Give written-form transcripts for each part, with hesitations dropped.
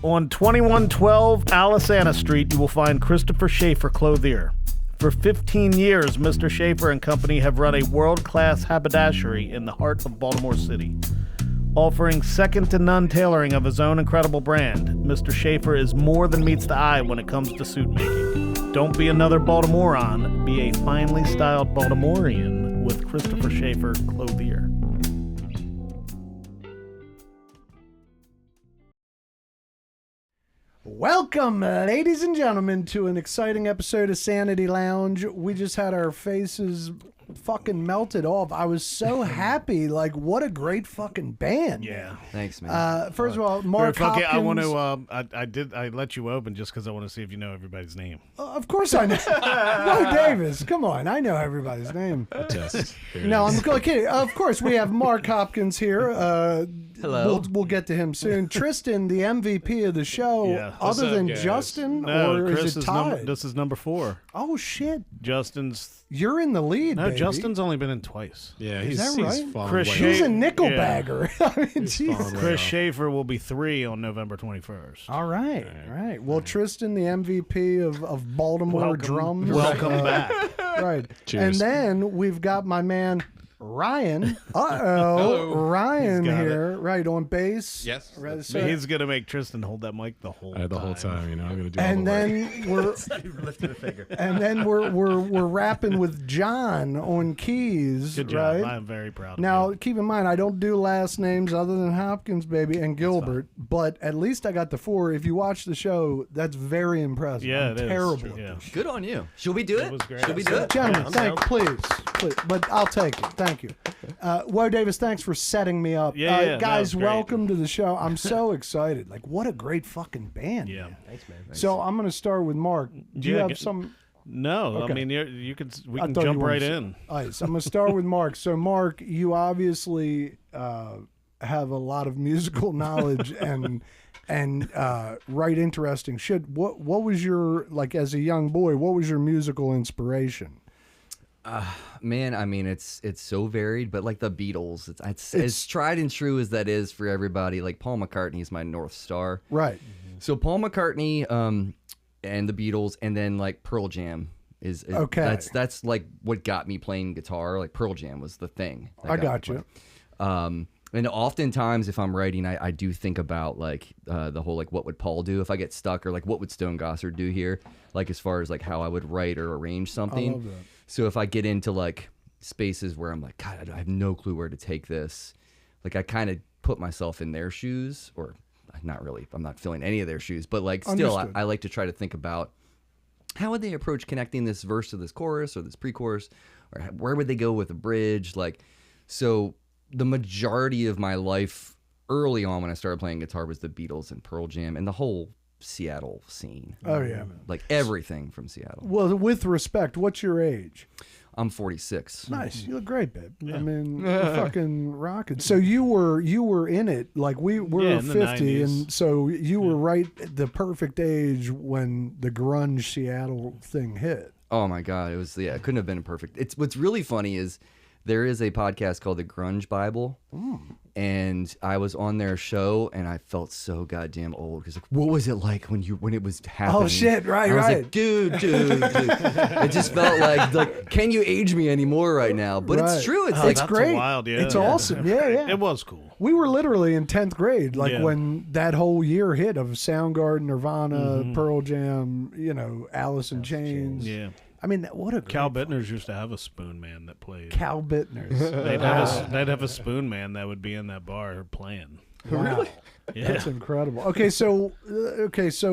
On 2112 Alisana Street, you will find Christopher Schafer Clothier. For 15 years, Mr. Schafer and Company have run a world-class haberdashery in the heart of Baltimore City. Offering second-to-none tailoring of his own incredible brand, Mr. Schafer is more than meets the eye when it comes to suit making. Don't be another Baltimorean, be a finely styled Baltimorean with Christopher Schafer Clothier. Welcome, ladies and gentlemen, to an exciting episode of Sanity Lounge. We just had our faces fucking melted off. I was so happy. Like, what a great fucking band. Yeah. Thanks, man. First of all, Mark Hopkins. I want to. I let you open just because I want to see if you know everybody's name. Of course I know. Roy Davis. Come on, I know everybody's name. No, I'm kidding. Of course, we have Mark Hopkins here. Hello. We'll get to him soon. Tristan, the MVP of the show. Yeah. Other than guys? Justin, No, or Chris is it tied? this is number 4. Oh shit! Justin's. You're in the lead. No, baby. Justin's only been in twice. Yeah, Is he's that right? he's fallen Chris way He's Schafer- a nickel Yeah. bagger. I mean, fallen Jesus. way Chris off. Schafer will be 3 on November 21st. All right, all right. Well, Tristan, the MVP of Baltimore drums. Welcome back. Right. Cheers. And then we've got my man Ryan. Uh-oh. Ryan He's got here. Right, on bass. Yes, Right, that's so- He's gonna make Tristan hold that mic the whole time. the whole time, you know, I'm gonna do all and the work. then we're Lifting a finger. and then we're rapping with John on keys. Good job. Right? I'm very proud. Now, of keep in mind, I don't do last names other than Hopkins, baby, and Gilbert, but at least I got the 4. If you watch the show, that's very impressive. you. Yeah, I'm it is. terrible at Yeah. this. Good on you. Should we do it? It was great. Should we do it? Gentlemen, please, but I'll take it. Thank you. Woe Davis, thanks for setting me up. Yeah, yeah, that guys, was great. welcome to the show. I'm so excited. Like, what a great fucking band. Yeah. man. Thanks, man. So I'm going to start with Mark. Do you Yeah, have get- some... No, Okay. I mean we can I thought jump you wanted right to- in. All right, so I'm going to start with Mark. So, Mark, you obviously have a lot of musical knowledge and write interesting shit. What was your, like, as a young boy, what was your musical inspiration? Man, I mean, it's so varied, but like the Beatles, it's as tried and true as that is for everybody. Like Paul McCartney is my North Star. Right. So Paul McCartney, and the Beatles, and then like Pearl Jam is Okay. That's like what got me playing guitar. Like Pearl Jam was the thing. that I me got you. playing. And oftentimes, if I'm writing, I do think about like the whole like what would Paul do if I get stuck, or like what would Stone Gossard do here, like as far as like how I would write or arrange something. I love that. So if I get into like spaces where I'm like, God, I have no clue where to take this, like I kind of put myself in their shoes, or not really. I'm not filling any of their shoes, but like still, Understood. I like to try to think about how would they approach connecting this verse to this chorus or this pre-chorus, or where would they go with a bridge, like so. The majority of my life early on when I started playing guitar was the Beatles and Pearl Jam and the whole Seattle scene. Oh, yeah, man. Like everything from Seattle. Well, with respect, what's your age? I'm 46. Nice. You look great, babe. I mean, you're fucking rocking. So you were in it. Like we're in the 50, 90s. and so you were right at the perfect age when the grunge Seattle thing hit. Oh my God. It was, it couldn't have been perfect. It's what's really funny is there is a podcast called The Grunge Bible, and I was on their show, and I felt so goddamn old because like, what was it like when it was happening? Oh shit! Right, I was right. like, dude. It just felt like, can you age me anymore right now? But Right. it's true. It's Oh, like that's That's great. wild. Yeah, It's awesome. Yeah, yeah. It was cool. We were literally in 10th grade, like Yeah. when that whole year hit of Soundgarden, Nirvana, Pearl Jam, Alice in Chains. Yeah. I mean, what a Cal great Bittner's used to have a spoon man that played. Cal Bittner's. They'd have a spoon man that would be in that bar playing. Really? Yeah. That's incredible. Okay, so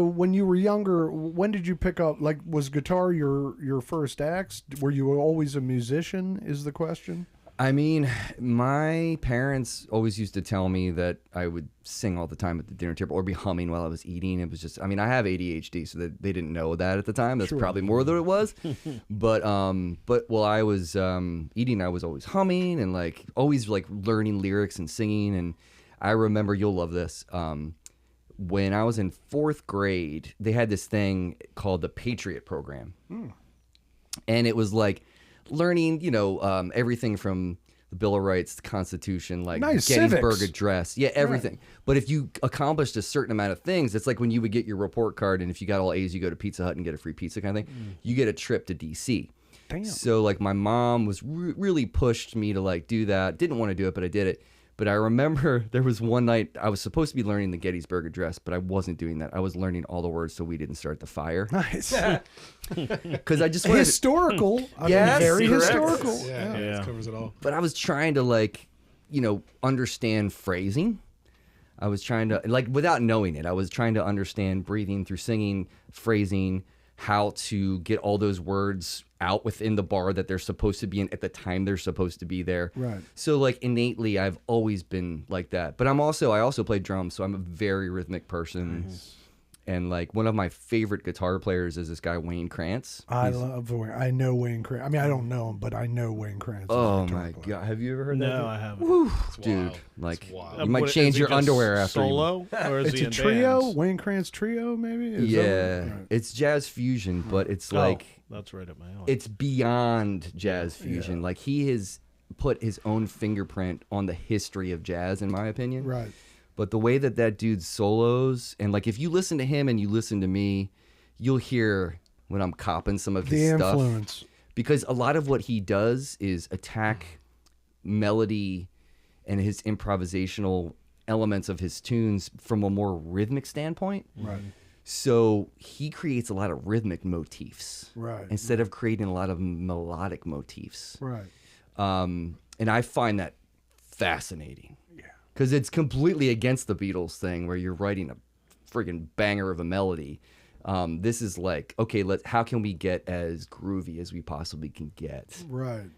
when you were younger, when did you pick up? Like, was guitar your first axe? Were you always a musician? Is the question? I mean, my parents always used to tell me that I would sing all the time at the dinner table or be humming while I was eating. It was just, I mean, I have ADHD, so they didn't know that at the time. That's probably more than it was. But while I was eating, I was always humming and like always like learning lyrics and singing. And I remember, you'll love this. When I was in 4th grade, they had this thing called the Patriot Program. And it was like learning, everything from the Bill of Rights, the Constitution, like Nice, Gettysburg civics. Address. Yeah, everything. But if you accomplished a certain amount of things, it's like when you would get your report card, and if you got all A's, you go to Pizza Hut and get a free pizza kind of thing. You get a trip to D.C. Damn. So like my mom was really pushed me to like do that. Didn't want to do it, but I did it. But I remember there was one night I was supposed to be learning the Gettysburg Address, but I wasn't doing that. I was learning all the words so we didn't start the fire. Nice. Because I just wanted Historical. I mean, Yes, very correct. historical. Yeah, Yeah. it covers it all. But I was trying to like, understand phrasing. I was trying to, like, without knowing it, I was trying to understand breathing through singing, phrasing, how to get all those words out within the bar that they're supposed to be in at the time they're supposed to be there. Right. So like innately, I've always been like that. But I also play drums, so I'm a very rhythmic person. And like one of my favorite guitar players is this guy Wayne Krantz. I love Wayne. I know Wayne Krantz. I mean, I don't know him, but I know Wayne Krantz. Oh my god, have you ever heard that? No, dude? I haven't. It's Dude, wild. like It's wild. you might What- change is he your just underwear after you- solo, or is It's he a in trio, bands? Wayne Krantz trio, maybe. Is Yeah, that right? it's jazz fusion, but it's Oh, like that's right up my alley. it's beyond jazz fusion. Like he has put his own fingerprint on the history of jazz, in my opinion. Right. But the way that dude solos, and like if you listen to him and you listen to me, you'll hear when I'm copping some of his The stuff. influence. Because a lot of what he does is attack melody and his improvisational elements of his tunes from a more rhythmic standpoint. Right. So he creates a lot of rhythmic motifs Right. instead of creating a lot of melodic motifs. Right. And I find that fascinating. Yeah. Because it's completely against the Beatles thing where you're writing a friggin' banger of a melody. This is like, okay, how can we get as groovy as we possibly can get? Right.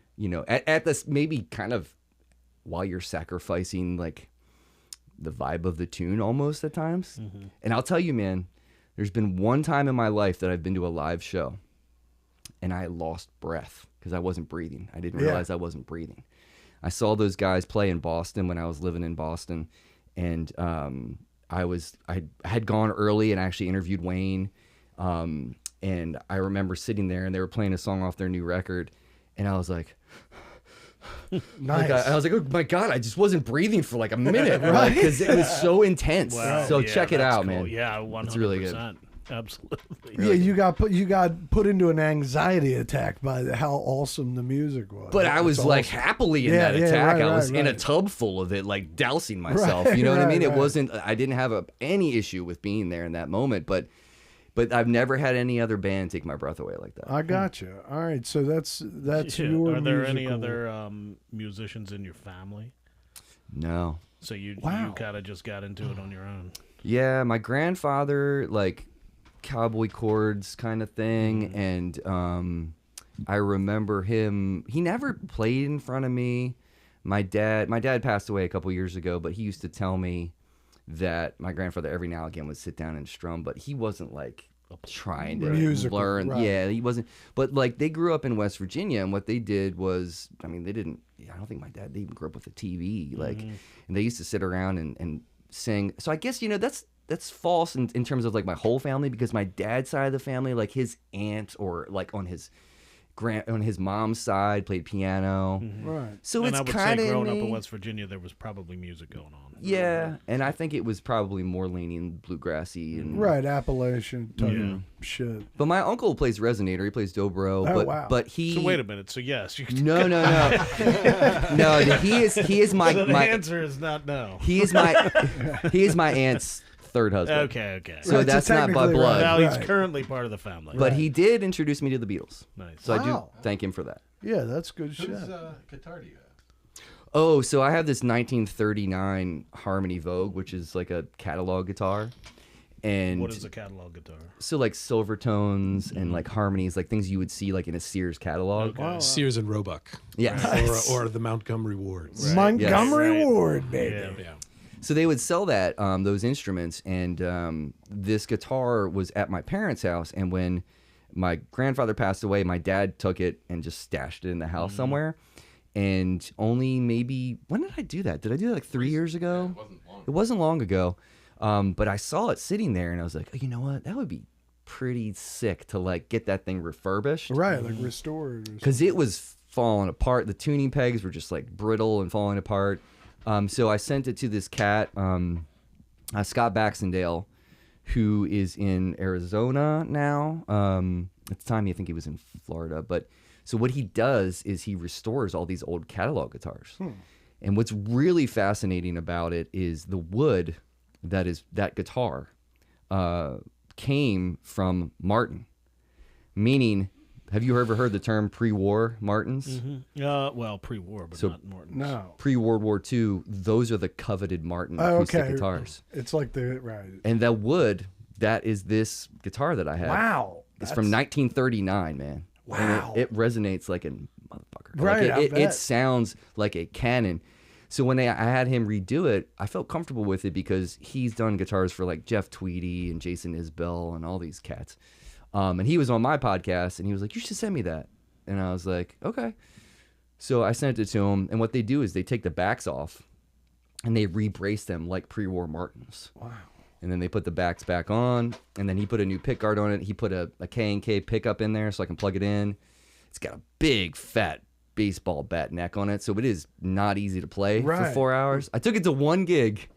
At this maybe kind of while you're sacrificing like the vibe of the tune almost at times. Mm-hmm. And I'll tell you, man, there's been one time in my life that I've been to a live show and I lost breath because I wasn't breathing. I didn't realize I wasn't breathing. I saw those guys play in Boston when I was living in Boston, and I had gone early and actually interviewed Wayne, and I remember sitting there and they were playing a song off their new record, and I was like, Nice. I was like, oh my god, I just wasn't breathing for like a minute, right? Because it was so intense. Wow. So Yeah, check it that's out, cool. man. Yeah, 100%. It's really good. Absolutely. Yeah, you got put into an anxiety attack by how awesome the music was. But I was That's like awesome. happily in Yeah, that yeah, attack. right, I was right, in a right. tub full of it, like dousing myself. Right, You know what I mean? right, It right. wasn't. I didn't have any issue with being there in that moment. But I've never had any other band take my breath away like that. I got you. All right, so that's Yeah. your. Are there any musical- other musicians in your family? No. So you Wow. kind of just got into it on your own. Yeah, my grandfather, like cowboy chords kind of thing, and I remember him. He never played in front of me. My dad passed away a couple years ago, but he used to tell me that my grandfather every now and again would sit down and strum, but he wasn't like trying to Musical, learn. right. Yeah, he wasn't. But like they grew up in West Virginia, and what they did was, I mean, they didn't. I don't think my dad. They even grew up with a TV, like, and they used to sit around and sing. So I guess that's false in terms of like my whole family, because my dad's side of the family, like his aunt or like on his mom's side played piano. Right. So And it's I would kind say of growing up in West Virginia, there was probably music going on. yeah, and I think it was probably more leaning bluegrassy and Right, Appalachian type shit. But my uncle plays resonator. He plays dobro. Oh, but wow. but he So wait a minute. So yes, you can. no he is my So the my answer is not no. he is my aunt's third husband. Okay. So Right, so that's not by technically, blood. Now Right. he's currently part of the family. But he did introduce me to the Beatles. Nice. So I do Wow. thank him for that. Yeah, that's good shit. Whose guitar do you have? Oh, so I have this 1939 Harmony Vogue, which is like a catalog guitar. And What is a catalog guitar? so like silver tones and like harmonies, like things you would see like in a Sears catalog. Okay. Sears and Roebuck. Yes. Or the Montgomery Wards. Montgomery Yes. Ward, baby. Yeah. Yeah. So they would sell that, those instruments, and this guitar was at my parents' house. And when my grandfather passed away, my dad took it and just stashed it in the house somewhere. And only maybe, when did I do that? Did I do that like 3 years ago? It wasn't long ago. But I saw it sitting there, and I was like, oh, you know what? That would be pretty sick to like get that thing refurbished. Right, like restored. Because it was falling apart. The tuning pegs were just like brittle and falling apart. So I sent it to this cat, Scott Baxendale, who is in Arizona now. At the time, I think he was in Florida. But so what he does is he restores all these old catalog guitars. And what's really fascinating about it is the wood that is that guitar came from Martin. Meaning, have you ever heard the term pre-war Martins? Well, pre-war, but not Martins. No. Pre-World War II, those are the coveted Martin acoustic guitars. It's like the right. And that wood, that is this guitar that I have. Wow. It's from 1939, man. Wow. And it resonates like a motherfucker. Right, Like I it bet. sounds like a cannon. So when I had him redo it, I felt comfortable with it because he's done guitars for like Jeff Tweedy and Jason Isbell and all these cats. And he was on my podcast and he was like, you should send me that. And I was like, okay. So I sent it to him. And what they do is they take the backs off and they re-brace them like pre-war Martins. Wow. And then they put the backs back on, and then he put a new pick guard on it. He put a K&K pickup in there so I can plug it in. It's got a big, fat baseball bat neck on it, so it is not easy to play for 4 hours. I took it to one gig,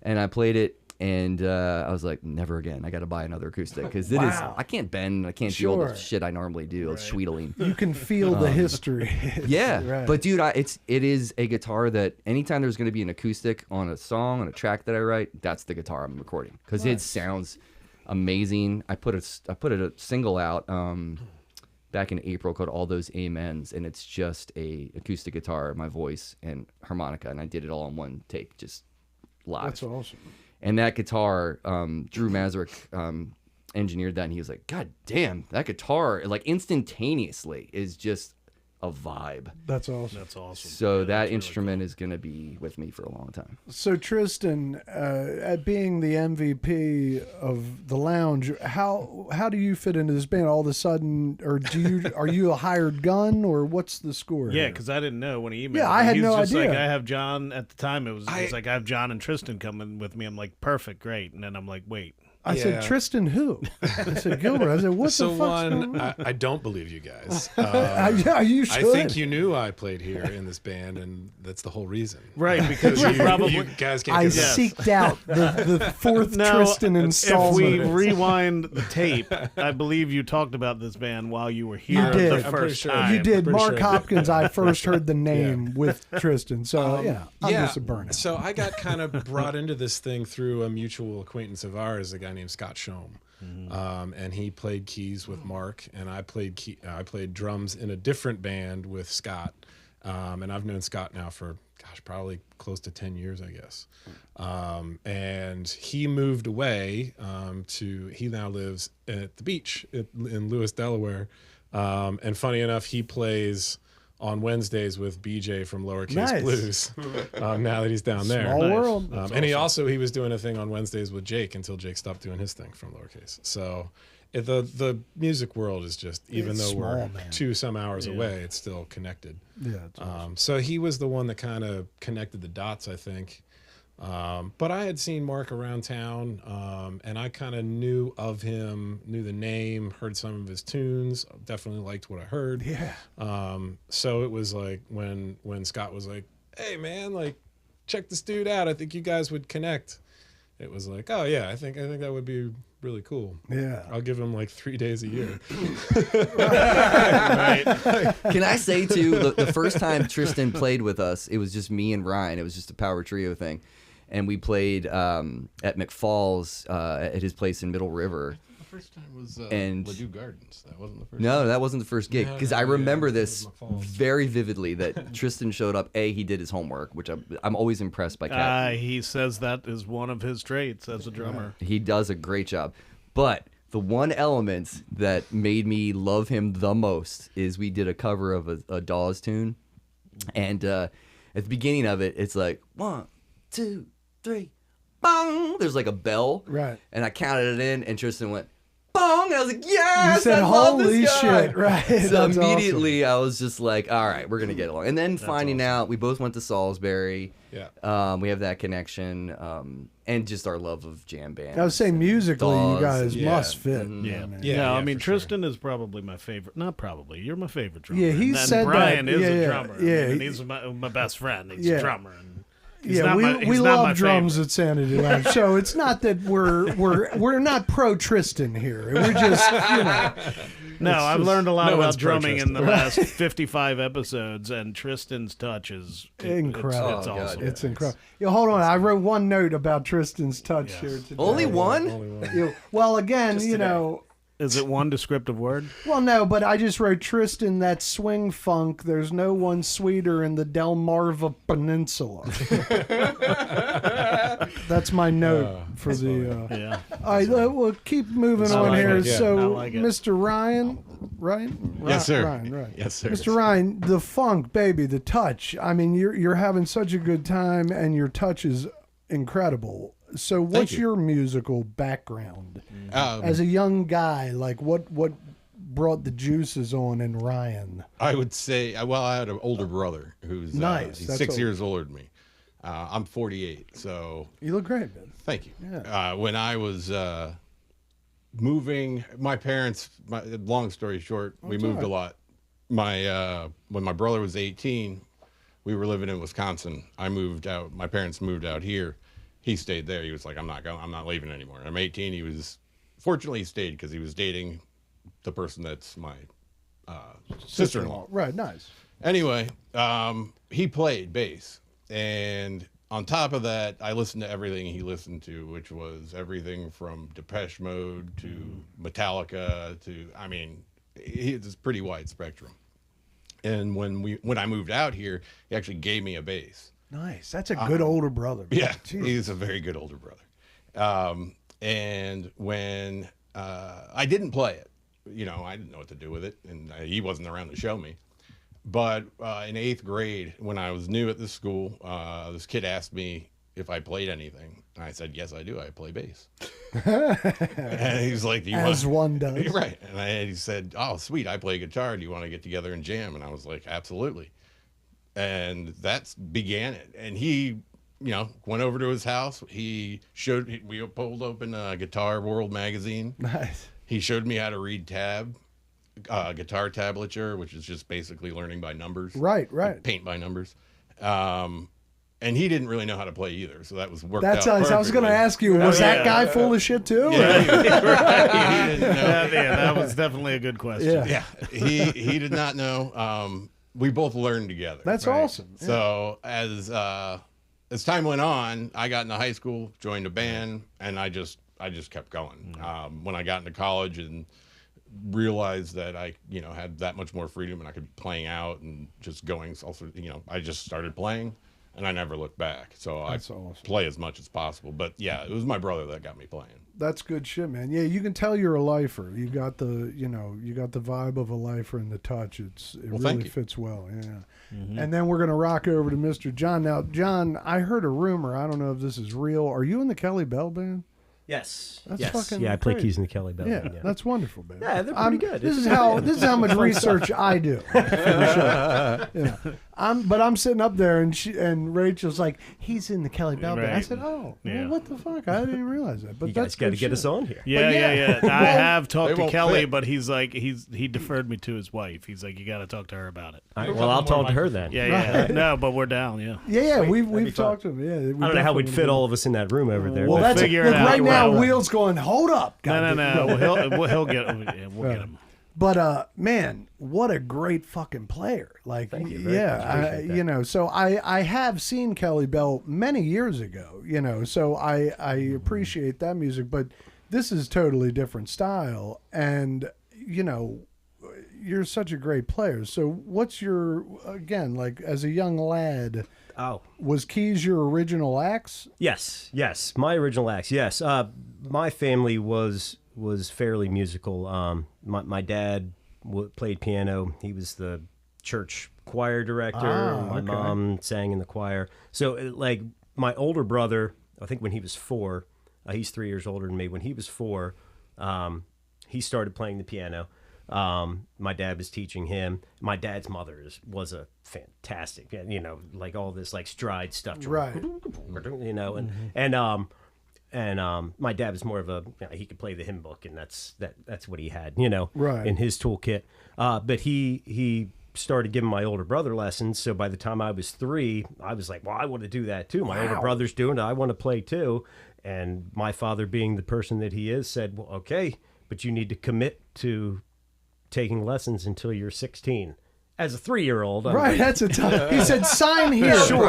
and I played it, and I was like, never again. I got to buy another acoustic, because it is. I can't bend. I can't do all the shit I normally do. It's Schwedeling. You can feel the history. Yeah, Right. but dude, it is a guitar that anytime there's going to be an acoustic on a song, on a track that I write, that's the guitar I'm recording because it sounds amazing. I put a single out back in April called "All Those Amens," and it's just a acoustic guitar, my voice, and harmonica, and I did it all in one take, just live. That's awesome. And that guitar, Drew Mazurek engineered that, and he was like, God damn, that guitar, like instantaneously, is just a vibe. That's awesome. That's awesome. So that instrument is going to be with me for a long time. So Tristan, at being the MVP of the lounge, how do you fit into this band all of a sudden, or are you a hired gun, or what's the score? Yeah, here? because I didn't know when he emailed. Yeah, me. I had He was no just idea. Like, I have John at the time. It was like I have John and Tristan coming with me. I'm like, perfect, great. And then I'm like, wait. I said, Tristan who? I said, Gilbert. I said, what So the fuck's going one, on? I don't believe you guys. Yeah, you should. I think you knew I played here in this band, and that's the whole reason. Right, because you probably. You guys can't. I get this. seeked out the fourth No, Tristan if installment. we rewind the tape, I believe you talked about this band while you were here You did. the I'm pretty first sure. time. You did. pretty Mark sure. Hopkins, I first heard the name with Tristan. So, I'm just a burnout. So I got kind of brought into this thing through a mutual acquaintance of ours, a guy named Scott Schoem. And he played keys with Mark, and I played drums in a different band with Scott. And I've known Scott now for, probably close to 10 years, I guess. And he moved away he now lives at the beach in Lewis, Delaware. And funny enough, he plays on Wednesdays with BJ from Lowercase Nice. Blues. Now that he's down there. Small Nice. world. And he was doing a thing on Wednesdays with Jake until Jake stopped doing his thing from Lowercase. So the music world is just, even It's though small, we're man. 2-some hours away, it's still connected. Yeah. It's awesome. So he was the one that kind of connected the dots, I think. But I had seen Mark around town, and I kind of knew of him, knew the name, heard some of his tunes, definitely liked what I heard. Yeah. So it was like when Scott was like, hey man, like check this dude out. I think you guys would connect. It was like, oh yeah, I think that would be really cool. Yeah. I'll give him like 3 days a year. Right. Can I say, too, the first time Tristan played with us, it was just me and Ryan. It was just a power trio thing. And we played at McFall's at his place in Middle River. The first time was And- Ladue Gardens. That wasn't the first No, time. that wasn't the first gig. No, Because no, I yeah, remember it this was McFall's. very vividly, that Tristan showed up. He did his homework, which I'm always impressed by Cat. He says that is one of his traits as a drummer. He does a great job. But the one element that made me love him the most is we did a cover of a Dawes tune. And at the beginning of it, it's like, 1, 2, 3, bong. There's like a bell. Right. And I counted it in, and Tristan went, bong. bong. I was like, yes, You said, I love holy this guy. shit, right? So That's immediately I was just like, all right, we're gonna get along. And then finding out we both went to Salisbury. Yeah. We have that connection, and just our love of jam bands. I was saying musically, you Dogs, guys yeah. must fit. Yeah. man. Yeah, I mean, for sure. Tristan is probably my favorite. Not probably. You're my favorite drummer. Yeah, he and said Brian that. is Yeah, a yeah, drummer. yeah. And he's my best friend. He's Yeah. a drummer. And he's Yeah, not we, my- he's we not my love drums favorite. at Sanity Lounge, so it's not that we're not pro Tristan here. We're just No, I've learned a lot no about one's drumming in the pro-Tristan. last 55 episodes, and Tristan's touch is Incredible. It's Oh, God, awesome. it's incredible. Yo, hold on, I wrote one note about Tristan's touch here today. Only one? Only one. Yeah, well, again, you know. Is it one descriptive word? Well, no, but I just wrote Tristan, that swing funk. There's no one sweeter in the Delmarva Peninsula. That's my note for the. Yeah. All right, we'll keep moving I on like here. it, yeah. I So, like it. Mr. Ryan, Yes, sir. Ryan, right. Yes, sir. Mr. Ryan, the funk, baby, the touch. I mean, you're having such a good time, and your touch is incredible. So, what's you. your musical background Um, as a young guy? Like, what brought the juices on in Ryan? I would say, well, I had an older brother who's Nice. he's That's 6 old. years older than me. I'm 48, so You look great, man. thank you. Yeah. When I was moving, my parents, long story short, we moved a lot. When my brother was 18, we were living in Wisconsin. I moved out. My parents moved out here. He stayed there. He was like, I'm not leaving anymore. I'm 18. Fortunately, he stayed because he was dating the person that's my sister-in-law. Right, nice. Anyway, he played bass. And on top of that, I listened to everything he listened to, which was everything from Depeche Mode to Metallica to, I mean, it's a pretty wide spectrum. And when I moved out here, he actually gave me a bass. Nice. That's a good older brother. Man. Yeah, Jeez. he's a very good older brother. And when I didn't play it, I didn't know what to do with it, and he wasn't around to show me. But in 8th grade, when I was new at this school, this kid asked me if I played anything. And I said, yes, I do. I play bass. And he's like, do you As one does. Right. And he said, oh, sweet, I play guitar. Do you want to get together and jam? And I was like, absolutely. And that began it. And he, went over to his house. We pulled open Guitar World magazine. Nice. He showed me how to read guitar tablature, which is just basically learning by numbers. Right. Paint by numbers. And he didn't really know how to play either, so that was worked That's out nice. I was going to perfectly. ask you, was yeah. that guy full of shit too? Yeah, he didn't know. Yeah, that was definitely a good question. Yeah. Yeah, he did not know. We both learned together. That's awesome. Yeah. So as time went on, I got into high school, joined a band, and I just kept going. When I got into college and realized that I had that much more freedom and I could be playing out and just going. Also, I just started playing. And I never looked back, so That's I awesome. play as much as possible. But yeah, it was my brother that got me playing. That's good shit, man. Yeah, you can tell you're a lifer. You got the vibe of a lifer and the touch. It Thank really you. fits well. Yeah. And then we're gonna rock over to Mr. John. Now, John, I heard a rumor. I don't know if this is real. Are you in the Kelly Bell Band? Yes. That's yes. fucking Yeah, I play great. keys in the Kelly Bell. Yeah, Band, yeah. that's wonderful, man. Yeah, they're pretty good. This is how much research I do for the show. Yeah. I'm sitting up there and Rachel's like, he's in the Kelly Bell Band. I Right. said, oh, Yeah. well, what the fuck? I didn't realize that. But You that's guys got to good get us shit. on here. Yeah, yeah. yeah. I have talked They to won't Kelly, fit. but he's like he deferred me to his wife. He's like, you got to talk to her about it. All right, well, I'll talk to her then. Yeah, yeah. No, but we're down. Yeah. Yeah, Sweet. we've That'd be talked to him. Yeah, I don't know how we'd fit all of us in that room over there. Well, We'll but- that's figure look, it out. right now. Well, Wheels going. Hold up. No. goddamn. He'll get him. But man, what a great fucking player! Like, Thank you very much. yeah, Appreciate that. So I have seen Kelly Bell many years ago. So I appreciate that music, but this is totally different style, and you're such a great player. So what's your like as a young lad? Oh. Was keys your original axe? Yes. My original axe. Yes. My family was fairly musical. My dad played piano. He was the church choir director. My mom sang in the choir. So, like, my older brother, I think when he was 4, he's 3 years older than me. When he was 4, he started playing the piano. My dad was teaching him. My dad's mother was a fantastic, like all this like stride stuff, Right. And my dad was more of he could play the hymn book, and that's what he had, Right. in his toolkit. But he started giving my older brother lessons. So by the time I was 3, I was like, well, I want to do that too. My older brother's doing it. I want to play too. And my father, being the person that he is, said, well, okay, but you need to commit to taking lessons until you're 16. As a 3-year-old, Right, that's a tough. He said, "Sign here." Sure.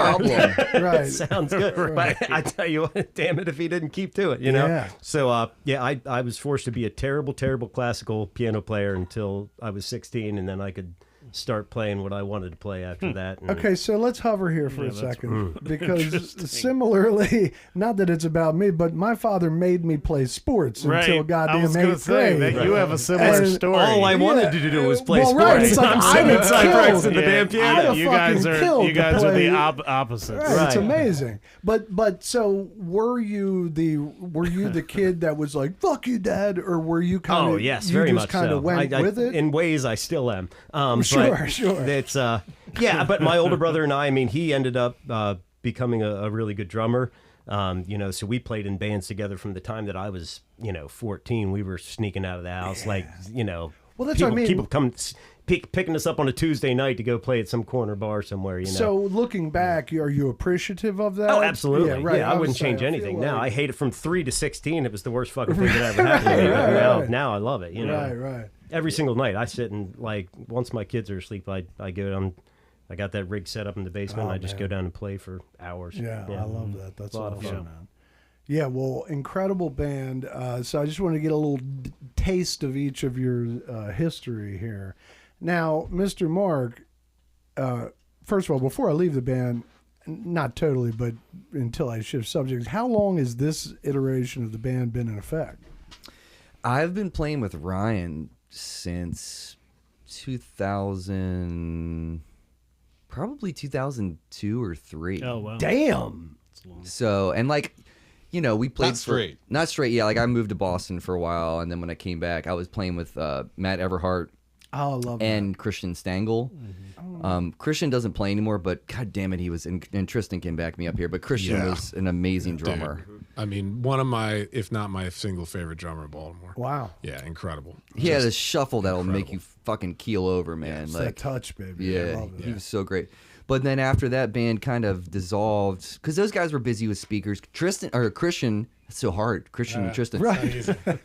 Right. Sounds good. Right. But I tell you what, damn it if he didn't keep to it, Yeah. So, I was forced to be a terrible, terrible classical piano player until I was 16, and then I could start playing what I wanted to play after that. And Okay, so let's hover here for a second because similarly, not that it's about me, but my father made me play sports until I was goddamn gonna 8th say grade. that you have a similar And story. all I wanted to do was play Well, sports. right, it's like I'm I'm sitting inside killed. practicing the Yeah. damn I'd piano. have You guys fucking are killed you to guys are the play- opposites. Right, it's Right. amazing. But so were you the kid that was like fuck you, Dad, or were you kind of? Oh yes, you very just much kind so. of went with it. In ways, I still am. Sure, but sure. It's yeah, but my older brother and I mean, he ended up becoming a really good drummer. So we played in bands together from the time that I was, 14. We were sneaking out of the house, Well, that's people, what I mean. people come picking us up on a Tuesday night to go play at some corner bar somewhere. So looking back, are you appreciative of that? Oh, absolutely. Yeah, right. I wouldn't was saying, change I anything. feel Now, like- I hate it from 3 to 16. It was the worst fucking thing that ever happened to me. But right. now I love it. Right. Every single night, I sit and once my kids are asleep, I go down. I got that rig set up in the basement. Oh, and I just man. go down and play for hours. Yeah, I love that. That's A lot of awesome, fun. man. Yeah, well, incredible band. So I just want to get a little taste of each of your history here. Now, Mr. Mark, first of all, before I leave the band, not totally, but until I shift subjects, how long has this iteration of the band been in effect? I've been playing with Ryan since 2000, probably 2002 or 3. Oh wow. Damn. So, and we played Not straight. Not straight. Yeah, I moved to Boston for a while, and then when I came back, I was playing with Matt Everhart Oh, I love and Christian Stangl. Christian doesn't play anymore, but god damn it, he was. And Tristan can back me up here, but Christian Yeah. was an amazing drummer. Dude, I mean, one of my, if not my single favorite drummer in Baltimore. that. Wow. Yeah, incredible. He had a shuffle that'll make you fucking keel over, man. It's that touch, baby. I Yeah, love it. he was so great. But then after that band kind of dissolved, because those guys were busy with speakers. Christian, it's so hard. Christian and Tristan. Right.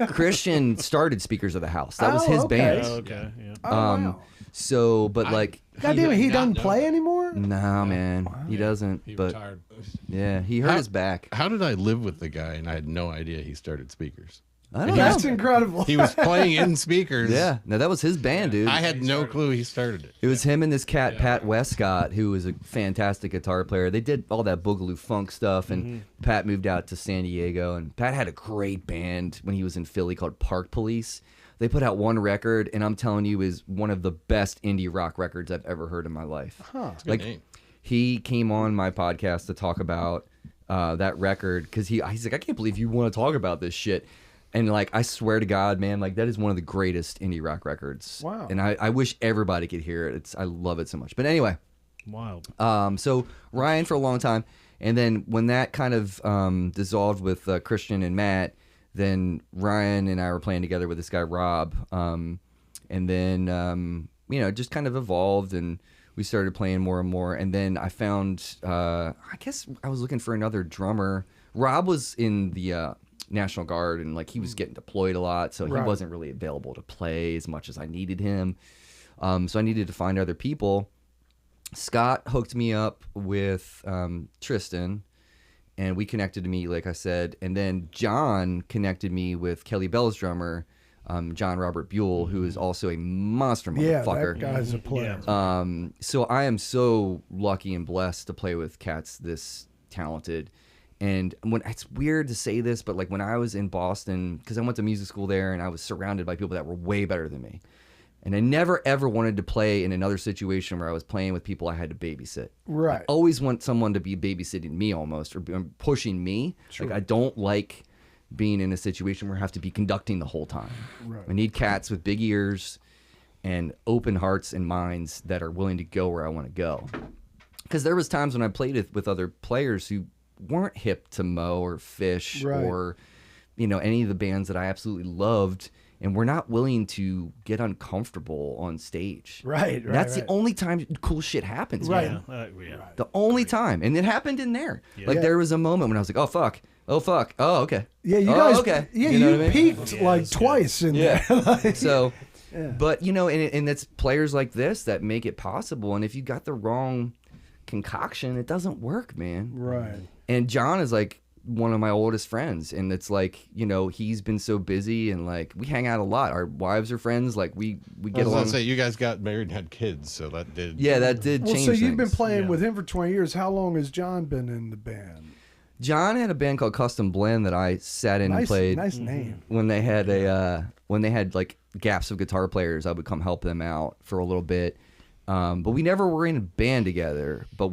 Christian started Speakers of the House. That was Oh, his okay. band. Oh, okay. Yeah. Oh, wow. So, but God damn it, he doesn't play that. anymore? no, man, he doesn't. He But retired. yeah, he hurt his back. How did I live with the guy and I had no idea he started speakers? I don't That's know. incredible. He was playing in speakers. Yeah, no, that was his band, dude. I had no clue he started it. It was him and this cat, Pat Westcott, who was a fantastic guitar player. They did all that boogaloo funk stuff, and Pat moved out to San Diego. And Pat had a great band when he was in Philly called Park Police. They put out one record, and I'm telling you, is one of the best indie rock records I've ever heard in my life. Good name. He came on my podcast to talk about that record because he's like, I can't believe you want to talk about this shit. And I swear to God, man, that is one of the greatest indie rock records. Wow. And I wish everybody could hear it. I love it so much. But anyway, Wild. so Ryan for a long time, and then when that kind of dissolved with Christian and Matt, then Ryan and I were playing together with this guy Rob, and then just kind of evolved, and we started playing more and more. And then I found, I guess I was looking for another drummer. Rob was in the National Guard, and he was getting deployed a lot, so he Right. wasn't really available to play as much as I needed him. So I needed to find other people. Scott hooked me up with Tristan, and we connected to me, like I said. And then John connected me with Kelly Bell's drummer, John Robert Buell, who is also a monster Yeah, motherfucker. that guy's a player. So I am so lucky and blessed to play with cats this talented. And it's weird to say this, but when I was in Boston, because I went to music school there, and I was surrounded by people that were way better than me. And I never, ever wanted to play in another situation where I was playing with people I had to babysit. Right. I always want someone to be babysitting me almost, or pushing me. Sure. I don't like being in a situation where I have to be conducting the whole time. Right. I need cats with big ears and open hearts and minds that are willing to go where I want to go. Because there was times when I played with other players who weren't hip to Mo or Fish or, you know, any of the bands that I absolutely loved, and were not willing to get uncomfortable on stage. Right. That's the only time cool shit happens. Right. Man. The only time. And it happened in there. Yeah. Like there was a moment when I was like, oh fuck. Oh fuck. Oh, okay. Yeah, you oh, guys. Okay. Yeah, you know what I mean? peaked like twice in there. Like, So, but you know, and it's players like this that make it possible. And if you got the wrong concoction, it doesn't work, man. right. And John is like one of my oldest friends, and it's like, you know, he's been so busy, and like we hang out a lot. Our wives are friends. Like we get I was along. gonna say, you guys got married and had kids, so that did. Yeah, that did Well, change. so you've been things. playing with him for 20 years. How long has John been in the band? John had a band called Custom Blend that I sat in and played. Nice name. When they had like gaps of guitar players, I would come help them out for a little bit. But we never were in a band together. But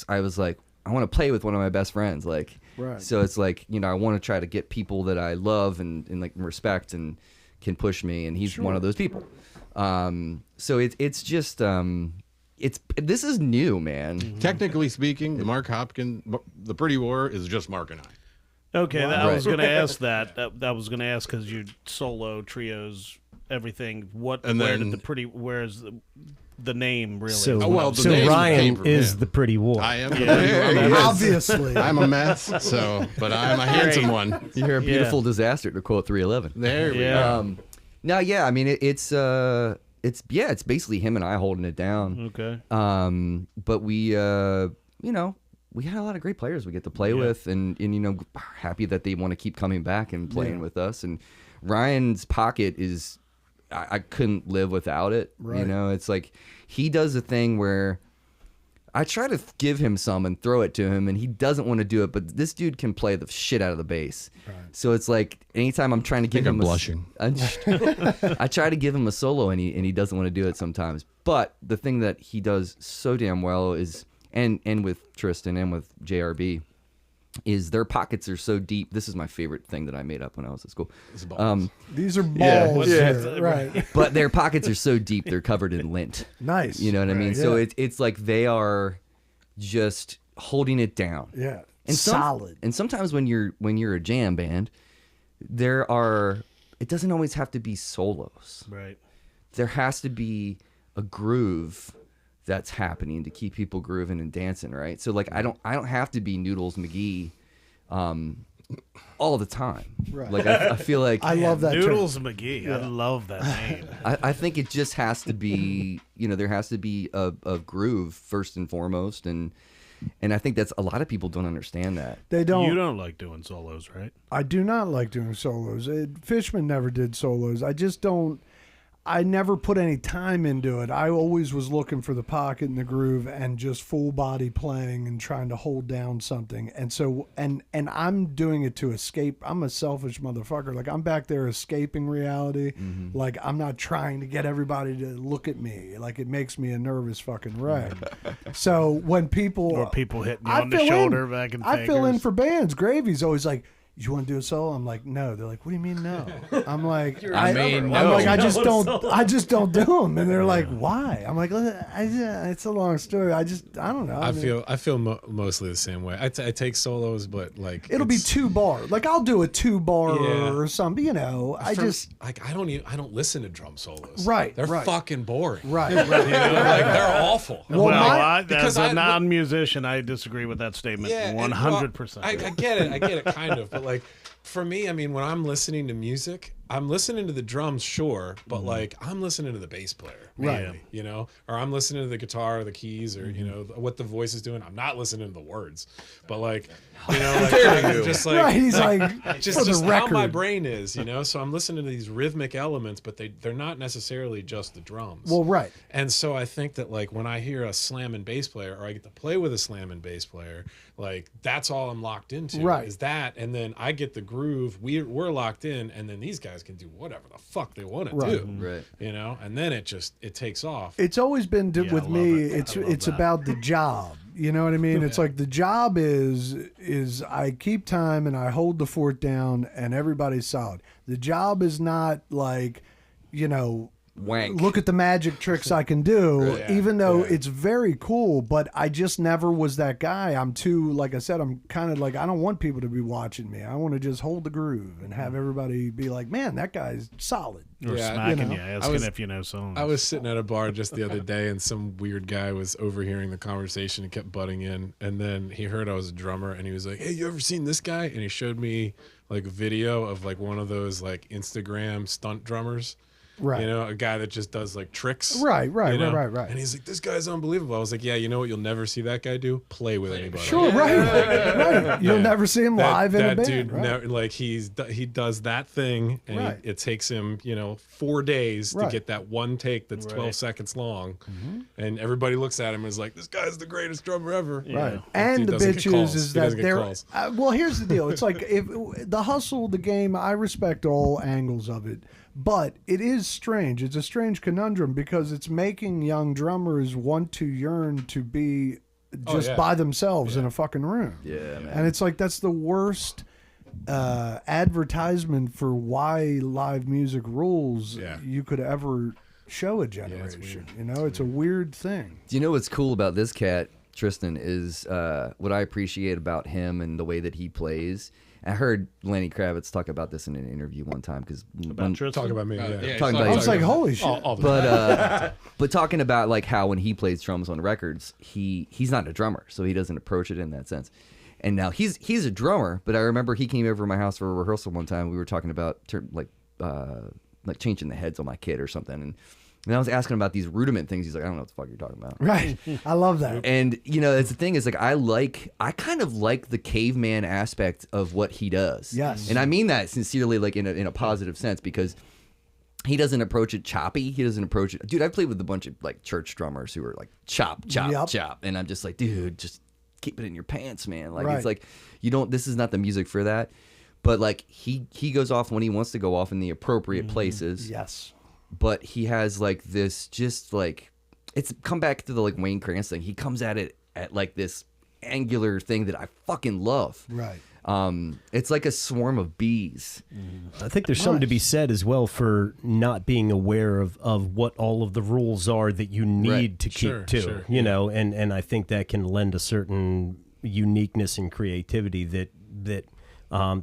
I was like, I want to play with one of my best friends. Like, Right. so it's like, you know, I want to try to get people that I love and like respect and can push me. And he's one of those people. So it's just, this is new, man. Technically speaking, the Mark Hopkins, the Pretty War is just Mark and I. Okay, I Right. was going to ask that. I was going to ask because you solo trios, everything. Where's the name really? So, Oh, well, the so name Ryan came from is him. the pretty war. I am. Yeah. Obviously. I'm a mess, but I'm a handsome one. You're a beautiful disaster, to quote 311. There we go. Yeah. No, yeah, I mean, it's basically him and I holding it down. Okay. But we, you know, we had a lot of great players we get to play with, and you know, happy that they want to keep coming back and playing with us. And Ryan's pocket is, I couldn't live without it. Right. You know, it's like he does a thing where I try to give him some and throw it to him, and he doesn't want to do it. But this dude can play the shit out of the bass. Right. So it's like anytime I'm trying to give him blushing. I try to give him a solo, and he doesn't want to do it sometimes. But the thing that he does so damn well is, and with Tristan and with JRB, is their pockets are so deep. This is my favorite thing that I made up when I was at school. These are balls. Yeah. Here. Right. But their pockets are so deep they're covered in lint. Nice. You know what I mean? Right, So yeah. it's like they are just holding it down. Yeah. And solid. And sometimes when you're a jam band, it doesn't always have to be solos. Right. There has to be a groove that's happening to keep people grooving and dancing, right? So like I don't have to be Noodles McGee all the time. Right. Like I feel like I love that term. Noodles McGee. I love that name. I think it just has to be, you know, there has to be a groove first and foremost, and I think that's a lot of people don't understand that. They don't. You don't like doing solos, right? I do not like doing solos. Fishman never did solos. I just don't. I never put any time into it. I always was looking for the pocket and the groove and just full body playing and trying to hold down something. And so, and I'm doing it to escape. I'm a selfish motherfucker. Like I'm back there escaping reality. Mm-hmm. Like I'm not trying to get everybody to look at me. Like it makes me a nervous fucking wreck. So when people Or people hitting you I on the fill shoulder in, back and I fill in for bands. Gravy's always like, you want to do a solo? I'm like, no. They're like, what do you mean no? I'm like, I'm like, I just don't do them. And they're like, why? I'm like, it's a long story. I don't know. I feel mostly the same way. I take solos, but like it'll be 2 bar. Like I'll do a 2 bar Yeah. or something. You know, I don't listen to drum solos. Right, They're right. fucking boring. right. You know, like they're awful. Well, because as a non-musician, I disagree with that statement. Yeah, 100%. I get it, kind of. But like, for me, I mean, when I'm listening to music, I'm listening to the drums, sure, but like I'm listening to the bass player, Right. mainly, you know, or I'm listening to the guitar or the keys or you know what the voice is doing. I'm not listening to the words, but like, you know, like just like Right, he's like, just for the how my record. brain is, you know. So I'm listening to these rhythmic elements, but they're not necessarily just the drums. Well, right. And so I think that like when I hear a slamming bass player or I get to play with a slamming bass player, like that's all I'm locked into. Right. Is that, and then I get the groove. We're locked in, and then these guys can do whatever the fuck they want to Right. do. Right. You know, and then it takes off. It's always been Yeah, with I me. love it. I love It's that. about the job. You know what I mean? It's like the job is I keep time and I hold the fort down and everybody's solid. The job is not like, you know, Wank. look at the magic tricks I can do, even though it's very cool, but I just never was that guy. I'm too, like I said, I'm kind of like, I don't want people to be watching me. I want to just hold the groove and have everybody be like, man, that guy's solid. Or Yeah, smacking you know. you, asking if you know songs. I was sitting at a bar just the other day, and some weird guy was overhearing the conversation and kept butting in. And then he heard I was a drummer, and he was like, "Hey, you ever seen this guy?" And he showed me like a video of like one of those like Instagram stunt drummers. Right. You know, a guy that just does like tricks. Right. you know? Right. And he's like, "This guy's unbelievable." I was like, "Yeah, you know what? You'll never see that guy do? Play with anybody." Sure, right. You'll never see him live in a that band. dude, right. like he does that thing, and Right. it takes him 4 days to Right. get that one take that's 12 seconds long, and everybody looks at him and is like, "This guy's the greatest drummer ever." Right. And Dude the doesn't get bitch calls. is He that doesn't get they're calls. well, here's the deal. It's like if the hustle, the game, I respect all angles of it, but it is strange. It's a strange conundrum because it's making young drummers want to yearn to be just by themselves in a fucking room. Yeah, man. And it's like that's the worst advertisement for why live music rules you could ever show a generation. It's a weird thing. Do you know what's cool about this cat, Tristan, is what I appreciate about him and the way that he plays. I heard Lenny Kravitz talk about this in an interview one time because Talk about me. talking about I was like, holy shit. All the time. but talking about like how when he plays drums on records, he's not a drummer, so he doesn't approach it in that sense. And now he's a drummer, but I remember he came over to my house for a rehearsal one time. We were talking about like changing the heads on my kid or something, and I was asking him about these rudiment things. He's like, I don't know what the fuck you're talking about. Right. I love that. And it's the thing is like I kind of like the caveman aspect of what he does. Yes. And I mean that sincerely, like in a positive sense, because he doesn't approach it choppy. He doesn't approach it. Dude, I played with a bunch of like church drummers who are like chop, and I'm just like, dude, just keep it in your pants, man. Like it's like this is not the music for that. But like he goes off when he wants to go off in the appropriate places. Yes. But he has like this just like it's come back to the like Wayne Krantz thing. He comes at it at like this angular thing that I fucking love. Right. It's like a swarm of bees. I think there's something to be said as well for not being aware of what all of the rules are that you need to keep to, Sure. and I think that can lend a certain uniqueness and creativity that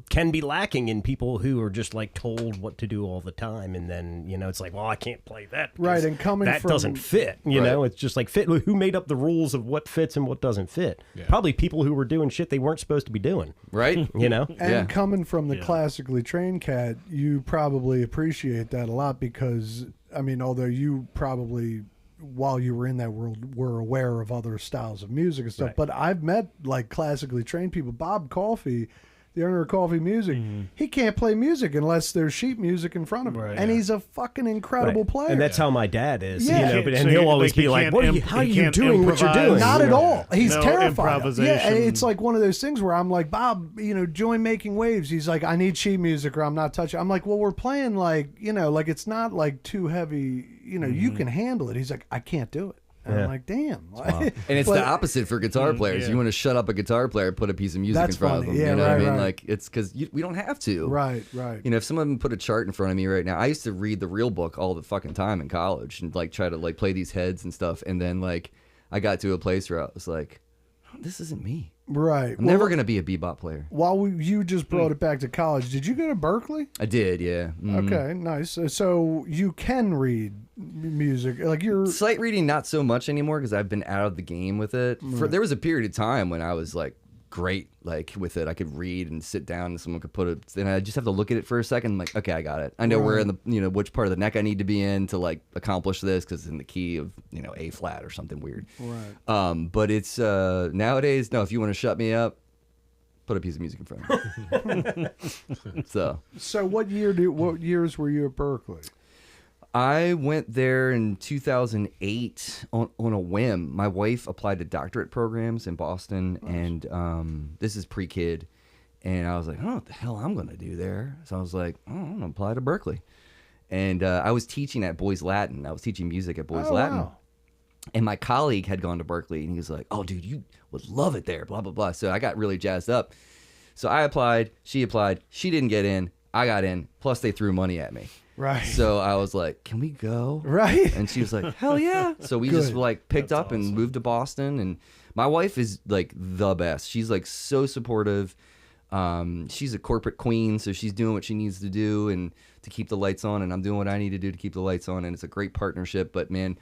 can be lacking in people who are just like told what to do all the time, and then it's like, well, I can't play that, Right, and coming that from- doesn't fit. It's just like who made up the rules of what fits and what doesn't fit? Probably people who were doing shit they weren't supposed to be doing. Right? And coming from the classically trained cat, you probably appreciate that a lot because, I mean, although you probably, while you were in that world, were aware of other styles of music and stuff, but I've met like classically trained people. Bob Coffey, the owner of Coffee Music, he can't play music unless there's sheet music in front of him, and he's a fucking incredible player. And that's how my dad is, Yeah. and he'll always be like, how are you doing what you're doing? Not at all. He's No terrified. improvisation. Yeah, and it's like one of those things where I'm like, Bob, join Making Waves. He's like, I need sheet music or I'm not touching. I'm like, well, we're playing like, like it's not like too heavy. You can handle it. He's like, I can't do it. And I'm like, damn. And it's the opposite for guitar players. You want to shut up a guitar player, put a piece of music That's in front of funny. them. Yeah, You know what I right, mean? right. Like it's because we don't have to. Right. If someone put a chart in front of me right now, I used to read the real book all the fucking time in college and like try to like play these heads and stuff. And then like I got to a place where I was like, oh, this isn't me. Right. I'm never gonna be a bebop player. While you just brought it back to college, did you go to Berkeley? I did, yeah. Okay, nice. So you can read music, like you're. Sight reading, not so much anymore because I've been out of the game with it. There was a period of time when I was like great, like with it. I could read and sit down, and someone could put it. Then I just have to look at it for a second. I'm like, okay, I got it. I know where in the which part of the neck I need to be in to like accomplish this because it's in the key of A flat or something weird. Right. But it's nowadays. No, if you want to shut me up, put a piece of music in front of me. So what years were you at Berkeley? I went there in 2008 on a whim. My wife applied to doctorate programs in Boston, and this is pre-kid. And I was like, I don't know what the hell I'm going to do there. So I was like, oh, I'm going to apply to Berkeley. And I was teaching at Boys Latin. I was teaching music at Boys Latin. Wow. And my colleague had gone to Berkeley, and he was like, "Oh, dude, you would love it there." Blah blah blah. So I got really jazzed up. So I applied. She applied. She didn't get in. I got in. Plus, they threw money at me. Right. So I was like, "Can we go?" Right. And she was like, "Hell yeah!" So we just like picked up and moved to Boston. And my wife is like the best. She's like so supportive. She's a corporate queen, so she's doing what she needs to do and to keep the lights on, and I'm doing what I need to do to keep the lights on. And it's a great partnership. But man,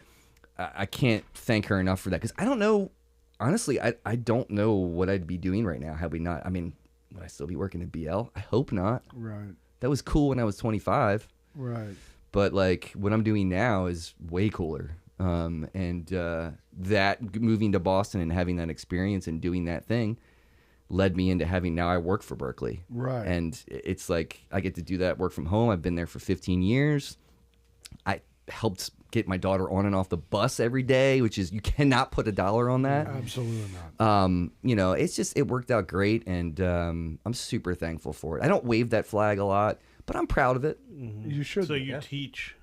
I can't thank her enough for that, because I don't know. Honestly, I don't know what I'd be doing right now had we not. I mean, would I still be working at BL? I hope not. Right. That was cool when I was 25. Right. But like what I'm doing now is way cooler. That moving to Boston and having that experience and doing that thing led me into having, now I work for Berkeley. Right. And it's like I get to do that work from home. I've been there for 15 years. I helped get my daughter on and off the bus every day, which is, you cannot put $1 on that. Absolutely not. You know, it's just, it worked out great, and I'm super thankful for it. I don't wave that flag a lot, but I'm proud of it. You should. So you teach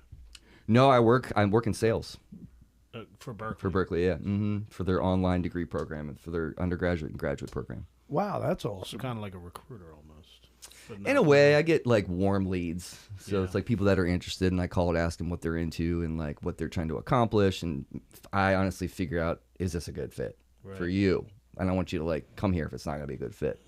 No, I work in sales for Berkeley. for Berkeley, yeah. For their online degree program and for their undergraduate and graduate program. Wow, that's So awesome. kind of like a recruiter almost. But In not a way, I get like warm leads. So Yeah. it's like people that are interested, and I call to ask them what they're into and like what they're trying to accomplish. And I honestly figure out, is this a good fit for you? I don't want you to like come here if it's not going to be a good fit.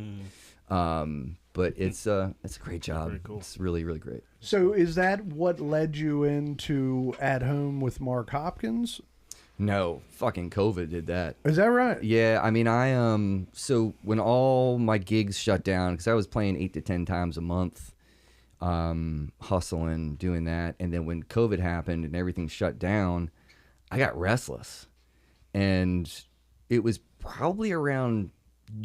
But it's a great job. Very cool. It's really, really great. So is that what led you into At Home with Mark Hopkins? No, fucking COVID did that. Is that right? Yeah, I mean, so when all my gigs shut down, because I was playing 8 to 10 times a month, hustling, doing that, and then when COVID happened and everything shut down, I got restless. And it was probably around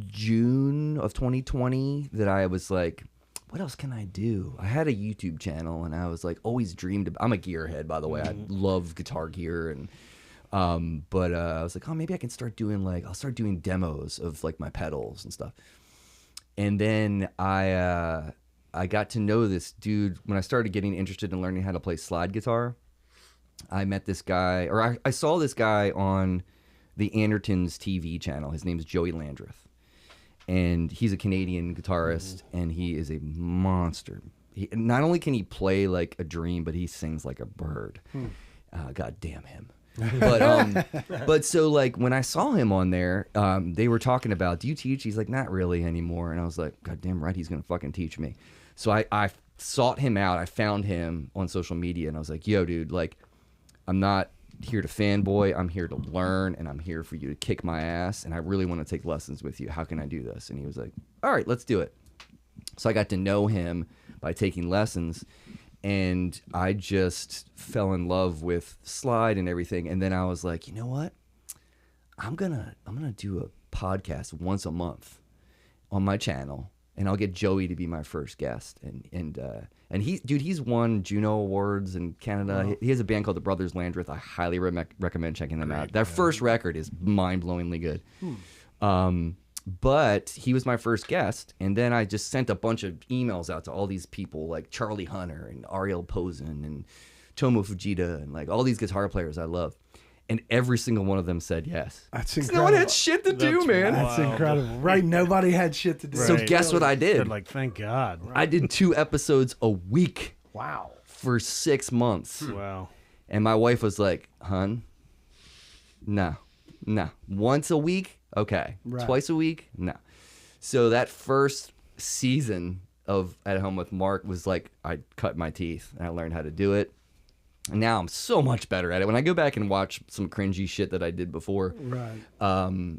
June of 2020 that I was like, what else can I do? I had a YouTube channel, and I was like, always dreamed of, I'm a gearhead, by the way. I love guitar gear, and but I was like, oh, maybe I can start doing I'll start doing demos of like my pedals and stuff. And then I got to know this dude when I started getting interested in learning how to play slide guitar. I met this guy, or I saw this guy on the Andertons TV channel. His name's Joey Landreth, and he's a Canadian guitarist, and he is a monster. Not only can he play like a dream, but he sings like a bird. God damn him. But so like when I saw him on there, they were talking about, do you teach? He's like, not really anymore. And I was like, God damn right, he's gonna fucking teach me. So I sought him out. I found him on social media, and I was like, yo, dude, like, I'm not here to fanboy. I'm here to learn, and I'm here for you to kick my ass, and I really want to take lessons with you. How can I do this? And he was like, all right, let's do it. So I got to know him by taking lessons, and I just fell in love with slide and everything. And then I was like, you know what? I'm gonna do a podcast once a month on my channel, and I'll get Joey to be my first guest. And he's won Juno Awards in Canada. Wow. He has a band called the Brothers Landreth. I highly recommend checking them out. Their first record is mind-blowingly good. But he was my first guest, and then I just sent a bunch of emails out to all these people like Charlie Hunter and Ariel Posen and Tomo Fujita and like all these guitar players I love. And every single one of them said yes. That's 'Cause incredible. no one had shit to do, That's man. That's Wow. incredible. Right? Nobody had shit to do. So Right. guess what I They're did? like, thank God. I did 2 episodes a week Wow. for 6 months. Wow. And my wife was like, hun, no. Once a week? Okay. Right. Twice a week? No. So that first season of At Home with Mark was like, I cut my teeth and I learned how to do it. And now I'm so much better at it. When I go back and watch some cringy shit that I did before, Right.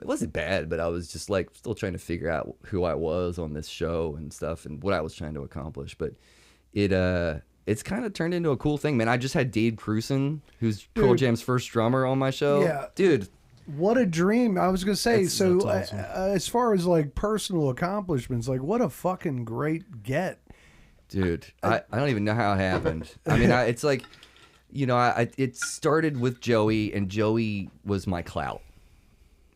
it wasn't bad, but I was just like still trying to figure out who I was on this show and stuff and what I was trying to accomplish. But it's kind of turned into a cool thing, man. I just had Dave Cruson, who's Pearl Jam's first drummer, on my show. Yeah. Dude. What a dream. I was going to say, That's awesome. as far as like personal accomplishments, like what a fucking great get. Dude, I don't even know how it happened. I mean, it's like, you know, it started with Joey, and Joey was my clout.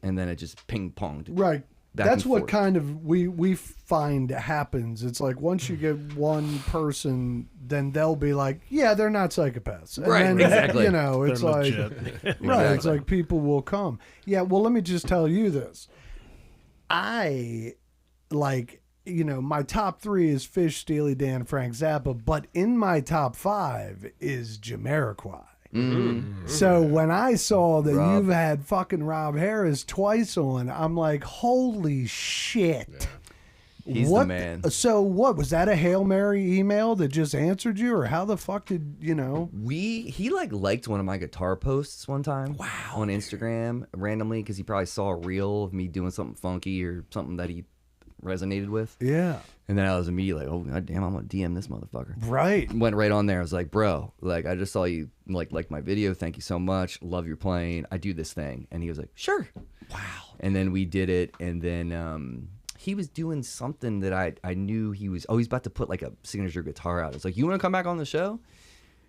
And then it just ping-ponged. Right. That's and what forth. kind of we find happens. It's like once you get one person, then they'll be like, yeah, they're not psychopaths. And Right, then, exactly. You know, it's They're like, legit. right, it's Exactly. like people will come. Yeah, well, let me just tell you this. I like, you know, my top 3 is Fish, Steely Dan, Frank Zappa, but in my top 5 is Jamiroquai. So when I saw that Rob. you've had fucking Rob Harris twice on, I'm like, holy shit. He's What the man. So what was that, a Hail Mary email that just answered you, or how the fuck did you know? He like liked one of my guitar posts one time on Instagram randomly because he probably saw a reel of me doing something funky or something that he resonated with. Yeah, And then I was immediately like, oh god damn, I'm gonna DM this motherfucker. right. Went right on there. I was like, bro, like I just saw you like my video. Thank you so much. Love your playing. I do this thing. And he was like, sure. Wow. And then we did it. And then he was doing something that I knew he was. Oh, he's about to put like a signature guitar out. It's like, you want to come back on the show?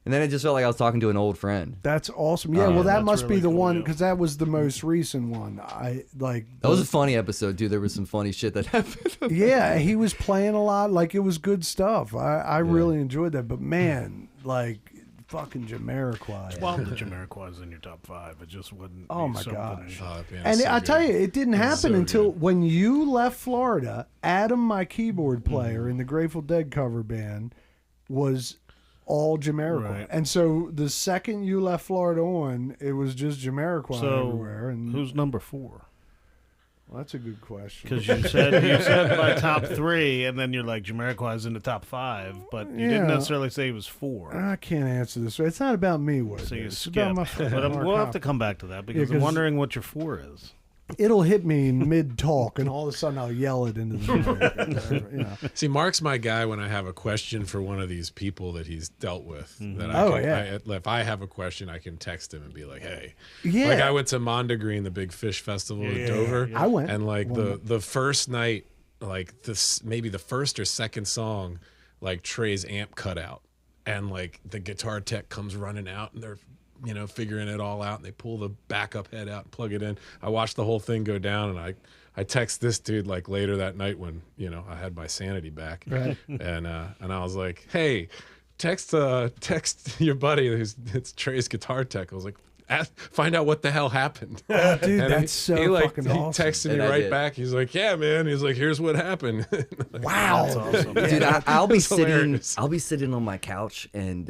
And then it just felt like I was talking to an old friend. That's awesome. Yeah, well, that that's must really be the cool, one yeah. because that was the most recent one. I like. That was a funny episode, dude. There was some funny shit that happened. Yeah, he was playing a lot. Like it was good stuff. I really enjoyed that. But man, like fucking Jamiroquai. Well, the Jamiroquai's in your top 5. It just wouldn't. Oh be my something- gosh. And And I tell you, it didn't happen so until good. when you left Florida. Adam, my keyboard player in the Grateful Dead cover band, was all Jamiroquai. Right. And so the second you left Florida on, it was just Jamiroquai So everywhere. And who's number 4? well, that's a good question. Because you said my top 3, and then you're like Jamiroquai's in the top 5, but you didn't Yeah. necessarily say he was 4. I can't answer this. It's not about me, Wood. So you It's skip. about my But friend Mark we'll have to Hopkins. come back to that because I'm 'cause- wondering what your 4 is. It'll hit me in mid talk, and all of a sudden I'll yell it into the mic. You know. See, Mark's my guy when I have a question for one of these people that he's dealt with. That Oh, I can, yeah. if I have a question, I can text him and be like, "Hey." Yeah. Like I went to Mondegreen, the big fish festival in Dover. I went. And like the first night, like this maybe the first or second song, like Trey's amp cut out, and like the guitar tech comes running out, and they're figuring it all out, and they pull the backup head out and plug it in. I watched the whole thing go down, and I text this dude like later that night when I had my sanity back, Right. and I was like, hey, text your buddy it's Trey's guitar tech. I was like, find out what the hell happened. Oh, dude, And that's so fucking he awesome. texted me And I right did. back. He's like, yeah, man. He's like, here's what happened. Wow. That's awesome. Dude, I'll be sitting. hilarious. I'll be sitting on my couch, and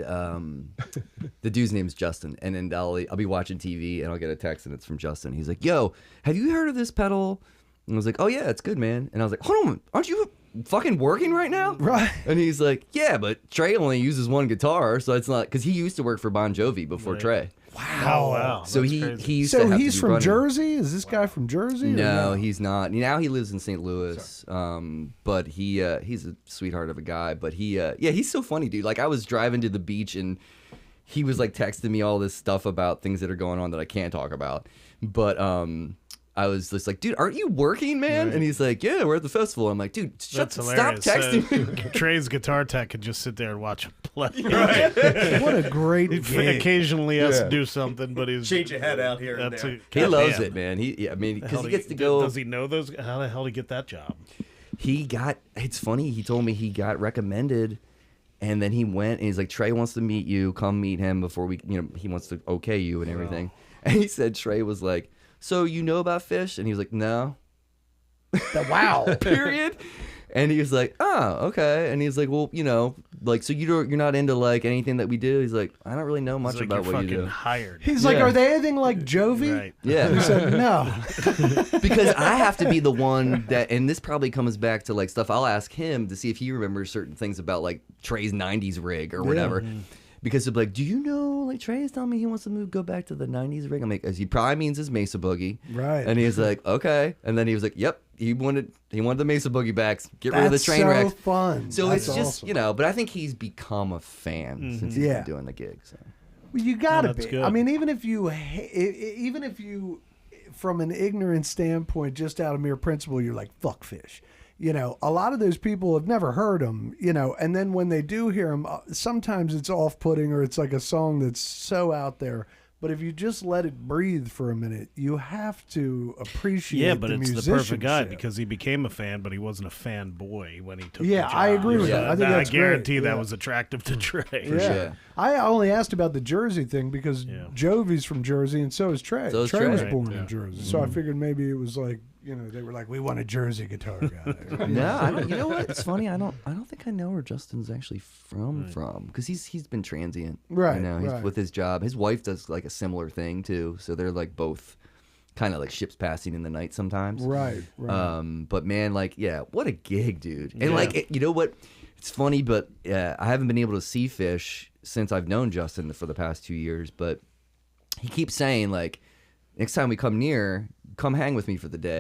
the dude's name's Justin. And then I'll be watching TV, and I'll get a text, and it's from Justin. He's like, "Yo, have you heard of this pedal?" And I was like, "Oh yeah, it's good, man." And I was like, "Hold on, aren't you fucking working right now?" Right. And he's like, "Yeah, but Trey only uses one guitar, so it's not because he used to work for Bon Jovi before Trey. Oh, wow. So That's he crazy. used to So have he's to be from running. Jersey? Is this guy from Jersey? or No, he's not. Now he lives in St. Louis. But he's a sweetheart of a guy. But he's so funny, dude. Like I was driving to the beach and he was like texting me all this stuff about things that are going on that I can't talk about. But I was just like, dude, aren't you working, man? And he's like, yeah, we're at the festival. I'm like, dude, stop That's hilarious. texting me. Trey's guitar tech could just sit there and watch him play. What a great He gig. occasionally has to do something, but he's Change your head out here and That's there. He loves it, man. I mean, because he gets to go. Does he know those? How the hell did he get that job? It's funny, he told me he got recommended and then he went and he's like, Trey wants to meet you, come meet him before we, he wants to okay you and everything. And he said Trey was like, so you know about fish? And he was like, no. Wow. Period. And he was like, oh, okay. And he's like, well, like, so you're not into like anything that we do? He's like, I don't really know much It's like about you're what you fucking do. hired. He's like, Yeah. are they anything like Jovi? Right. Yeah. He said, no. Because I have to be the one that, and this probably comes back to like stuff I'll ask him to see if he remembers certain things about like Trey's 90s rig or whatever. Because he'll be like, do you know, like Trey is telling me he wants to go back to the 90s rig. I'm like, as he probably means his Mesa Boogie. Right. And he's like, okay. And then he was like, yep, he wanted the Mesa Boogie backs. Get rid of the That's train so wrecks. fun. So That's it's just, awesome. but I think he's become a fan since he's Yeah. been doing the gig. So. Well, you gotta that's be. good. I mean, even if you, from an ignorant standpoint, just out of mere principle, you're like, fuck fish. A lot of those people have never heard them, and then when they do hear them, sometimes it's off-putting or it's like a song that's so out there. But if you just let it breathe for a minute, you have to appreciate. Yeah, but the it's the perfect guy musicianship. because he became a fan, but he wasn't a fanboy when he took. Yeah, the job. I agree with that. I think that's I guarantee great. that Yeah. was attractive to Trey. Yeah. sure. I only asked about the Jersey thing because Yeah. Jovi's from Jersey and so is Trey. So is Trey Trey. was Right. born in Jersey. So I figured maybe it was like, they were like, we want a Jersey guitar guy. No, I don't, you know what? It's funny. I don't think I know where Justin's actually from because he's been transient. Right, You know, he's right. with his job. His wife does like a similar thing too. So they're like both kind of like ships passing in the night sometimes. Right. But man, like, yeah, what a gig, dude. And like, you know what? It's funny, but I haven't been able to see Fish since I've known Justin for the past 2 years. But he keeps saying like, next time we come near, come hang with me for the day.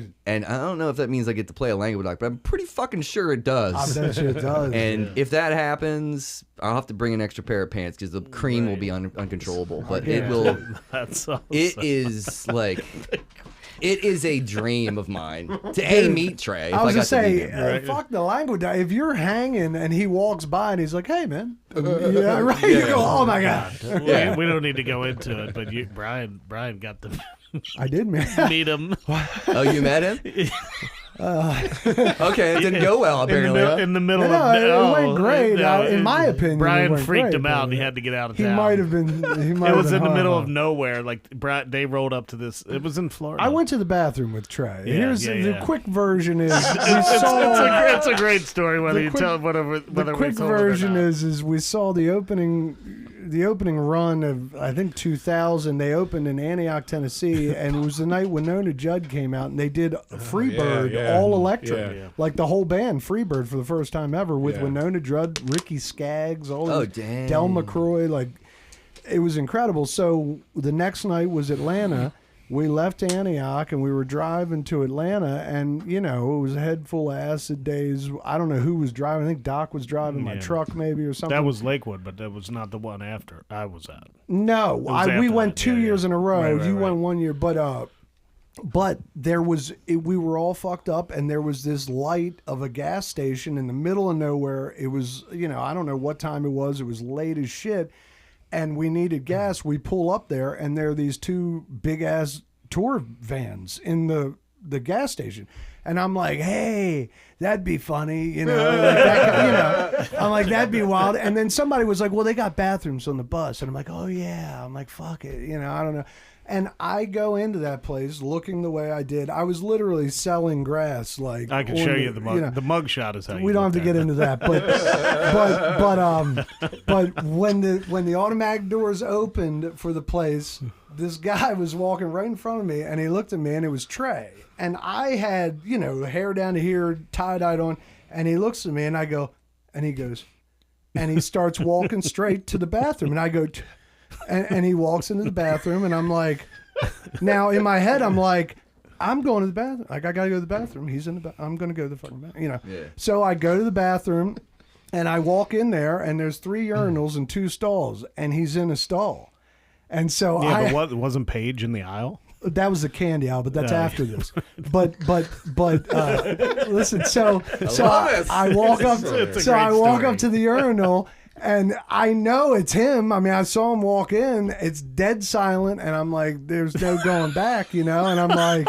Dude. And I don't know if that means I get to play a language doc, but I'm pretty fucking sure it does. I bet you it does. And if that happens, I'll have to bring an extra pair of pants because the cream will be uncontrollable. But it will. That's awesome. It is like. It is a dream of mine to meet Trey. I was got gonna to meet say, him. fuck the language. If you're hanging and he walks by and he's like, "Hey, man," yeah, right. You go, "Oh my god." We don't need to go into it, but Brian got to I did, man. meet him Oh, you met him? Okay, it didn't go well apparently. huh? in the middle No, of it went great. In my opinion, it Brian went freaked great, him out, but and he had to get out of He town. might have been. He might It have was been in the middle hard. of nowhere. Like they rolled up to this. It was in Florida. I went to the bathroom with Trey. Yeah, Here's yeah, the yeah. quick version: is we saw It's a great story. Whether The you quick- tell whether the we quick told it or version not. is we saw the opening run of I think 2000. They opened in Antioch, Tennessee, and it was the night Winona Judd came out, and they did Freebird yeah. all electric, Yeah. like the whole band Freebird for the first time ever with Yeah. Winona Judd, Ricky Skaggs, all Oh, these- dang. Del McCroy, like it was incredible. So the next night was Atlanta. We left Antioch and we were driving to Atlanta, and it was a head full of acid days. I don't know who was driving. I think Doc was driving my Yeah. truck, maybe, or something. That was Lakewood, but that was not the one after I was at. no. was We after went that. 2 Yeah, years yeah. in a row. Right, You right. went 1 year, but there was we were all fucked up, and there was this light of a gas station in the middle of nowhere. It was I don't know what time it was. It was late as shit, and we needed gas. We pull up there, and there are these two big ass tour vans in the gas station, and I'm like, hey, that'd be funny, like that, I'm like, that'd be wild. And then somebody was like, well, they got bathrooms on the bus, and I'm like, oh yeah. I'm like, fuck it, I don't know. And I go into that place looking the way I did. I was literally selling grass. Like I can on show you the mug. The mug shot is how you we don't have to looked get at it. into that, but when the automatic doors opened for the place, this guy was walking right in front of me, and he looked at me, and it was Trey, and I had hair down to here, tie-dyed on, and he looks at me, and I go, and he goes, and he starts walking straight to the bathroom, and I go, and he walks into the bathroom, and I'm like, now in my head I'm like, I'm going to the bathroom. Like, I gotta go to the bathroom. He's in the I'm gonna go to the fucking bathroom. Yeah. So I go to the bathroom, and I walk in there, and there's 3 urinals and 2 stalls, and he's in a stall. And so Yeah, but wasn't Paige in the aisle? that was the candy aisle, but that's Yeah. after this. But listen, so love this. I walk up, It's a so I great walk story. up to the urinal, and I know it's him. I mean, I saw him walk in. It's dead silent, and I'm like, there's no going back, And I'm like,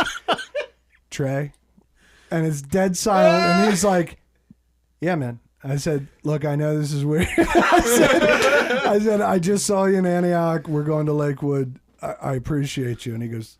Trey, and it's dead silent, and he's like, yeah, man. I said, look, I know this is weird. I said, I just saw you in Antioch. We're going to Lakewood. I appreciate you. And he goes,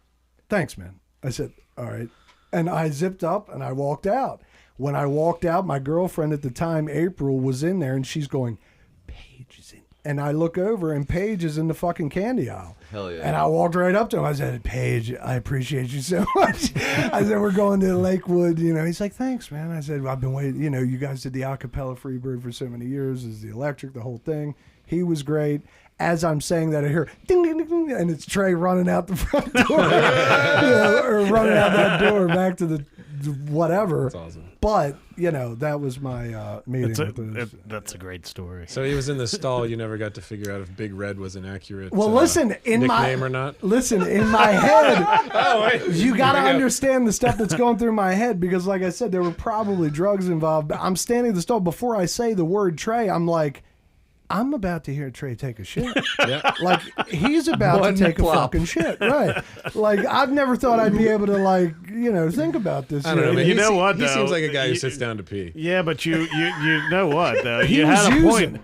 thanks, man. I said, all right. And I zipped up and I walked out. When I walked out, my girlfriend at the time, April, was in there, and she's going, Paige is in. And I look over, and Paige is in the fucking candy aisle. Hell yeah. And I walked right up to him. I said, Paige, I appreciate you so much. I said, we're going to Lakewood. He's like, thanks, man. I said, well, I've been waiting. You guys did the acapella Freebird for so many years. Is the electric, the whole thing. He was great. As I'm saying that, I hear ding, ding, ding, ding, and it's Trey running out the front door, or running out that door back to the whatever. That's awesome. But that was my meeting. with this. That's a great story. So he was in the stall. You never got to figure out if Big Red was an accurate Well, listen, in nickname my or not. listen in my head. Oh, wait. You got to Here we go. understand the stuff that's going through my head, because, like I said, there were probably drugs involved. I'm standing at the stall before I say the word Trey. I'm like, I'm about to hear Trey take a shit. Yeah. Like he's about One to take plop. a fucking shit, right? Like I've never thought I'd be able to like think about this. I don't know, man. You know what, He though? seems like a guy who You- sits down to pee. Yeah, but you know what though? He You was had a using. point.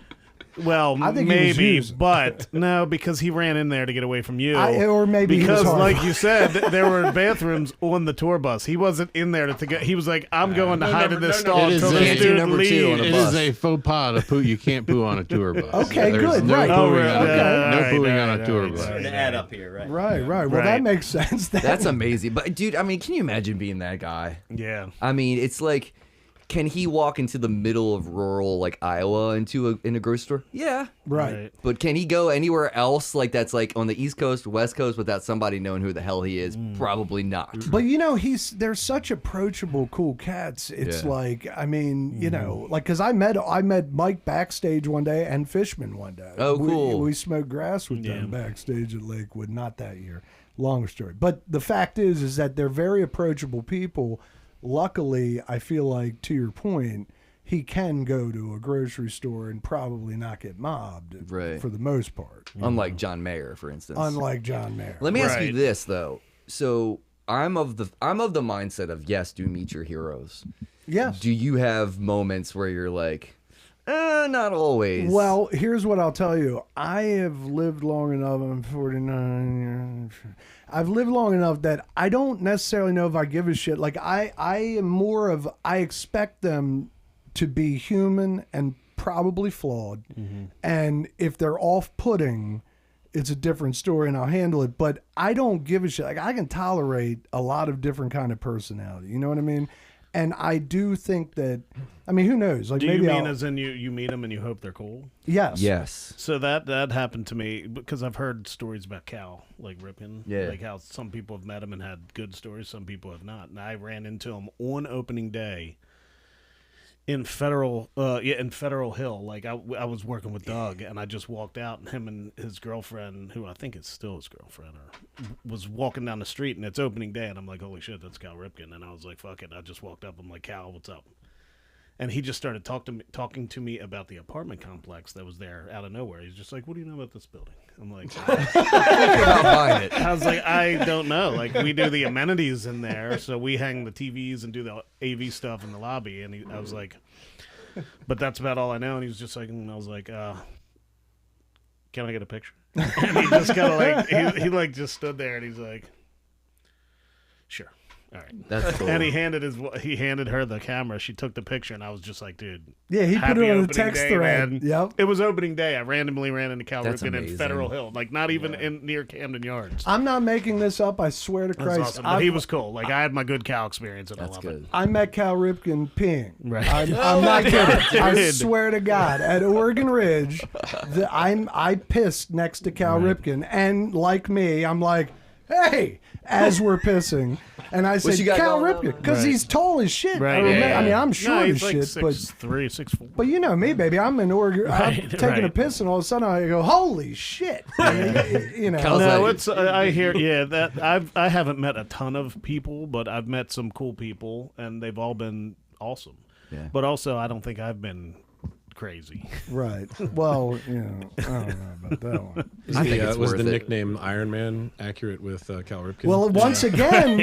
Well, I think he was maybe, using. but no, because he ran in there to get away from you. Or maybe he was because, hard. like you said, there were bathrooms on the tour bus. He wasn't in there to get. He was like, "I'm going to hide in this stall It is until a- this Can't do dude number two on leaves." a It bus. is a faux pas to poo. You can't poo on a tour bus. Okay, There's good, No right. Oh, pooing, right. on, Okay. no All right, pooing all on a right, tour all right. bus. Starting to add up here, right? Right. Well, Right. that makes sense. That's amazing. But dude, I mean, can you imagine being that guy? Yeah. I mean, it's like, can he walk into the middle of rural like Iowa in a grocery store? Yeah. right. But can he go anywhere else like that's like on the East Coast, West Coast without somebody knowing who the hell he is? Probably not. But they're such approachable, cool cats. It's Yeah. like, I mean, like, because I met Mike backstage one day and Fishman one day. Oh, cool. We smoked grass with them backstage at Lakewood, not that year. Longer story. But the fact is that they're very approachable people. Luckily, I feel like, to your point, he can go to a grocery store and probably not get mobbed, Right. for the most part. Unlike John Mayer, for instance. Unlike John Mayer. Let me ask you Right. this though. So I'm of the mindset of yes, do meet your heroes. Yes. Do you have moments where you're like, not always? Well, here's what I'll tell you. I have lived long enough. I'm 49 years. I've lived long enough that I don't necessarily know if I give a shit. Like I am more of, I expect them to be human and probably flawed. And if they're off-putting, it's a different story and I'll handle it. But I don't give a shit. Like I can tolerate a lot of different kind of personality. You know what I mean? And I do think that, I mean, who knows? Like Do maybe you mean I'll, as in you meet them and you hope they're cool? yes. yes. So that happened to me because I've heard stories about Cal, like Ripken. Yeah. Like how some people have met him and had good stories, some people have not. And I ran into him on opening day in Federal Hill. Like I was working with Doug and I just walked out and him and his girlfriend, who I think is still his girlfriend, was walking down the street and it's opening day and I'm like, holy shit, that's Cal Ripken. And I was like, fuck it. I just walked up. I'm like, Cal, what's up? And he just started talking to me about the apartment complex that was there out of nowhere. He's just like, what do you know about this building? I'm like, About buying it. I was like, I don't know. Like, we do the amenities in there, so we hang the TVs and do the AV stuff in the lobby. And I was like, but that's about all I know. And he was just like, and I was like, can I get a picture? And he just kind of like, he like just stood there and he's like, sure. All right. That's cool. And he handed her the camera. She took the picture, and I was just like, dude. Yeah, he put happy it on a opening text day, thread. man. Yep. It was opening day. I randomly ran into Cal That's Ripken in amazing. Federal Hill, like not even in near Camden Yards. I'm not making this up. I swear to That's Christ. awesome. But he was cool. Like I had my good Cal experience, and I That's love good. I met Cal Ripken peeing. Right. I'm not kidding. I Dude. swear to God, at Oregon Ridge, I pissed next to Cal Ripken, and like me, I'm like, hey, as we're pissing, and I said, you got Cal going on? Ripken, because Right. he's tall as shit. Right. I, remember, yeah, I mean, I'm no, short he's as like shit, 6'3", 6'4". but you know me, baby. I'm in Oregon. I'm Right, taking a right. piss, and all of a sudden I go, "Holy shit!" I mean, you know, Cal's No, like- it's I hear that I haven't met a ton of people, but I've met some cool people, and they've all been awesome. Yeah. But also, I don't think I've been crazy. right. Well, you know, I don't know about that one. I think it's Was worth the it. nickname Iron Man accurate with Cal Ripken? Well, once again,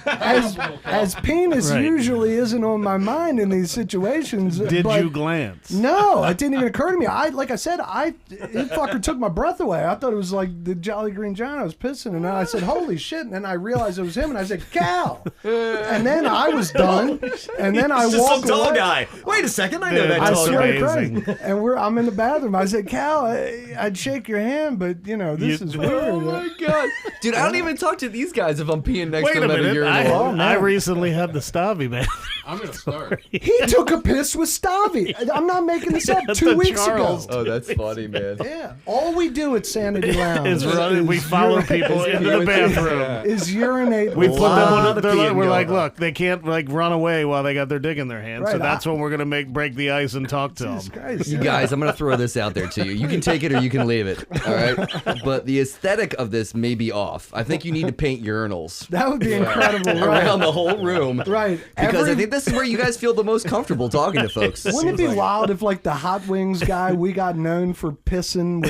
as penis Right. usually isn't on my mind in these situations. Did but you glance? No, it didn't even occur to me. Like I said, it fucker took my breath away. I thought it was like the Jolly Green Giant. I was pissing, and then I said, "Holy shit!" And then I realized it was him, and I said, "Cal," and then I was done, and then I It's just some walked tall away. guy. Wait a second, I know Dude, that I tall swear guy. to amazing. Christ. And I'm in the bathroom. I said, Cal, I'd shake your hand, but you know, this is weird. Oh my god, dude! I don't even talk to these guys if I'm peeing next Wait to a them at a minute. urinal. I recently had the Stabby, man. I'm gonna start. He took a piss with Stavi. I'm not making this up. At 2 the weeks Charles. ago. Oh, that's funny, man. Yeah. All we do at Sanity Lounge Is we follow people into the bathroom. is urinate. We put them lot on. of They're like, peeing we're going like, on. look, they can't like run away while they got their dick in their hand. So Right, that's when we're gonna break the ice and talk to them. Jesus Christ. You That's guys, I'm going to throw this out there to you. You can take it or you can leave it. All right. But the aesthetic of this may be off. I think you need to paint urinals That would be incredible, right? around the whole room. Right. Because I think this is where you guys feel the most comfortable talking to folks. Wouldn't it be wild if, like, the Hot Wings guy, we got known for pissing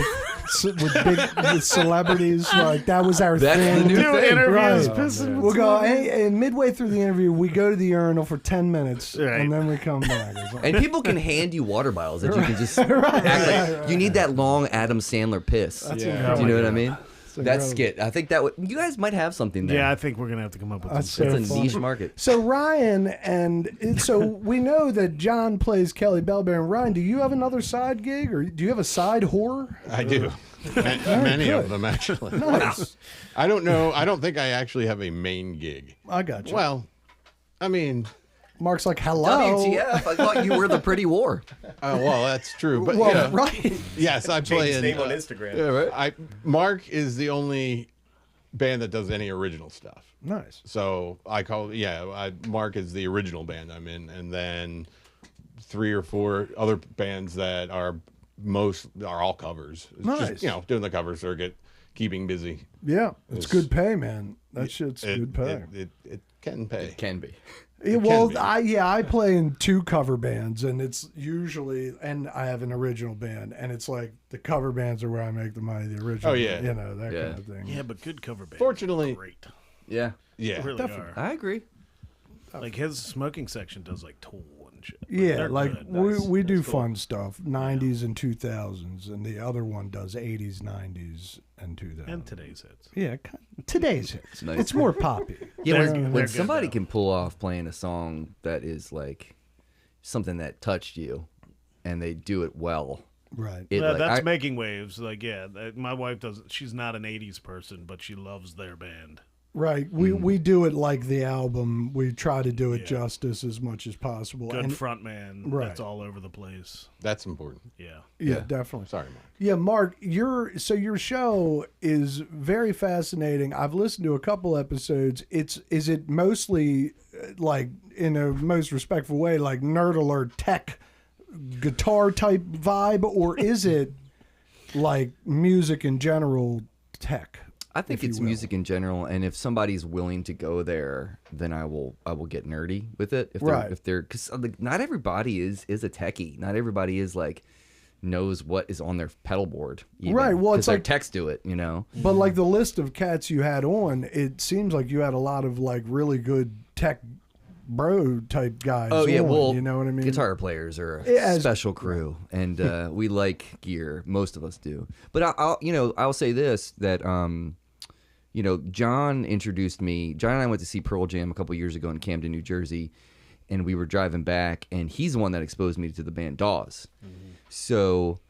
with celebrities? Like, that was our That's thing. the new Do thing. interviews, Right. pissing with We'll go, celebrities. hey, midway through the interview, we go to the urinal for 10 minutes, Right. and then we come back. Or something. And people can hand you water bottles that you can just act like you need that long Adam Sandler piss. That's Yeah. incredible. Do you know what I mean? That incredible. skit. I think that would, you guys might have something there. Yeah, I think we're gonna have to come up with That's some. so It's a funny. niche market. So Ryan, and so we know that John plays Kelly Bellbear. Ryan, do you have another side gig, or do you have a side horror? I do. Many good. of them, actually. Nice. I don't know. I don't think I actually have a main gig. I got you. Well, I mean, Mark's like, hello. WTF? I thought you were the pretty war. well, that's true. But Well, you know, right. yes, I play in. Instagram. Yeah, right. Mark is the only band that does any original stuff. Nice. So I call, Mark is the original band I'm in, and then 3 or 4 other bands that are all covers. It's Nice. just, doing the cover circuit, keeping busy. Yeah, it's good pay, man. That shit's It, good pay. it can pay. It can be. Yeah, well, be. I play in 2 cover bands, and it's usually, and I have an original band, and it's like the cover bands are where I make the money. The original, Oh, yeah. that Yeah. kind of thing. Yeah, but good cover band. Fortunately- great. Yeah. Yeah. They really Definitely. are. I agree. Like his smoking section does like Tool and shit. Yeah, they're like good. we do fun stuff, 90s and 2000s, and the other one does 80s, 90s, and 2000s. And today's hits. Yeah, today's hits. Nice. It's more poppy. Yeah, They're- when they're good, somebody though. can pull off playing a song that is like something that touched you, and they do it well. Right. It, Yeah, like, that's I- making waves. Like, yeah, my wife doesn't. She's not an '80s person, but she loves their band. Right. We do it like the album. We try to do it Yeah. justice as much as possible. Good And front man. Right. That's all over the place. That's important. Yeah. yeah, definitely. Sorry, Mark. Yeah, Mark, your show is very fascinating. I've listened to a couple episodes. Is it mostly like in a most respectful way, like nerd alert tech guitar type vibe, or is it like music in general tech? I think if you it's will. music in general, and if somebody's willing to go there, then I will get nerdy with it. Right. If they're because not everybody is a techie. Not everybody is like knows what is on their pedal board. Even, Right, well, it's 'cause their like- techs do it. But like the list of cats you had on, it seems like you had a lot of like really good tech bro type guys. Oh yeah, on, well, you know what I mean? guitar players are a As- special crew, and we like gear. Most of us do. But I'll say this that John introduced me. John and I went to see Pearl Jam a couple years ago in Camden, New Jersey, and we were driving back, and he's the one that exposed me to the band Dawes. Mm-hmm. So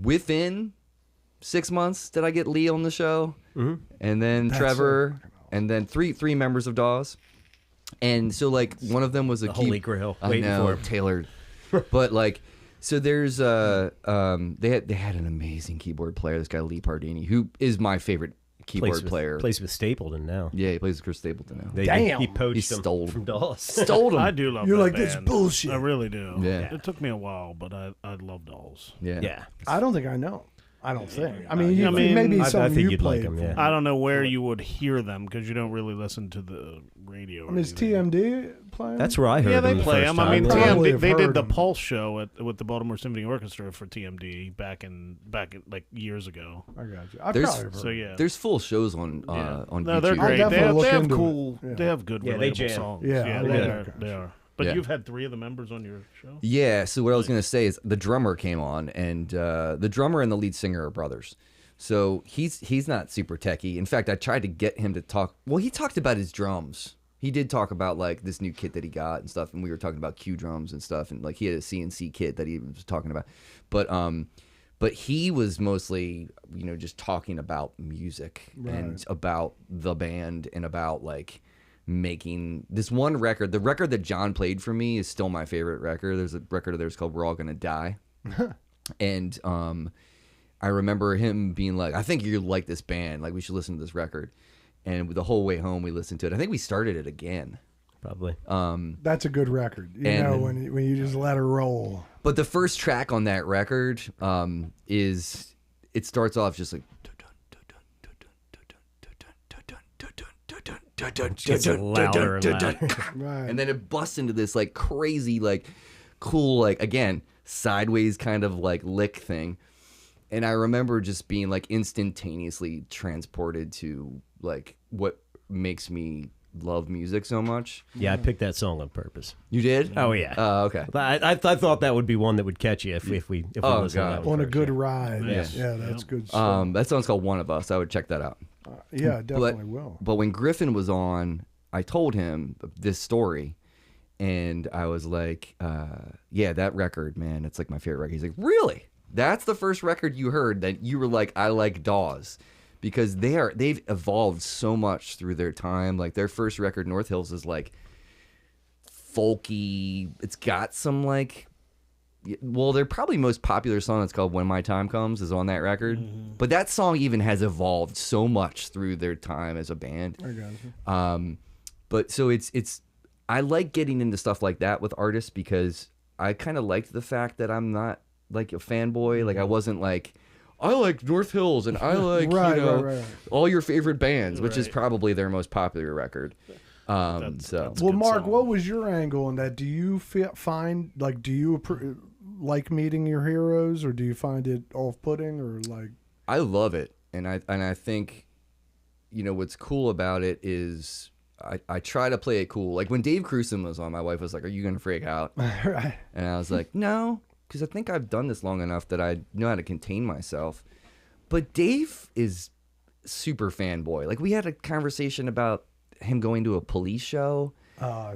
within 6 months, did I get Lee on the show, and then Trevor, and then three members of Dawes. And so, like, one of them was a The Holy Grail, I waiting know, for him. tailored. But like, so there's they had an amazing keyboard player. This guy Lee Pardini, who is my favorite keyboard player. Plays with Stapleton now. Yeah, he plays with Chris Stapleton now. Damn. He poached He him stole from Dawes. Stole him. I do love You're that like, "This band. bullshit." I really do. Yeah. It took me a while, but I love Dolls. Yeah. Yeah. I don't think I know. I don't think. I mean, I mean, maybe I something think you you'd like played. them, yeah. I don't know where you would hear them because you don't really listen to the radio. I mean, is TMD playing? That's where I heard Yeah, they them the play first them. I mean, time. Probably TMD. have They heard did the them. Pulse show with the Baltimore Symphony Orchestra for TMD back in like years ago. I got you. I There's- probably have heard So them. yeah, There's full shows on no, YouTube. they're I'll great. They definitely have, look they have into it. cool. Yeah. They have good Yeah, they relatable jam. songs. Yeah, I they love are. that They are. But Yeah. you've had 3 of the members on your show. Yeah, so what I was going to say is the drummer came on, and the drummer and the lead singer are brothers. So he's not super techie. In fact, I tried to get him to talk. Well, he talked about his drums. He did talk about like this new kit that he got and stuff, and we were talking about Q drums and stuff, and like he had a CNC kit that he was talking about. But he was mostly, just talking about music and about the band and about like making this one record. The record that John played for me is still my favorite record. There's a record of theirs called We're All Gonna Die. And I remember him being like, I think you like this band. Like, we should listen to this record. And the whole way home, we listened to it. I think we started it again. Probably. That's a good record. You know, when you just let her roll. But the first track on that record is, it starts off just like, Gets louder and louder. Right. and then it busts into this like crazy, like cool, like again, sideways kind of like lick thing. And I remember just being like instantaneously transported to like what makes me love music so much. Yeah, I picked that song on purpose. You did? Oh yeah. Okay. I thought that would be one that would catch you if we listened to that God. one On a first, good yeah. ride. Yes. Yeah, that's good stuff. That song's called One of Us. I would check that out. Yeah, definitely will. But when Griffin was on, I told him this story, and I was like, yeah, that record, man, it's like my favorite record. He's like, really? That's the first record you heard that you were like, I like Dawes? Because they've evolved so much through their time. Like their first record, North Hills, is like folky. It's got some like, well, their probably most popular song, that's called When My Time Comes, is on that record. But that song even has evolved so much through their time as a band. I got you. But so it's I like getting into stuff like that with artists because I kind of liked the fact that I'm not like a fanboy. Like I wasn't like, I like North Hills and I like Right. all your favorite bands, which is probably their most popular record. That's Well, good Mark, song. what was your angle on that? Do you find, like, do you like meeting your heroes, or do you find it off-putting, or like? I love it, and I think, you know, what's cool about it is I try to play it cool. Like when Dave Crewson was on, my wife was like, "Are you gonna freak out?" Right. And I was like, "No," because I think I've done this long enough that I know how to contain myself. But Dave is super fanboy. Like we had a conversation about him going to a Police show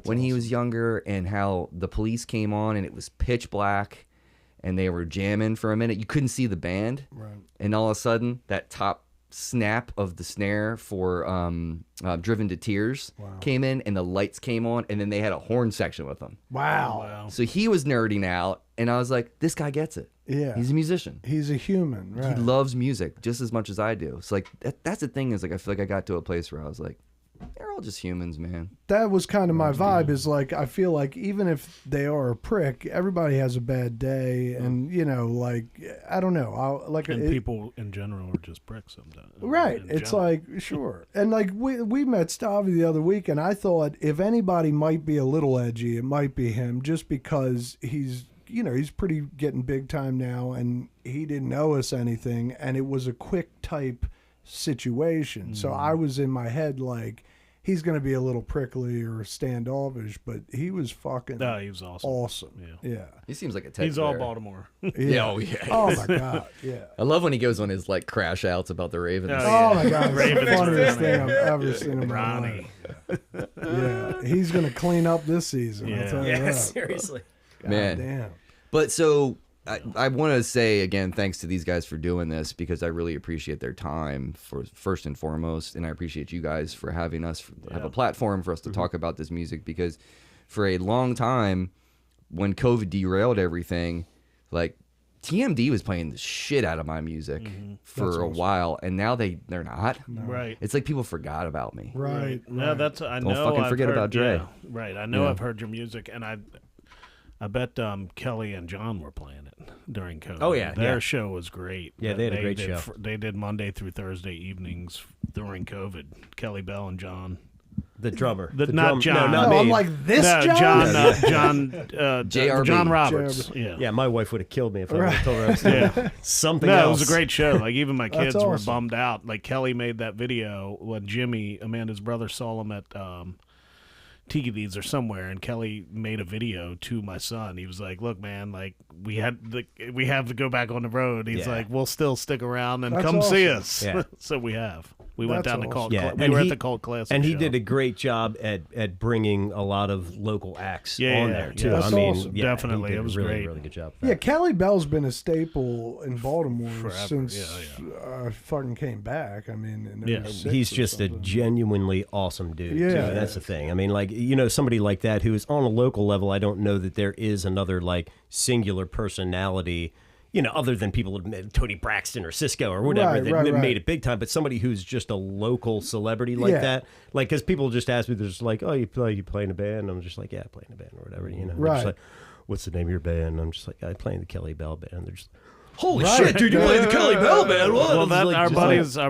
when he was younger, and how the Police came on and it was pitch black and they were jamming for a minute. You couldn't see the band. Right. And all of a sudden, that top snap of the snare for Driven to Tears came in, and the lights came on, and then they had a horn section with them. Wow. So he was nerding out, and I was like, this guy gets it. Yeah. He's a musician. He's a human, right? He loves music just as much as I do. So like that's the thing, is like I feel like I got to a place where I was like, they're all just humans, man. That was kind of my vibe, is like, I feel like even if they are a prick, everybody has a bad day, and you know, like, I don't know, And people in general are just pricks sometimes. right, in it's general. like, sure. And like we met Stavi the other week, and I thought if anybody might be a little edgy, it might be him, just because he's, you know, he's pretty getting big time now, and he didn't owe us anything, and it was a quick type situation. So I was in my head like, he's going to be a little prickly or standoffish, but he was fucking No, he was awesome. awesome. Yeah. He seems like a teddy He's all bear. Baltimore. Yeah, oh yeah. Oh my God. Yeah. I love when he goes on his like crash outs about the Ravens. Oh my God. It's the Ravens funniest are thing I've ever seen in my Ronnie. life. Yeah. He's going to clean up this season. I'll tell you that. seriously. Man. Damn. But so I want to say again, thanks to these guys for doing this, because I really appreciate their time for first and foremost, and I appreciate you guys for having us have a platform for us to talk about this music, because for a long time, when COVID derailed everything, like TMD was playing the shit out of my music for a while, and now they're not. Right. It's like people forgot about me. Right. No, that's I know. fucking I've forget heard, about Dre. yeah, right. I know Yeah. I've heard your music, and I bet Kelly and John were playing it during COVID. Oh, yeah, their yeah. show was great. Yeah, they had a great did, show. They did Monday through Thursday evenings during COVID. Kelly Bell and John. The drummer. Not John. No, not Oh, me. I'm like, this No, John? JRB. John Roberts. Yeah. Yeah, my wife would have killed me if I would have told her I was doing something No, else. it was a great show. Like even my kids were awesome. bummed out. Like Kelly made that video when Jimmy, Amanda's brother, saw him at Tiki Leads or somewhere, and Kelly made a video to my son. He was like, "Look, man, like we have to go back on the road." He's Yeah. like, "We'll still stick around and That's come see awesome. us." Yeah. So we have. We went That's down to Cult. awesome. Yeah, We and were he- at the Cult Classic. And he show. did a great job at bringing a lot of local acts Yeah, on yeah, there too. yeah. I That's mean, awesome. yeah, Definitely, he did it was a really, great. really good job. Yeah, Kelly Bell's been a staple in Baltimore Forever. since Yeah, I fucking came back. I mean, in Yeah. 06 He's or just a something. genuinely awesome dude. Yeah. too. That's the thing. I mean, like, you know, somebody like that who is on a local level, I don't know that there is another like singular personality, other than people that Tony Braxton or Cisco or whatever that made it big time, but somebody who's just a local celebrity like that. Like, because people just ask me, they're just like, oh, you play in a band? I'm just like, yeah, I play in a band or whatever, They're just like, what's the name of your band? I'm just like, I play in the Kelly Bell Band. They're just, holy shit, dude, you play the Kelly Bell Band? What? Well, Like, our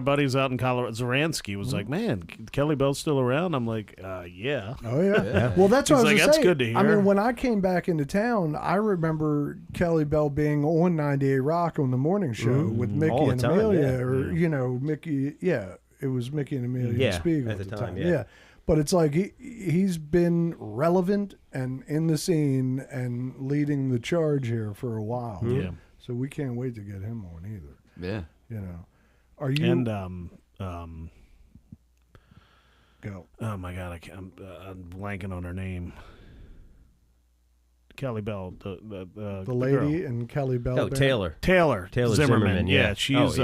buddies out in Colorado, Zaransky was like, man, Kelly Bell's still around? I'm like, yeah. Oh, yeah. Well, that's what I was like, going that's say. good to hear. I mean, when I came back into town, I remember Kelly Bell being on 98 Rock on the morning show with Mickey all the and time, Amelia, or, Mickey, it was Mickey and Amelia Spiegel at the time. Yeah. But it's like he's been relevant and in the scene and leading the charge here for a while. Yeah. So we can't wait to get him on either. Yeah. Are you? And go. oh my God, I'm blanking on her name. Kelly Bell, the lady girl. and Kelly Bell. Oh, band? Taylor Zimmerman, yeah. She's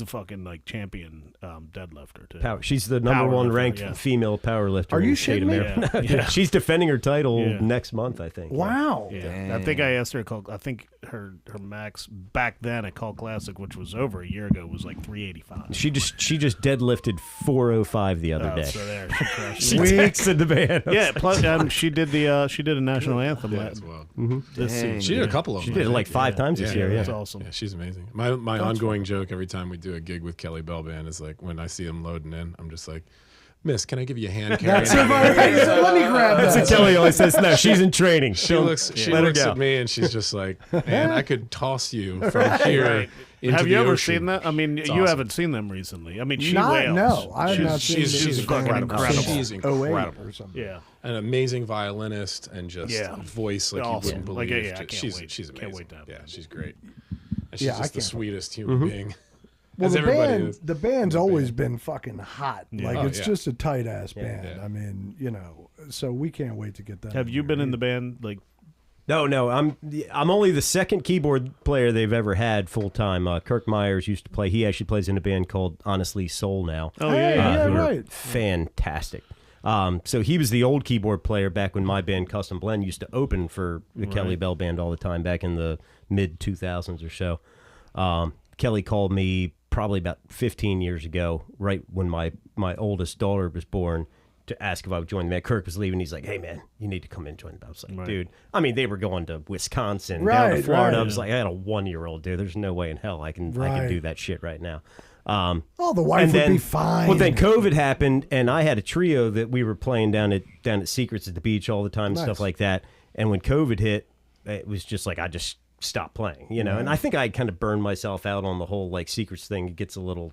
a fucking like champion deadlifter too. She's the number one Powerlifter, ranked female powerlifter Are you in the state shitting of me? America. Yeah. She's defending her title Yeah. next month, I think. Wow. Yeah, I think I asked her. I think her max back then at Call Classic, which was over a year ago, was like 385. She just deadlifted 405 the other day. So there, she crushed She it. texted the band. Yeah, plus she did a national anthem. That's wild. This Dang. season. She did a couple of She them. did it like 5 times this year. That's Yeah. awesome. Yeah, she's amazing. My ongoing joke every time we do a gig with Kelly Bell Band is like, when I see them loading in, I'm just like, Miss, can I give you a hand carry? That's let me grab That's that. what Kelly always says. No, she's in training. She looks at me and she's just like, man, I could toss you from here into Have you the ever ocean. seen that? I mean, you awesome. haven't seen them recently. I mean, she Not, wails. no, I have not seen she's this fucking band incredible. since She's 08 incredible. or something. Yeah. An amazing violinist and just Yeah. a voice like Awesome. you wouldn't Like, believe. yeah, I can't she's wait. she's amazing. Can't wait to have yeah, her. she's great. And she's Yeah, I just the can't sweetest human being. Well, As the everybody is. band's always been fucking hot. Like Oh, it's yeah. just a tight ass band. Yeah. I mean, so we can't wait to get that. Have you been in the band? Like, No, I'm only the second keyboard player they've ever had full time. Kirk Myers used to play. He actually plays in a band called Honestly Soul now. oh Hey, yeah, who are right. fantastic. So he was the old keyboard player back when my band Custom Blend used to open for the Kelly Bell Band all the time back in the mid 2000s or so. Kelly called me probably about 15 years ago, right when my oldest daughter was born, to ask if I would join the band. Kirk was leaving. He's like, hey, man, you need to come in and join the band. I was like, dude. I mean, they were going to Wisconsin, down to Florida. I was like, I had a 1-year-old, dude. There's no way in hell I can do that shit right now. Oh, the wife and would then, be fine. Well, then COVID happened, and I had a trio that we were playing down at Secrets at the Beach all the time, stuff like that. And when COVID hit, it was just like I just stopped playing, And I think I kind of burned myself out on the whole like Secrets thing. It gets a little,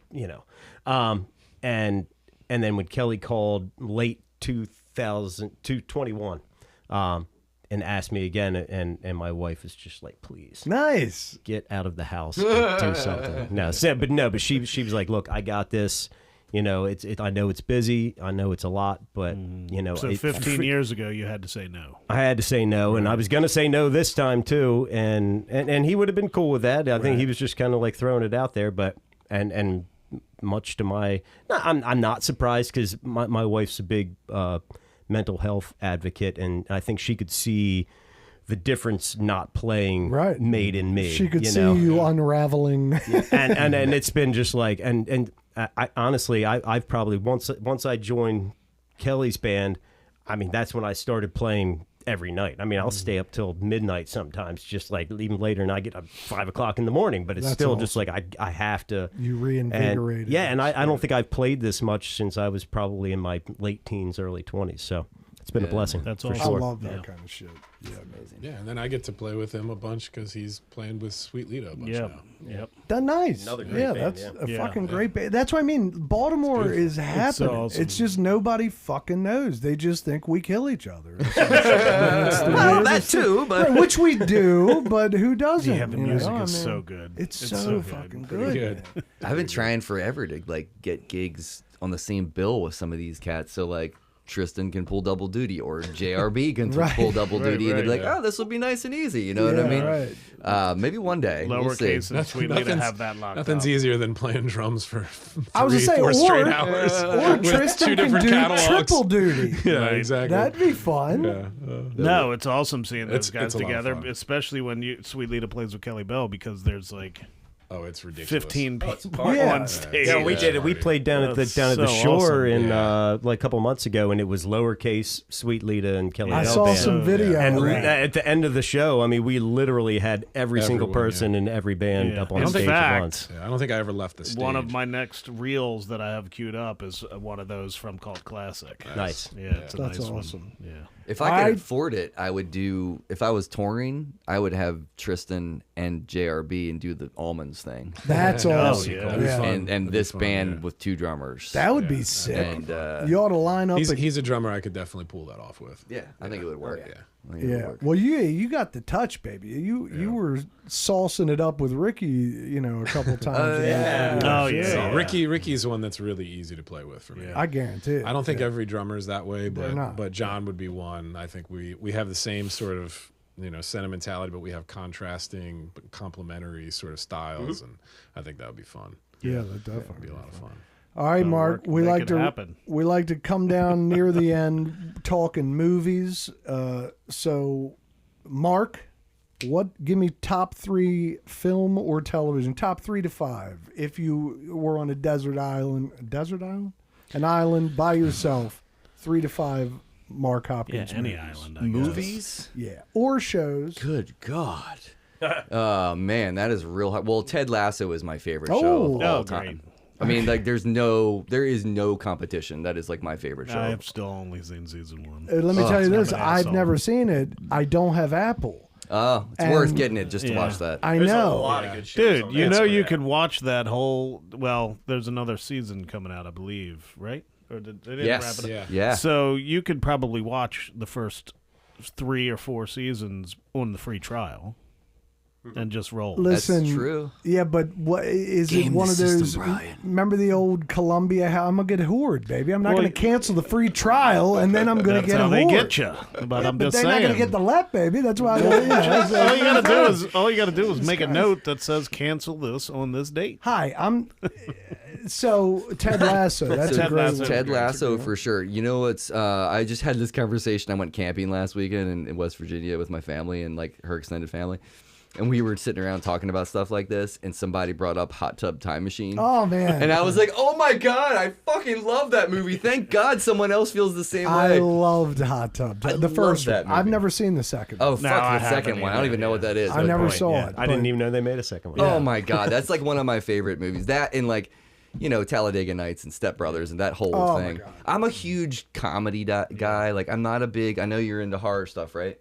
and then when Kelly called late 2021, and asked me again, and my wife was just like, please. Nice. Get out of the house and do something. But she was like, look, I got this. I know it's busy. I know it's a lot, but So 15 years ago, you had to say no. I had to say no, and I was gonna say no this time too, and he would have been cool with that. I think he was just kind of like throwing it out there, but and much to my, I'm not surprised because my wife's a big mental health advocate, and I think she could see the difference not playing made in me. She could see you unraveling. and it's been just like and I honestly I've probably once I joined Kelly's band, I mean that's when I started playing every night. I mean I'll stay up till midnight sometimes, just like even later, and I get up 5 o'clock in the morning. But it's still just like I have to. You reinvigorated. And I don't think I've played this much since I was probably in my late teens, early 20s. So it's been a blessing. That's for awesome. sure. I love that kind of shit. Yeah, amazing. Yeah, and then I get to play with him a bunch because he's playing with Sweet Lita a bunch now. Yep. That's nice. Another great band, that's yeah. a fucking great band. That's what I mean. Baltimore is happening. awesome. It's just nobody fucking knows. They just think we kill each other. Well, that too, but Right, which we do, but who doesn't? Yeah, the you music know? is I mean, so good. It's so so good. fucking Pretty good. good. I've been trying forever to like get gigs on the same bill with some of these cats. So like Tristan can pull double duty, or JRB can Right. pull double duty, and they'd be like, yeah. "Oh, this will be nice and easy." You know what I mean? Right. Maybe one day. We'll see. Lowercase and Sweet Lita have that locked Nothing's up. easier than playing drums for I was 3-4 gonna say, straight or- hours. Or with Tristan two can different do catalogs. triple duty. Yeah, exactly. That'd be fun. yeah. No, it's awesome seeing those It's guys a lot of together, fun. especially when Sweet Lita plays with Kelly Bell, because there's like Oh, it's ridiculous. 15 people Yeah. on stage. Yeah, we did it. We played down at the That's shore so in Yeah. like a couple months ago, and it was lowercase Sweet Lita and Kelly I Bell saw band. some video. And of that. at the end of the show, I mean, we literally had every single Everyone, person in every band Yeah. up on In stage fact, at once. Yeah, I don't think I ever left the stage. One of my next reels that I have queued up is one of those from Cult Classic. Nice. Yeah, it's a That's nice awesome. one. Yeah. If I could I- afford it, I would do. If I was touring, I would have Tristan and JRB and do the Almonds thing, That's awesome. yeah. That'd be Yeah. fun. and That'd be this fun, band yeah. with 2 drummers. That would be sick. and You ought to line up. He's a drummer I could definitely pull that off with. yeah, I think it would work. Yeah. I think it would yeah. work. Well, you got the touch, baby. You were saucing it up with Ricky, a couple times. yeah. Oh, yeah. So yeah. Ricky's one that's really easy to play with for me. I guarantee it. I don't think every drummer is that way, They're not. but John would be one. I think we have the same sort of sentimentality, but we have contrasting but complementary sort of styles, and I think that would be fun. Yeah, that It'd definitely. be a lot of fun. All right, That'll Mark. work. We Make like it to happen. we like to come down near the end talking movies. So, Mark, give me top 3 film or television, top 3 to 5. If you were on a desert island, an island by yourself, 3 to 5 Mark Yeah, Hopkins any movies. island. I guess. Movies? Yeah, or shows. Good God. Oh man, that is real hard. Well, Ted Lasso is my favorite Oh. show of all Oh, time. great. I mean, like, there is no competition. That is like my favorite show. I have still only seen season 1. Let me tell you this: I'm an I've asshole. never seen it. I don't have Apple. Oh, it's And- worth getting it just to Yeah. watch that. I There's know. a lot of good shows. Dude, on you there. know That's you what could watch that whole. Well, there's another season coming out, I believe, right? Or they didn't Yes. wrap it up? Yeah. Yeah. So you could probably watch the first 3 or 4 seasons on the free trial, and just roll. Listen, That's true. Yeah, but what is it? Game One the of those? system, Brian. Remember the old Columbia? How I'm gonna get whored, baby. I'm not Well, gonna cancel the free trial, and then I'm gonna That's get how a they whore. get you. But I'm But just they're saying. not gonna get the let, baby. That's why. all you gotta do is make a note that says cancel this on this date. Hi, I'm. So Ted Lasso. That's Ted a great Lasso. one. Ted Lasso for sure. You know what's? I just had this conversation. I went camping last weekend in West Virginia with my family and like her extended family, and we were sitting around talking about stuff like this. And somebody brought up Hot Tub Time Machine. Oh man. And I was like, "Oh my god, I fucking love that movie! Thank God someone else feels the same I way." loved Hot Tub. I The love first that one. I've movie. never seen the second. Oh one. No, fuck I the second haven't one! I don't either, even know what yeah. that is. I never point, saw yeah. it. I didn't but- even know they made a second one. Oh my god, that's like one of my favorite movies. That and like, Talladega Nights and Step Brothers and that whole Oh, my thing. God. I'm a huge comedy guy. Like, I'm not a big. I know you're into horror stuff, right?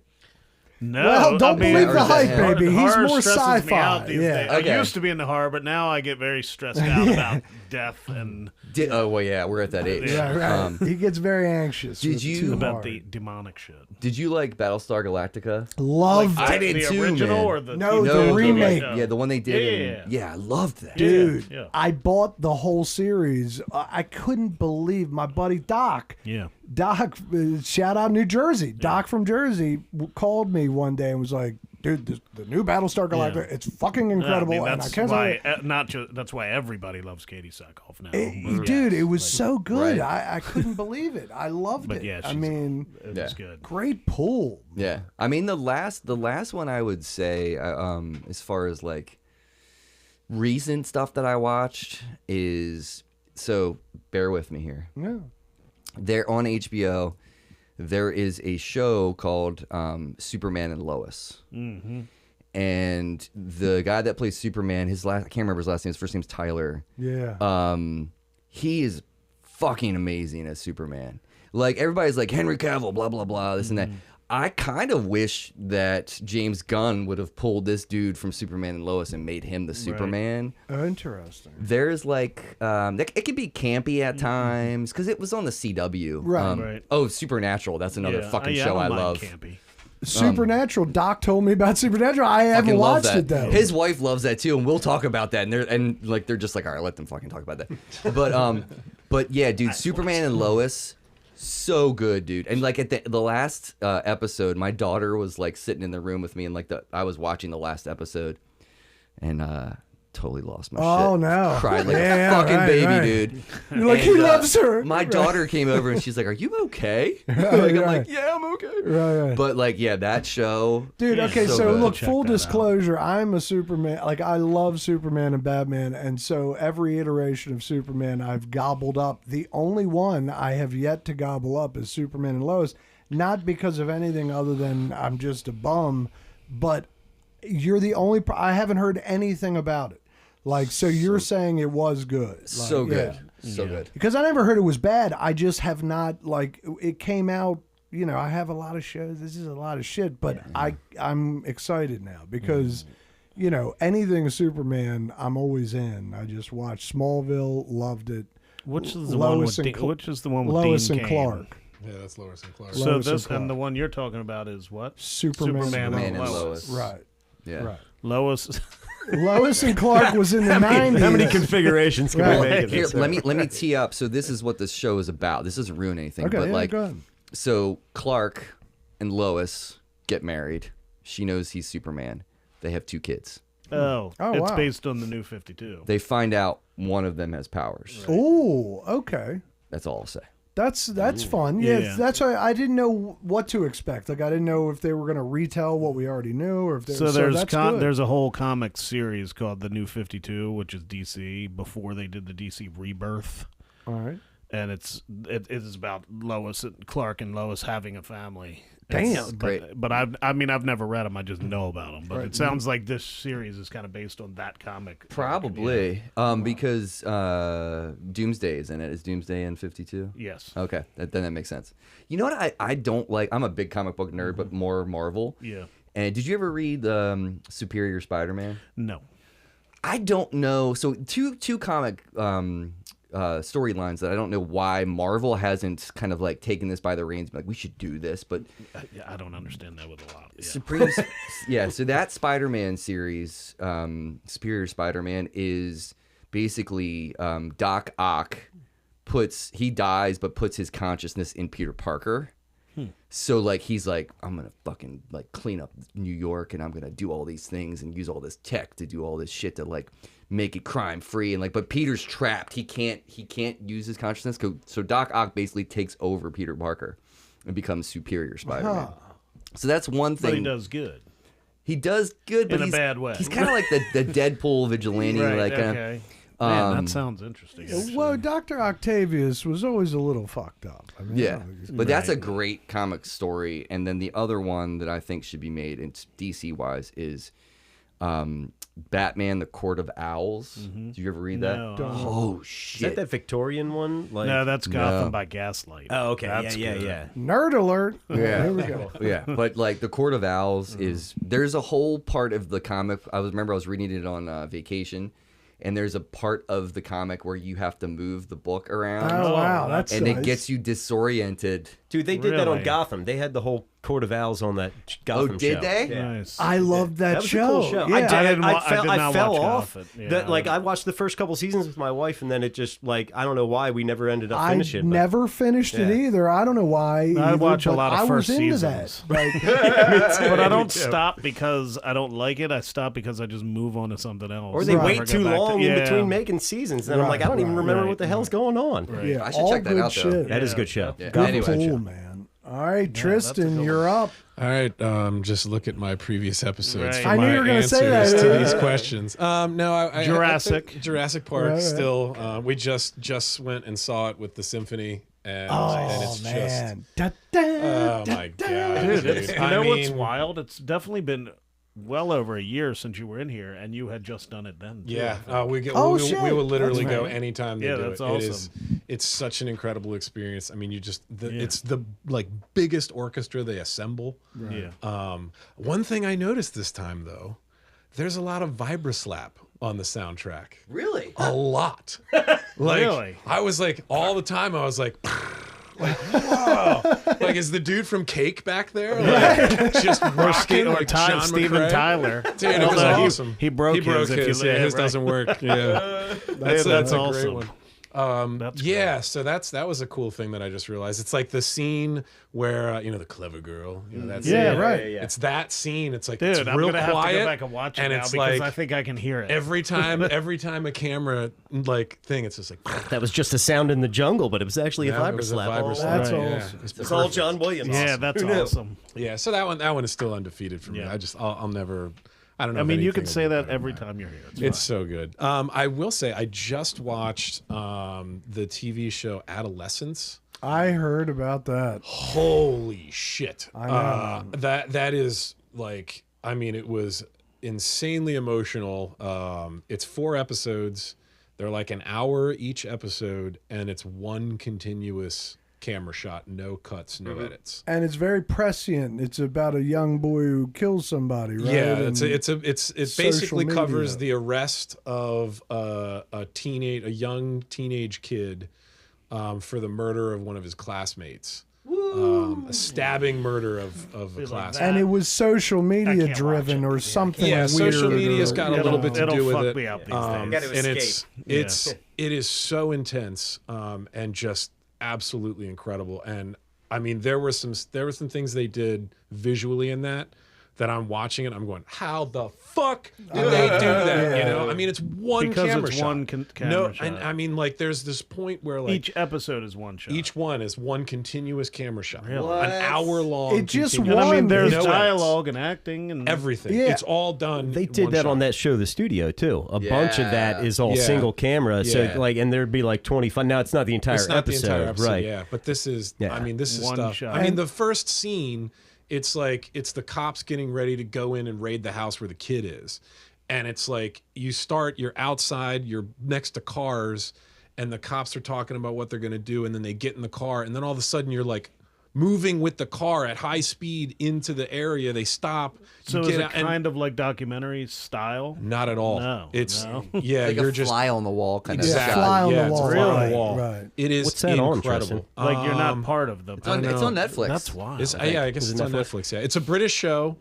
No, Well, don't believe the hype, horror- baby. He's horror more stresses me out sci-fi. these Yeah. days. Okay. I used to be into horror, but now I get very stressed out about death and Oh well, yeah, we're at that age. Right, right. He gets very anxious. did with you- too about hard. the demonic shit. Did you like Battlestar Galactica? Loved I it. did the too, original man. or the No, TV the show? remake. Yeah, the one they did. Yeah. Yeah, I loved that. Dude, Yeah. I bought the whole series. I couldn't believe my buddy Doc. Yeah. Doc, shout out New Jersey. Doc from Jersey called me one day and was like, "Dude, the new Battlestar Galactica, Yeah. it's fucking incredible." I mean, and I that's can't why tell that's why everybody loves Katie Sackhoff now. you, dude, it was so good. Right. I couldn't believe it. I loved But it. yeah, I she's- mean, it Yeah. was good. great pull. Yeah, I mean the last one I would say, as far as like recent stuff that I watched is, so bear with me here. Yeah. There on HBO, there is a show called Superman and Lois. Mm-hmm. And the guy that plays Superman, I can't remember his last name. His first name's Tyler. Yeah. He is fucking amazing as Superman. Like, everybody's like, Henry Cavill, blah, blah, blah, this and that. I kind of wish that James Gunn would have pulled this dude from Superman and Lois and made him the Superman. Interesting. There's like, it could be campy at times because it was on the CW. Right. Right. Oh, Supernatural. That's another Yeah, fucking yeah, show don't I mind love. Campy. Supernatural. Doc told me about Supernatural. I haven't Fucking love watched that. it though. His wife loves that too, and we'll talk about that. And they're just like, all right, let them fucking talk about that. But yeah, dude, Superman and Lois. So good, dude. And like at the last episode, my daughter was like sitting in the room with me, and like I was watching the last episode, and totally lost my shit. Oh no! Cried like a fucking baby, dude. You're like, And, he loves her. My daughter came over and she's like, "Are you okay?" I'm like, "Yeah, I'm okay." Right. But like, yeah, that show, Dude, okay, so good. look, Check full that out. disclosure, I'm a Superman. Like, I love Superman and Batman, and so every iteration of Superman I've gobbled up. The only one I have yet to gobble up is Superman and Lois, not because of anything other than I'm just a bum, but you're the only. I haven't heard anything about it. Like, so you're saying it was good. Like, so good, yeah. so good. Because I never heard it was bad. I just have not, like, it came out, you know, I have a lot of shows. This is a lot of shit, but I'm excited now because, you know, anything Superman, I'm always in. I just watched Smallville, loved it. Which is the Lois one with and Cl- which is the one with Lois Dean and Cain? Clark. Yeah, that's Lois and Clark. So Lois and this Clark. and the one you're talking about is what? Superman Superman and and Lois. Lois. Right. Yeah. Right. Lois. Lois and Clark was in the 90s. How many configurations can Right. we make of Here, this? let me tee up. So this is what this show is about. This doesn't ruin anything, Okay, but yeah, like, go ahead. so Clark and Lois get married. She knows he's Superman. They have 2 kids. Oh, Oh, it's wow. based on the New 52. They find out one of them has powers. Oh, okay. That's all I'll say. That's fun. Yeah, Yeah. that's why I didn't know what to expect. Like I didn't know if they were going to retell what we already knew, or if they So that's good. there's a whole comic series called the New 52, which is DC before they did the DC Rebirth, All right. and it is about Lois and Clark and Lois having a family. Damn. Great. But I've never read them. I just know about them. But Right. it sounds like this series is kind of based on that comic. Probably. Because Doomsday is in it. Is Doomsday in 52? Yes. Okay. Then that makes sense. You know what I don't like? I'm a big comic book nerd, but more Marvel. Yeah. And did you ever read Superior Spider-Man? No. I don't know. So two comic storylines that I don't know why Marvel hasn't kind of like taken this by the reins, like we should do this, but I don't understand that with a lot. Yeah. Supreme, yeah. So that Spider-Man series, Superior Spider-Man, is basically Doc Ock he dies but puts his consciousness in Peter Parker. So like he's like, I'm gonna fucking like clean up New York and I'm gonna do all these things and use all this tech to do all this shit to like make it crime free and like, but Peter's trapped. He can't use his consciousness. So Doc Ock basically takes over Peter Parker and becomes Superior Spider-Man. So that's one thing. But he does good. He does good, but In a he's bad way. He's kind of like the Deadpool vigilante, Right, like okay. Man, that sounds interesting. actually. Well, Dr. Octavius was always a little fucked up. I mean, yeah. I But that's a great comic story. And then the other one that I think should be made, in DC wise, is Batman: The Court of Owls. Did you ever read that? No. Oh Is shit! that Victorian one? Like, No, that's Gotham No. by Gaslight. oh, okay. That's yeah, good. yeah. Nerd alert. Yeah. Here we go. Yeah, but like the Court of Owls is there's a whole part of the comic. I was reading it on vacation, and there's a part of the comic where you have to move the book around, Oh, wow. That's and nice. it gets you disoriented. Dude, they did that on Really? Gotham. They had the whole Court of Owls on that Gotham did show. they? Yeah. Nice. I loved that, That was show. a cool show. Yeah. I did. I didn't wa- I fell, did not fell watch off. Gotham. Yeah, That, like I- I watched the first couple seasons with my wife, and then it just like I don't know why we never ended up I finishing. but- never finished it Yeah. either. I don't know why. I either, watch a but lot of I first was into seasons. that. Like, But I don't stop because I don't like it. I stop because I just move on to something else. Or they Right. wait Never go too back to- long in Yeah. between making seasons. And I'm like, I don't even Right, remember right, what the hell's going on. yeah, I should all check that good out, though. shit. That is a good show. Yeah. Good Anyway. pool, man. All right, that's a Tristan, good you're up. All right, just look at my previous episodes Right. for I knew my you were gonna answers say that, to yeah. these questions. No, I Jurassic. think Jurassic Park. Right. Still, we just went and saw it with the symphony, and it's Man. just. Da, da, Oh da, my da. god, Dude, dude! it's, you I know mean, what's wild? It's definitely been well over a year since you were in here, and you had just done it then. Too, Yeah, I think. we Oh, will shit. literally That's go right. anytime they Yeah, do that's it. awesome. It's such an incredible experience. I mean, Yeah. it's the like biggest orchestra they assemble. Yeah. One thing I noticed this time though, there's a lot of vibroslap on the soundtrack. Really? A lot. Like Really? I was like all the time. I was like. Like, whoa! Like, is the dude from Cake back there? Like, just rocking like John Steven McCrae? Tyler. Dude, it was Although awesome. He broke his. If you his. Yeah, his right. doesn't work. Yeah, That's a great awesome. one. That's Yeah, so that was a cool thing that I just realized. It's like the scene where the clever girl, that scene. Yeah, right. It's that scene. It's like Dude, it's I'm real gonna have quiet, to go back and watch it and now it's because like I think I can hear it. every time a camera thing, it's just like That was just a sound in the jungle, but it was actually a Yeah, it vibra was a slap. vibra all slap. That's along. awesome. It's all John Williams. Yeah, that's Who knew? awesome. Yeah, so that one is still undefeated for me. Yeah. I'll never. I don't know. I if mean, you anything can will say be that better than every time you're here. It's so good. I will say I just watched the TV show Adolescence. I heard about that. Holy shit! I know. That is like, I mean, it was insanely emotional. It's 4 episodes. They're like an hour each episode, and it's one continuous camera shot, no cuts, no edits. And it's very prescient. It's about a young boy who kills somebody, right? Yeah, And it social basically covers media. the arrest of a young teenage kid for the murder of one of his classmates. A stabbing murder of a like classmate. that. And it was social media can't driven watch it. or something. Yeah, social weird media's or, got a you little know. bit to It'll do with fuck it. me up these days. Gotta And escape. it is so intense and just absolutely incredible. And I mean, there were some things they did visually in that I'm watching it. I'm going, how the fuck did they do that? You know, I mean, it's one Because camera it's shot. one camera no, shot. and I mean, like, there's this point where like Each episode is one shot. each one is one continuous camera shot, Really? an hour long. It just continuous- and I mean, one. there's No edits. dialogue and acting and everything. Yeah. It's all done. They in did one that shot. on that show, The Studio, too. A bunch of that is all Yeah. single camera. Yeah. So, like, and there'd be like 25. Now, it's not the entire It's not episode, the entire episode, right? yeah. But this is, Yeah. I mean, this is One stuff. shot. I mean, the first scene, it's like it's the cops getting ready to go in and raid the house where the kid is, and it's like you're outside, you're next to cars, and the cops are talking about what they're gonna do, and then they get in the car, and then all of a sudden you're like moving with the car at high speed into the area. They stop. So you is get it out, and kind of like documentary style? not at all. No, It's no. yeah, Like you're a just fly on the wall kind exactly. of shot. Fly on yeah, the it's wall. a fly on Right, the wall. right. It is What's that on, incredible. Like you're not part of the. It's on Netflix. That's wild. Yeah, I guess Is it's it on Netflix? Netflix. Yeah, it's a British show,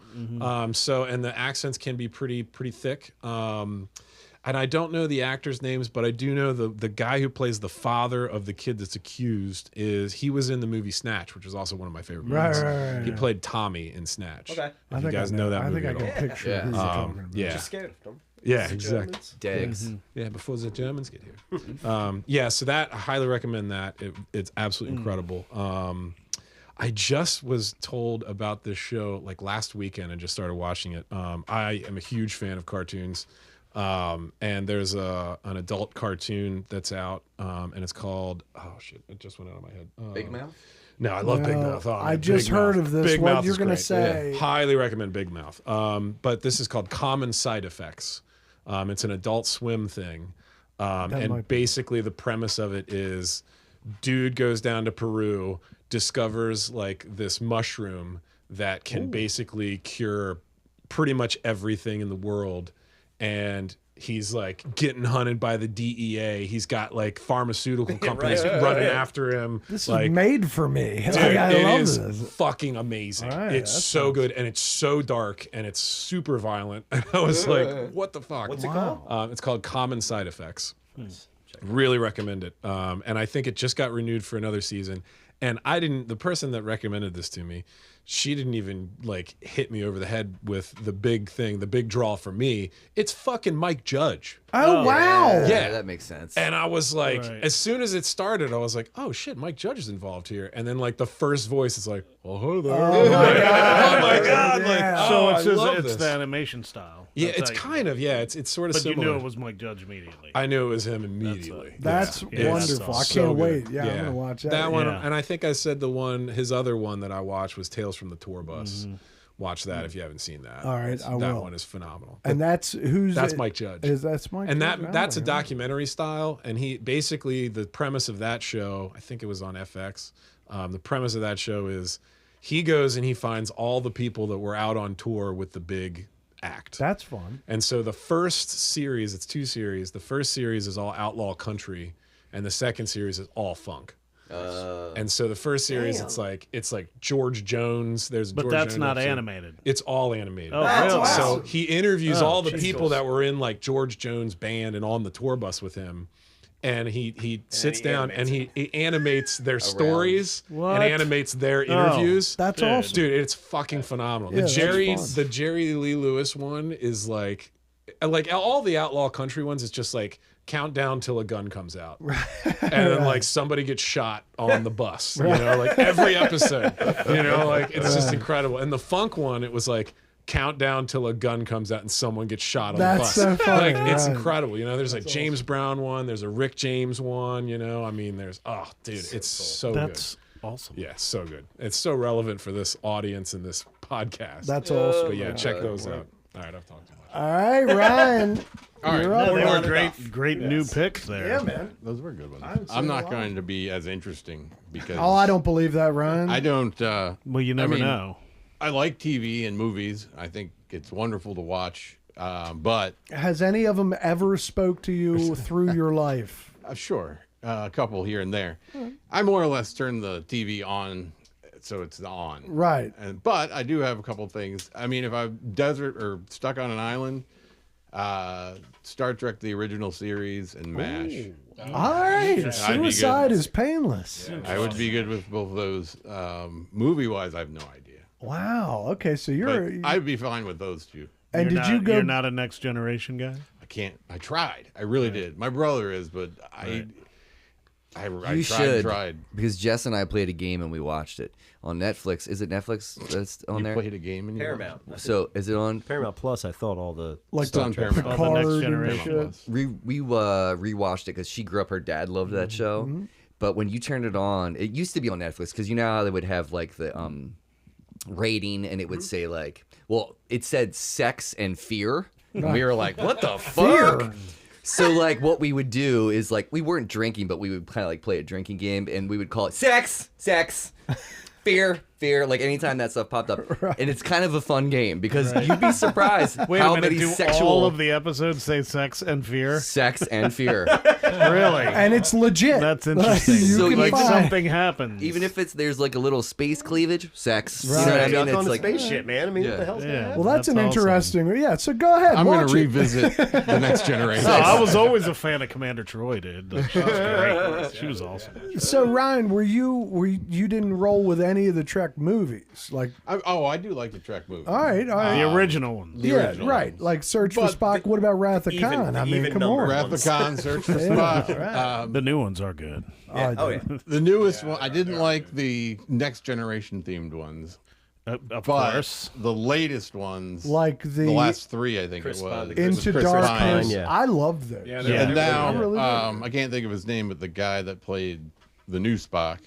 so and the accents can be pretty thick. And I don't know the actors' names, but I do know the guy who plays the father of the kid that's accused he was in the movie Snatch, which is also one of my favorite movies. Right, He played Tommy in Snatch. Okay. If you guys know that I movie think I at all. can picture Yeah. who you're talking about. Yeah, Scared of them. yeah, exactly. Dags. Yeah, before the Germans get here. Yeah, so that I highly recommend that. It's absolutely incredible. I just was told about this show like last weekend and just started watching it. I am a huge fan of cartoons. And there's an adult cartoon that's out, and it's called it just went out of my head. Big Mouth? No, I love Big Mouth. Oh, I man, just Big heard Mouth. of this. Big What Mouth you're is gonna great. say? Highly recommend Big Mouth. But this is called Common Side Effects. It's an Adult Swim thing, might and be- basically the premise of it is, dude goes down to Peru, discovers like this mushroom that can basically cure pretty much everything in the world, and he's like getting hunted by the DEA. He's got like pharmaceutical companies running after him. This like, is made for me. dude, Like, I it love is this. fucking amazing. All right, It's that so good, and it's so dark, and it's super violent. And I was like, what the fuck? What's it called? It's called Common Side Effects. Really recommend it. And I think it just got renewed for another season. And the person that recommended this to me, she didn't even like hit me over the head with the big thing, the big draw for me. It's fucking Mike Judge. Oh, wow. Yeah. That makes sense. And I was like, Right. as soon as it started, I was like, oh shit, Mike Judge is involved here. And then like the first voice is like, oh, hello there. Oh, my God. Oh my God. Like, Yeah. So oh, it's I love this. the animation style. Yeah, That's it's how you- kind of, yeah, it's sort of But similar. you knew it was Mike Judge immediately. I knew it was him immediately. That's Yeah. wonderful. I So can't good. wait. Yeah, I'm gonna watch that. That one, Yeah. and I think I said his other one that I watched was Tales from the Tour Bus. Watch that if you haven't seen that. All right, I that will. one is phenomenal. And that's Mike Judge. That's Mike. And Judge? that's a Oh, yeah. documentary style, and he basically, the premise of that show, I think it was on FX. The premise of that show is he goes and he finds all the people that were out on tour with the big act. That's fun. And so the first series, it's 2 series. The first series is all outlaw country, and the second series is all funk. And so the first series, it's like George Jones. There's a But George that's Jones not episode. animated. It's all animated. Oh, really? So he interviews Oh, all the Jesus. people that were in like George Jones' band and on the tour bus with him, and he sits down and he animates their stories What? and animates their interviews. That's awesome. Dude, it's fucking phenomenal. Yeah, The Jerry Lee Lewis one is like all the outlaw country ones. It's just like countdown till a gun comes out, and then like somebody gets shot on the bus. You know, like every episode. You know, like it's just incredible. And the funk one, it was like countdown till a gun comes out and someone gets shot on the bus. So funny, like it's right. incredible. You know, there's like James Brown one. There's a Rick James one. You know, I mean, there's dude, it's so good. That's awesome. Yeah, so good. It's so relevant for this audience and this podcast. That's awesome. But yeah, check those out. All right, I've talked too much. All right, Ryan. All you're right. up. They were great new picks there. Yeah, man. Those were good ones. haven't seen I'm a not lot. going to be as interesting because Oh, I don't believe that, Ryan. I don't. Well, you never know. I like TV and movies. I think it's wonderful to watch. But Has any of them ever spoke to you through your life? sure, a couple here and there. I more or less turn the TV on, so it's on. Right. But I do have a couple things. I mean, if I'm desert or stuck on an island, Star Trek: The Original Series and MASH. All right. I'd be good. Suicide is painless. I would be good with both of those. Movie-wise, I have no idea. Wow. Okay, so you're. But I'd be fine with those two. and You're did you go? You're not a Next Generation guy. I can't. I tried. I really did. My brother is, but I You should, tried. because Jess and I played a game and we watched it on Netflix. Is it Netflix that's on You there? played a game and you Paramount. So is it on? Paramount Plus, I thought all the like It's on the Paramount. Picard Oh, the Next and Generation. shit? We rewatched it because she grew up. Her dad loved that show. But when you turned it on, it used to be on Netflix because you know how they would have like the rating and it would say like, well, it said sex and fear. And we were like, what the fuck? So like what we would do is like we weren't drinking, but we would kind of like play a drinking game and we would call it sex, fear. Like anytime that stuff popped up, and it's kind of a fun game because you'd be surprised Wait how a minute. many Do sexual all of the episodes say sex and fear? sex and fear. Really? And it's legit. That's interesting. You So can like find- something happens. Even if there's like a little space cleavage, sex. Right. You know what I mean? Duck on It's the like spaceship, man. I mean, what Yeah. the hell's going to happen? Well, that's an awesome. interesting. Yeah. So go ahead. I'm going watch to it. revisit the Next Generation. No, I was always a fan of Commander Troy, dude. Like, she was great. She was awesome. So Ryan, were you didn't roll with any of the Trek movies? Like, I do like the Trek movie. all right. The original one. Yeah, original right. ones. Like Search for But Spock. What about Wrath of even- Khan? I mean, even come number on. Wrath of Khan, Search for Spock. right. The new ones are good. Oh, yeah. The newest one, I didn't like the Next Generation themed ones, Of but course. the latest ones, Like the last three, I think Chris it was. Pine, It was Into Chris Darkness. Pine. Yeah. I love those. Yeah, Yeah. And now, I really I can't think of his name, but the guy that played the new Spock,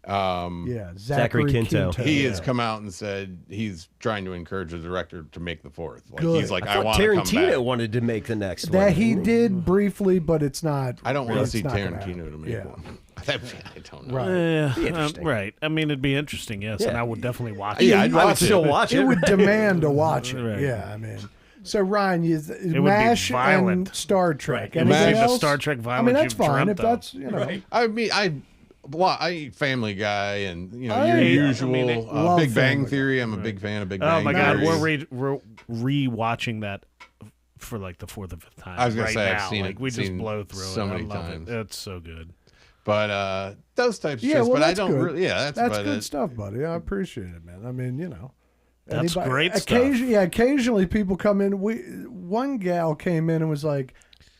Yeah, Zachary Quinto. he has come out and said he's trying to encourage the director to make the fourth. Like Good. he's like, I I thought want to come Tarantino back. wanted to make the next That one. he did briefly, but it's not. I don't want to it's see not gonna Tarantino happen. to make Yeah. one. I don't know. Right. Yeah, right. I mean, it'd be interesting, yes, and Yeah. I would definitely watch it. Yeah, I'd I would watch it. still watch it. It would demand to watch it. Right. Yeah, I mean. So Ryan, you would be MASH and violent. Star Trek. It Anything would be the else? Star Trek I violence mean, that's you've fine dreamt if of. that's I mean, I eat Family Guy and your I usual love Big Bang Family Guy. Theory. I'm a big fan of Big Oh Bang my God, Theory. we're re-watching that for like the fourth or fifth time. I was gonna right say, now. I've seen like, it- we just seen blow through so it. many I love times. It. It's so good. But those types of Yeah, shows. well, But I that's don't good. really. Yeah, that's That's about good it. stuff, buddy. I appreciate it, man. I mean, That's great stuff. Yeah, occasionally people come in. One gal came in and was like,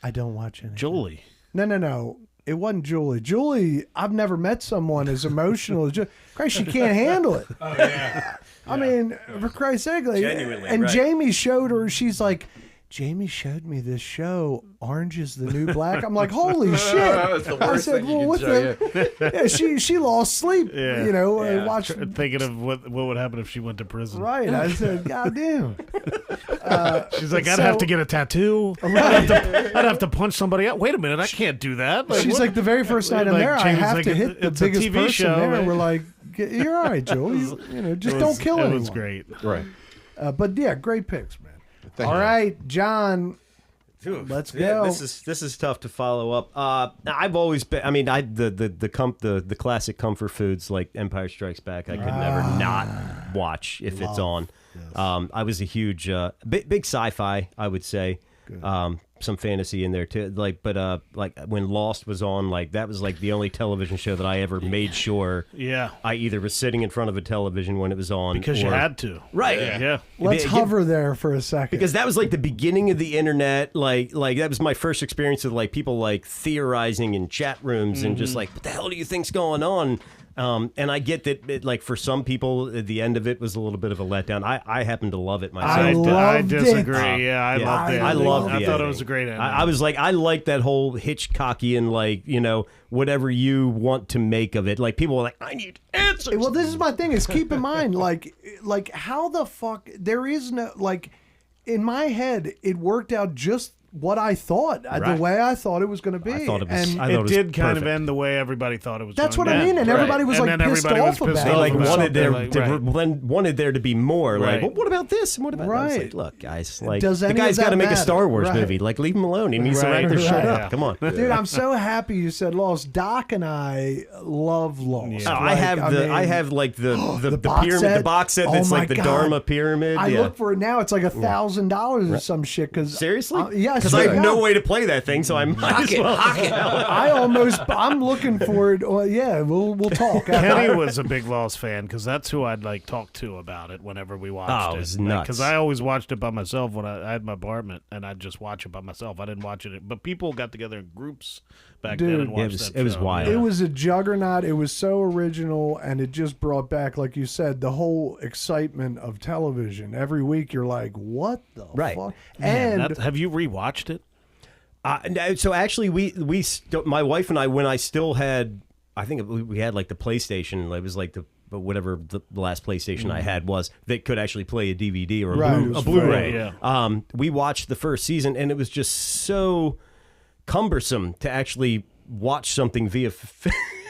"I don't watch anything." Julie. No. It wasn't Julie. Julie, I've never met someone as emotional as Christ, she can't handle it. Oh yeah. I mean, for Christ's sake, like, Genuinely, and right. Jamie showed her. She's like, Jamie showed me this show, Orange is the New Black. I'm like, holy shit! That's the I worst said, thing you well, can what show, the? Yeah, she lost sleep. Yeah. Watched. Thinking of what would happen if she went to prison. Right. I said, God damn. She's like, I'd So- have to get a tattoo. I'd have to punch somebody out. Wait a minute, I can't do that. She's what- like, the very first night I'm Like, there, I Jamie's have like, to hit the it's a biggest TV person show, there. man. We're like, you're all right, Joe. Just It don't was- kill It anyone. was great. Right. But yeah, great picks, man. Thank All you. right, John. Dude, Let's yeah, go. This is tough to follow up. I've always been. I mean, the classic comfort foods like Empire Strikes Back. I could never not watch if it's on. I was a huge big sci-fi. I would say. some fantasy in there too. Like, but like when Lost was on, like that was like the only television show that I ever made sure I either was sitting in front of a television when it was on because you had to, right? Yeah. Let's hover there for a second because that was like the beginning of the internet. Like that was my first experience with like people like theorizing in chat rooms and just like, what the hell do you think's going on? And I get that, like, for some people, the end of it was a little bit of a letdown. I happen to love it myself. I disagree. I loved it. I loved it. I thought it was a great ending. I was like, I like that whole Hitchcockian, like, you know, whatever you want to make of it. Like, people were like, I need answers. Well, this is my thing, is keep in mind, like how the fuck, there is no, like, in my head, it worked out just what I thought, the way I thought it was going to be. I thought it was, and it did kind of end the way everybody thought it was. That's what I mean, and everybody was like pissed off about it. Like wanted there to be more. Like, well, what about this? And what about that? Like, look, guys, like the guy's got to make a Star Wars movie. Like, leave him alone. He needs to write this shit up. Come on, dude. I'm so happy you said Lost. Doc and I love Lost. Oh, I have like the pyramid, the box set that's like the Dharma pyramid. I look for it now. It's like $1,000 or some shit. Because seriously, yes. Because I have no way to play that thing, so I might as well. I'm looking for it. Well, yeah, we'll talk. Kenny was a big Lost fan because that's who I'd like talk to about it whenever we watched it. It was nuts. Because I always watched it by myself when I had my apartment, and I'd just watch it by myself. I didn't watch it, but people got together in groups back then and watched it was wild. It was a juggernaut. It was so original, and it just brought back, like you said, the whole excitement of television. Every week, you're like, "What the fuck?" And have you rewatched it? So actually, my wife and I, when I still had, I think we had like the PlayStation. It was like whatever the last PlayStation I had was that could actually play a DVD or a Blu-ray. Yeah. We watched the first season, and it was just so cumbersome to actually watch something via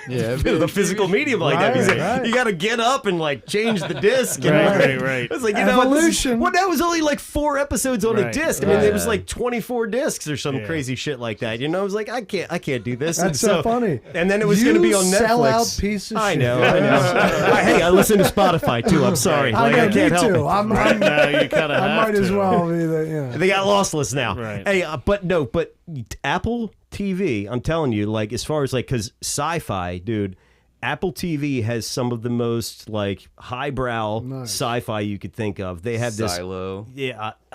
the physical medium like that. You got to get up and like change the disc. Right. It's like, Evolution. That was only like 4 episodes on a disc. I mean, it was like 24 discs or some crazy shit like that. You know, I was like, I can't do this. That's so funny. And then it was going to be on Netflix. Sell out piece of shit. I know. Hey, I listen to Spotify too. I'm sorry. I can't help it. I might as well be the. They got lossless now. Right. Hey, but Apple TV, I'm telling you, like, as far as like, because sci-fi, dude, Apple TV has some of the most like highbrow sci-fi you could think of. They have this Silo.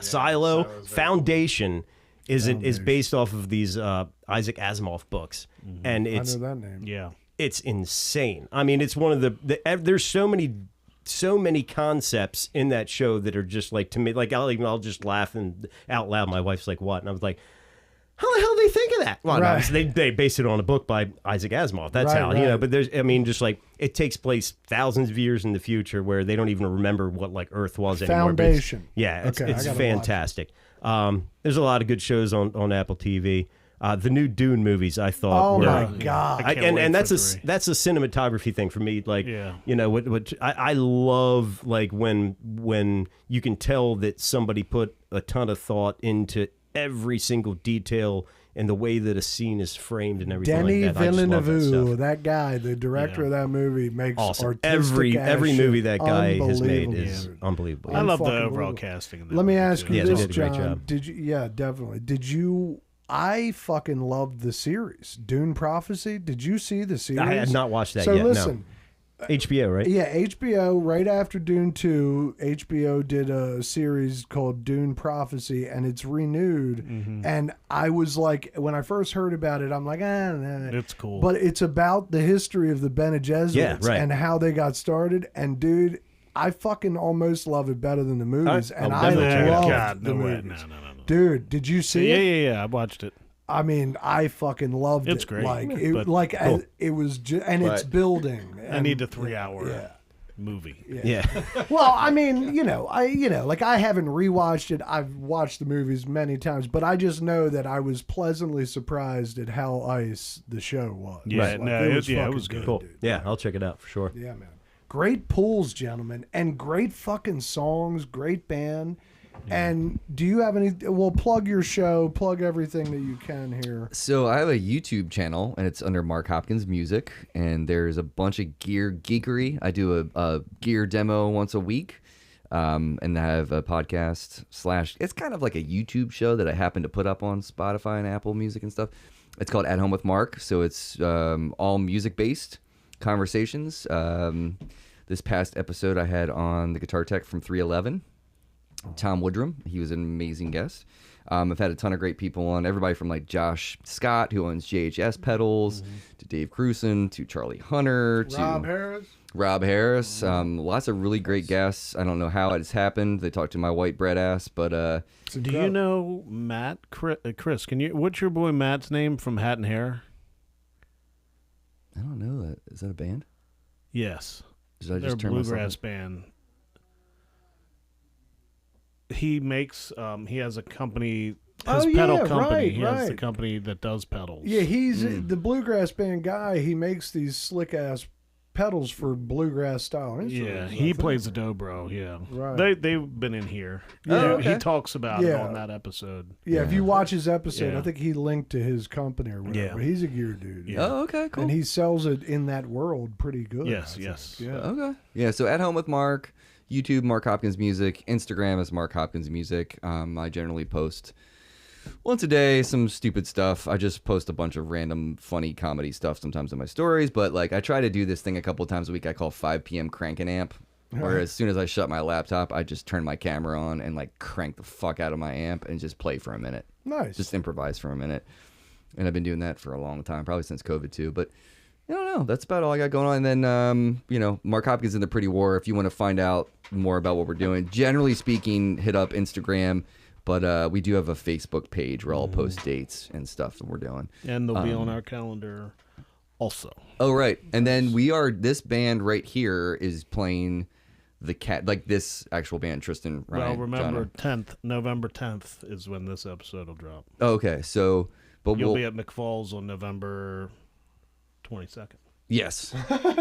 Silo. Foundation is based off of these Isaac Asimov books, and it's I know that name. Yeah, it's insane. I mean, it's one of the there's so many concepts in that show that are just like, to me, like I'll just laugh out loud. My wife's like, "What?" And I was like, how the hell do they think of that? Well, no, they based it on a book by Isaac Asimov. That's how, you know, but there's, I mean, just like, it takes place thousands of years in the future where they don't even remember what like Earth was anymore. Foundation. It's fantastic. There's a lot of good shows on Apple TV. The new Dune movies, I thought, were, my God. And that's a cinematography thing for me. Like, you know, what I love, like when you can tell that somebody put a ton of thought into every single detail and the way that a scene is framed and everything Denis like that. Villeneuve, that guy, the director of that movie, makes awesome. Artistic Every movie that guy has made unbelievable. is unbelievable. I love the overall casting. Let me ask you this, they did a great John. job. Did you? Yeah, definitely. Did you? I fucking loved the series, Dune Prophecy. Did you see the series? I had not watched that so yet. Listen, HBO, right? Yeah, HBO. Right after Dune 2, HBO did a series called Dune Prophecy, and it's renewed. And I was like, when I first heard about it, I'm like, it's cool. But it's about the history of the Bene Gesserits and how they got started. And dude, I fucking almost love it better than the movies. And I love the movies. No. Dude, did you see it? Yeah. I watched it. I mean, I fucking loved it. It's great. Like Cool. It was just, and it's building. I need a 3-hour movie. Yeah. Well, I mean, like I haven't rewatched it. I've watched the movies many times, but I just know that I was pleasantly surprised at how ice the show was. Yeah, Like, it was good. Cool. Dude. Yeah, I'll check it out for sure. Yeah, man. Great pools, gentlemen, and great fucking songs, great band. And do you have any? Well, plug your show, plug everything that you can here. So I have a YouTube channel, and it's under Mark Hopkins Music, and there's a bunch of gear geekery. I do a gear demo once a week. And I have a podcast / it's kind of like a YouTube show that I happen to put up on Spotify and Apple Music and stuff. It's called At Home with Mark. So it's all music-based conversations. This past episode I had on the guitar tech from 311, Tom Woodrum. He was an amazing guest. I've had a ton of great people on, everybody from like Josh Scott, who owns JHS Pedals, to Dave Cruson, to Charlie Hunter, to Rob Harris. Lots of really great guests. I don't know how it's happened. They talked to my white bread ass, but do you know Matt? Chris, can you? What's your boy Matt's name from Hat and Hair? I don't know that. Is that a band? Yes, Did I they're a just turn bluegrass myself? band. He makes. He has a company. His pedal company. He has the company that does pedals. Yeah, he's the bluegrass band guy. He makes these slick ass pedals for bluegrass style instruments. Yeah, he plays the dobro. Yeah, Right. They've been in here. Oh, okay. He talks about it Yeah. on that episode. Yeah, if you watch his episode, Yeah. I think he linked to his company or whatever. Yeah. He's a gear dude. Yeah. Oh, okay, cool. And he sells it in that world pretty good. Yes, I think. yes. Yeah. Okay. Yeah, so At Home with Mark, YouTube, Mark Hopkins Music, Instagram is Mark Hopkins Music. I generally post once a day some stupid stuff. I just post a bunch of random funny comedy stuff sometimes in my stories, but like I try to do this thing a couple times a week I call 5 p.m. cranking amp, where as soon as I shut my laptop, I just turn my camera on and like crank the fuck out of my amp and just play for a minute. Nice. Just improvise for a minute. And I've been doing that for a long time, probably since COVID too, but I don't know. That's about all I got going on. And then, Mark Hopkins in the Pretty War. If you want to find out more about what we're doing, generally speaking, hit up Instagram. But we do have a Facebook page where I'll post dates and stuff that we're doing. And they'll be on our calendar also. Oh, right. And then this band right here is playing the cat, like this actual band, Tristan, Ryan. Well, remember, Jono. November 10th is when this episode will drop. Oh, okay. So, but You'll we'll be at McFalls on November 22nd. Yes.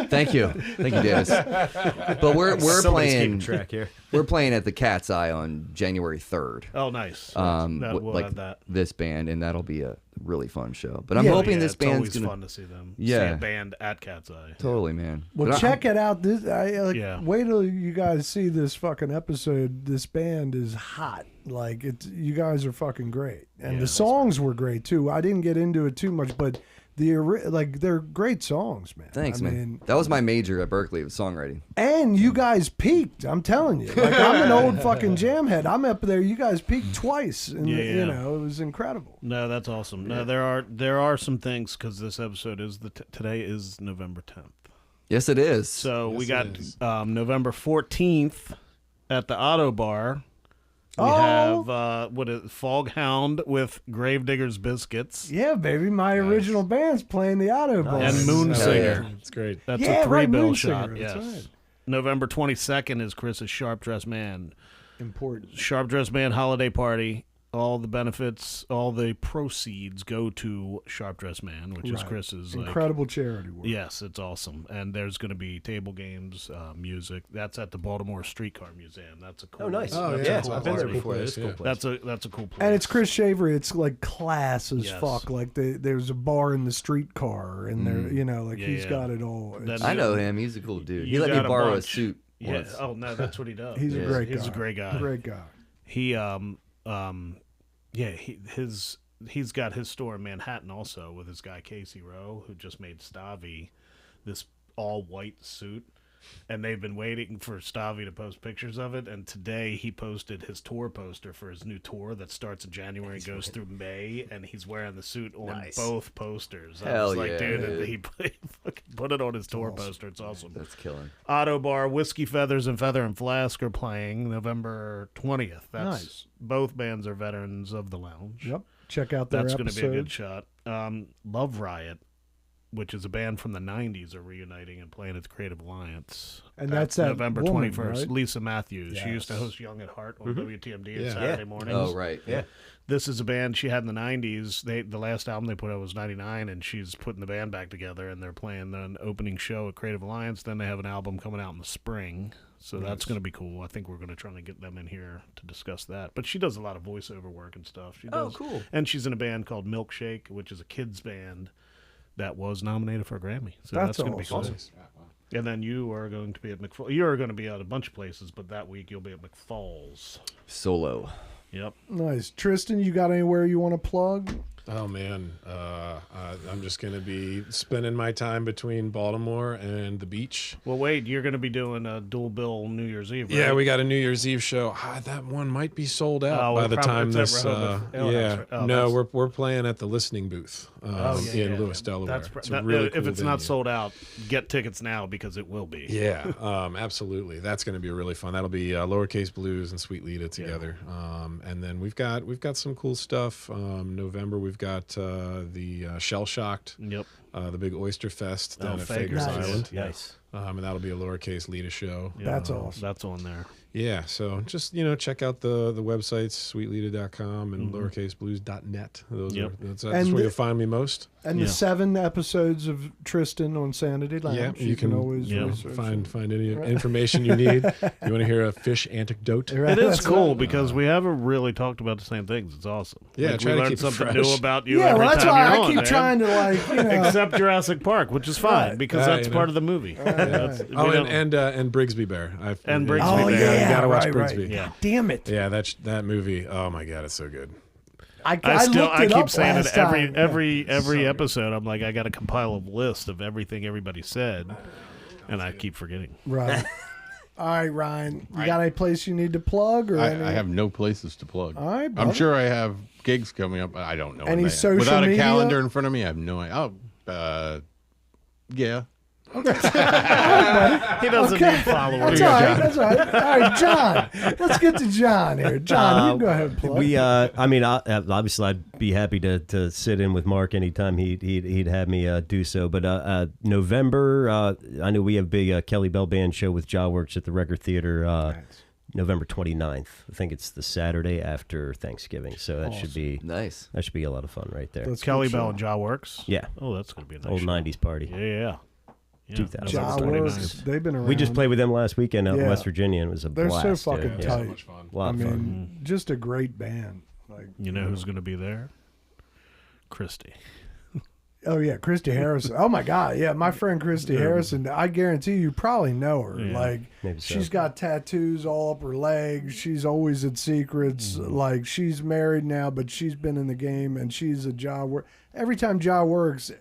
Thank you. Thank you, Davis. But we're Somebody's keeping playing track here. we're playing at the Cat's Eye on January 3rd. Oh, nice. We'll like have that. this band, and that'll be a really fun show. But I'm Yeah. hoping Yeah, this it's band's always gonna fun to see them. Yeah. See a band at Cat's Eye. totally, man. Well, But check it out. Yeah. Wait till you guys see this fucking episode. This band is hot. Like you guys are fucking great, and Yeah, the that's songs were great too. I didn't get into it too much, but they're great songs, man. Thanks, I man. mean, That was my major at Berkeley, was songwriting. and you guys peaked. I'm telling you, like I'm an old fucking jam head. I'm up there. You guys peaked twice, and Yeah. it was incredible. No, that's awesome. No, there are some things because this episode is today is November 10th. Yes, it is. So we Yes, got it November 14th at the Auto Bar. We Oh. have Fog Hound with Gravedigger's Biscuits Yeah, baby, my original band's playing the Auto Bar. and Moon Hell Singer. yeah. It's great. That's Yeah, a 3-bill Moon shot. Singer, Yes. that's right. November 22nd is Chris's Sharp Dressed Man. Important. Sharp Dressed Man holiday party. All the benefits, all the proceeds go to Sharp Dressed Man, which is Right. Chris's. Incredible charity work. Yes, it's awesome. And there's going to be table games, music. That's at the Baltimore Streetcar Museum. That's a cool. Oh, nice. Oh, that's yeah. a cool I've been there party. before. It's a cool Yeah. place. That's a cool place. And it's Chris Schafer. It's like class as Yes. fuck. Like there's a bar in the streetcar, and there, like Yeah, he's yeah. got it all. It's- That- I know him. He's a cool dude. He You let me got a borrow a bunch. suit Yeah. once. Oh no, that's what he does. he's a great guy. He's a great guy. Great guy. He he's got his store in Manhattan also with his guy Casey Rowe, who just made Stavi this all white suit. And they've been waiting for Stavi to post pictures of it. And today he posted his tour poster for his new tour that starts in January and goes through May. And he's wearing the suit on Nice. both posters. I Hell was like, yeah, dude, dude. he fucking put it on his tour poster. It's awesome. That's killing. Auto Bar, Whiskey Feathers and Feather and Flask are playing November 20th. That's Nice. Both bands are veterans of the lounge. Yep. Check out their That's going to be a good episode. shot. Love Riot, which is a band from the 90s, are reuniting and playing at the Creative Alliance. And that's that November woman, 21st. right? Lisa Matthews. She used to Yes. host Young at Heart on WTMD Yeah. on Saturday Yeah. mornings. Oh, right. Yeah. This is a band she had in the 90s. The last album they put out was 99, and she's putting the band back together, and they're playing an opening show at Creative Alliance. Then they have an album coming out in the spring, so that's going to be cool. I think we're going to try to get them in here to discuss that. But she does a lot of voiceover work and stuff. She Oh, does, cool. And she's in a band called Milkshake, which is a kids band that was nominated for a Grammy. So That's that's going to be awesome. cool. And then you are going to be at McFall. You're going to be at a bunch of places, but that week you'll be at McFall's. Solo. Yep. Nice. Tristan, you got anywhere you want to plug? Oh man, I'm just gonna be spending my time between Baltimore and the beach. Well, wait, you're going to be doing a dual bill New Year's Eve, right? Yeah, we got a New Year's Eve show. That one might be sold out by the time this. No, we're playing at the Listening Booth in Lewis, Delaware. It's a really cool if it's venue. not sold out, get tickets now because it will be. Yeah, absolutely. That's going to be really fun. That'll be Lowercase Blues and Sweet Lita together. And then we've got some cool stuff. November we've got the Shell Shocked. Yep. The big Oyster Fest down at Fager's Fager's Nice. Island. Nice. And that'll be a Lowercase Lita show. Yeah, That's awesome. That's on there. Yeah, so just check out the websites, sweetlita.com and lowercaseblues.net. That's And where you'll find me most. And the 7 episodes of Tristan on Sanity Lounge. Yeah, you can always yeah, research find any information you need. You want to hear a fish anecdote? Right, It is that's cool right. because we haven't really talked about the same things. It's awesome. Yeah, Like, try we to learn keep it something fresh. new about you Yeah, every well, that's time why you're I on, keep man. trying to, Except Jurassic Park, which is fine because that's part of the movie. That's- we don't- And Brigsby Bear. And Brigsby Oh, Bear. yeah, you gotta watch right, Brigsby. right. Yeah. God damn it. Yeah, that movie. Oh my god, it's so good. I I keep up saying it last time. every episode. I'm like, I got to compile a list of everything everybody said, and I keep forgetting. Right. All right, Ryan. You got any place you need to plug or any? I have no places to plug. All right, I'm brother. sure I have gigs coming up, but I don't know. Any when they are. social Without media? a calendar in front of me, I have no idea. Oh, yeah. He doesn't need followers. That's all right. That's all right. All right, John. Let's get to John here. John, you go ahead and plug. Obviously, I'd be happy to sit in with Mark anytime he'd have me do so. But November, I know we have a big Kelly Bell Band show with Jawworks at the Record Theater. November 29th. I think it's the Saturday after Thanksgiving. So that should be Nice. That should be a lot of fun right there. That's Kelly good Bell show. and Jawworks. Yeah. Oh, that's going to be a nice Old show. 90s party. Yeah. 2000. November Jawworks, 29th. they've been around. We just played with them last weekend out in Yeah. West Virginia. And it was a They're blast. so fucking yeah. tight. So much fun. A lot I of mean, fun. just a great band. Like, You know who's going to be there? Christy. oh yeah, Christy Harrison. Oh my God, yeah, my friend Christy Harrison. I guarantee you probably know her. Yeah. Like, Maybe so. she's got tattoos all up her legs. She's always at Secrets. Like, she's married now, but she's been in the game, and she's a Jawworks. Every time Jawworks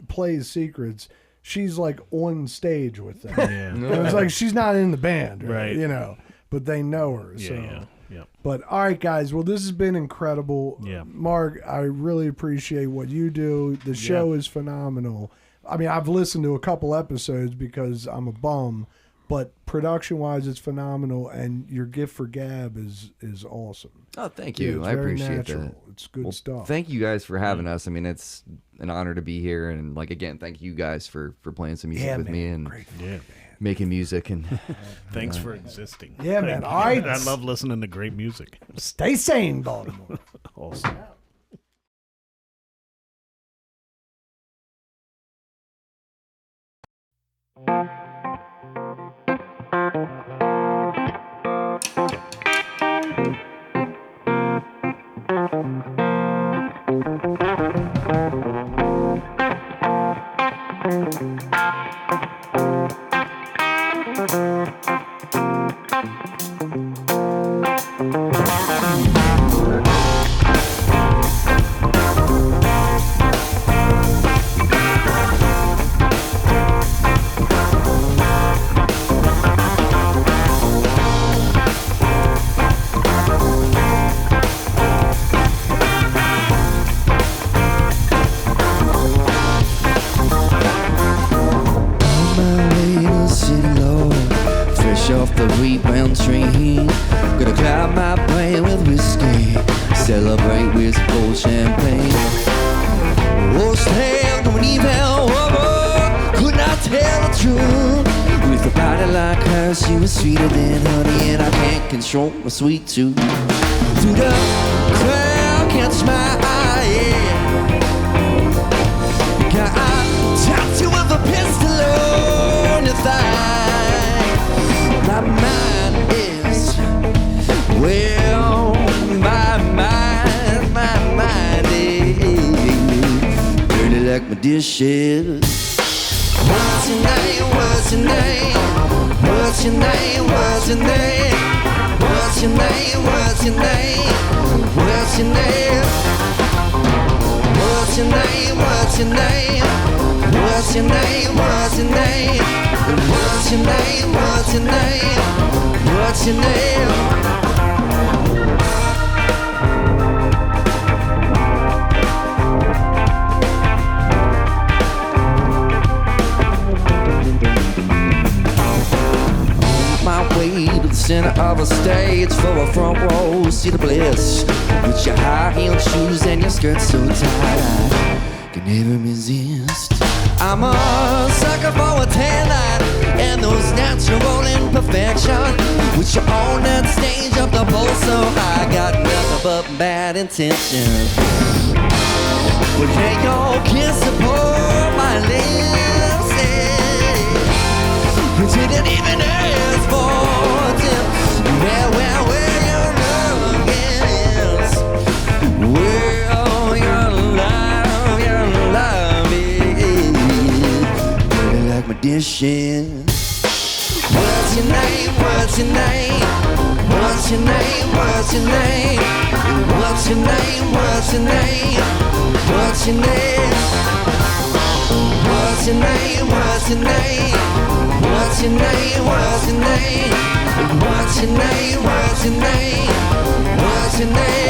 plays Secrets, she's like on stage with them. Yeah. It's like she's not in the band, Right. You know, but they know her. So. Yeah. But all right, guys. Well, this has been incredible. Yeah. Mark, I really appreciate what you do. The show is phenomenal. I mean, I've listened to a couple episodes because I'm a bum, but production-wise, it's phenomenal, and your gift for gab is awesome. Oh, thank Yeah, you. it's I very appreciate natural. that. It's good stuff. Thank you guys for having us. I mean, it's an honor to be here, and like again, thank you guys for playing some music with me and Great. Yeah. making music. And Thanks for existing. Yeah, man. Thank All you. right. I love listening to great music. Stay sane, Baltimore. Awesome. My way to city Lord, fresh off the rebound train. Gonna cloud my brain with whiskey, celebrate with cold champagne. Oh, stand when even woman could not tell the truth. With a body like hers, she was sweeter than honey, and I can't control my sweet tooth. Through the crowd, catch my eye, yeah. I tapped you with a pistol on your thigh. My mind is, well, my mind is dirty like my dishes. What's your name? What's your name? What's your name? What's your name? What's your name? What's your name? What's your name? What's your name? What's your name? What's your name? What's your name? What's your name? What's your name? What's your name? My way to the center of a stage for a front row seat of bliss. With your high-heeled shoes and your skirt so tight, I can never resist. I'm a sucker for a tan line and those natural imperfections. With your own that stage up the pole so high, got nothing but bad intentions. But can your kiss upon my lips? You didn't even ask for tips. Where your love is. Where your love is. Dirty like my dishes. What's your name? What's your name? What's your name? What's your name? What's your name? What's your name? What's your name? What's your name? What's your name? What's your name? What's your name? What's your name? What's your name? What's your name?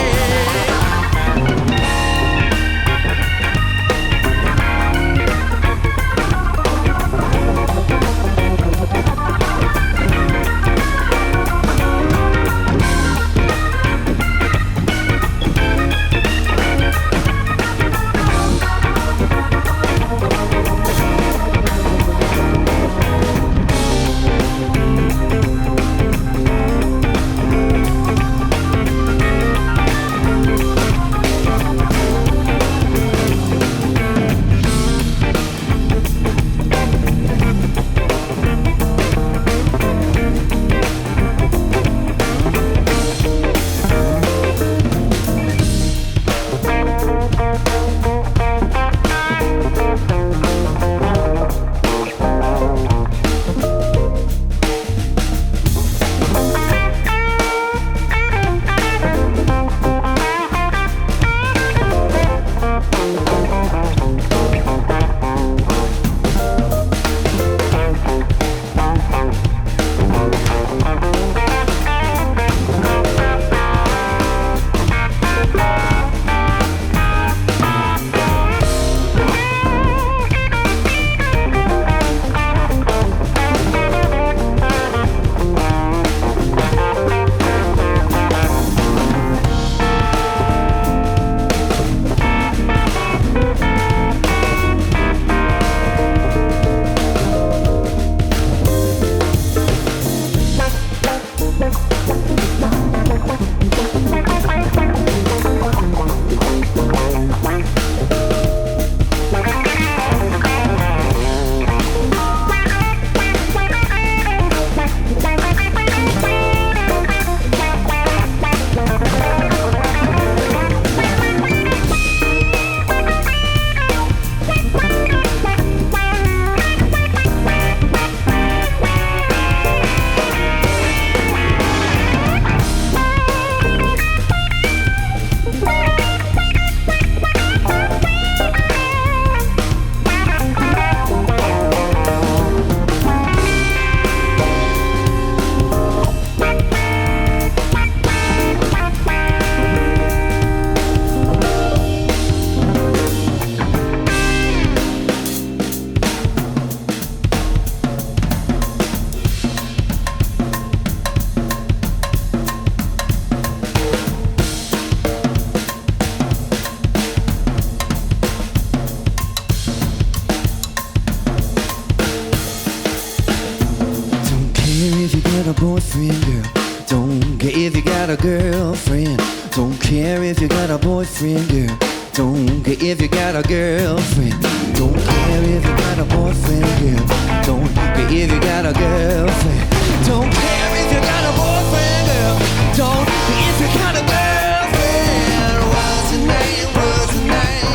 boyfriend, girl. Don't care if you got a girlfriend. Don't care if you got a boyfriend, girl. Don't care if you got a girlfriend. Don't care if you got a boyfriend, girl. Don't care if you got a girlfriend. Don't care if you got a boyfriend, girl. Don't care if you got a girlfriend. What's your name? What's your name?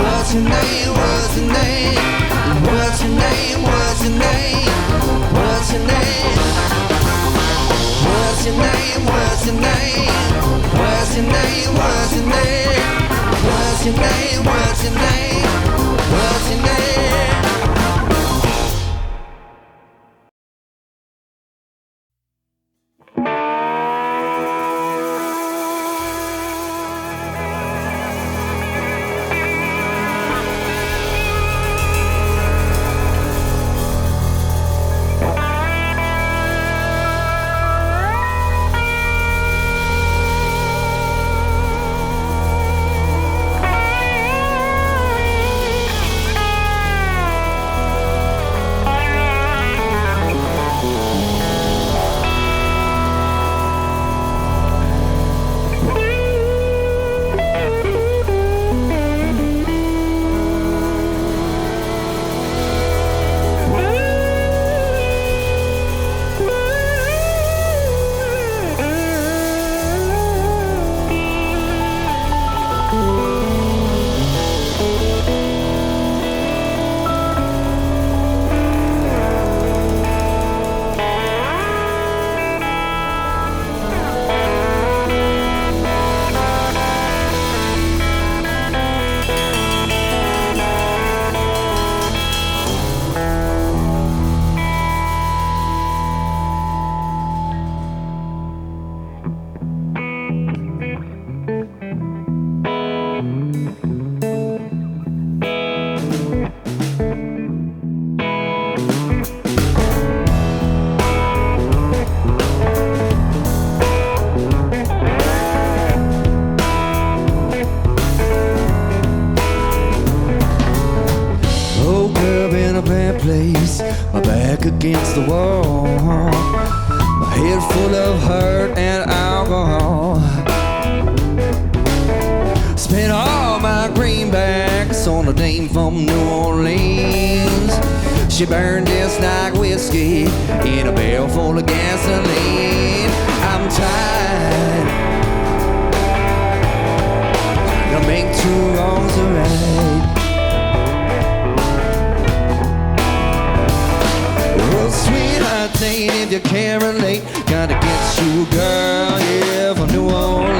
What's your name? What's your name? What's your name? What's your name? What's your name? What's your name? What's your name? What's your name? What's your name? Place, my back against the wall, my head full of hurt and alcohol. Spent all my greenbacks on a dame from New Orleans. She burned just like whiskey in a barrel full of gasoline. I'm tired, trying to make two wrongs right. Sweetheart, if you can't relate, gotta get you, girl, yeah, from New Orleans.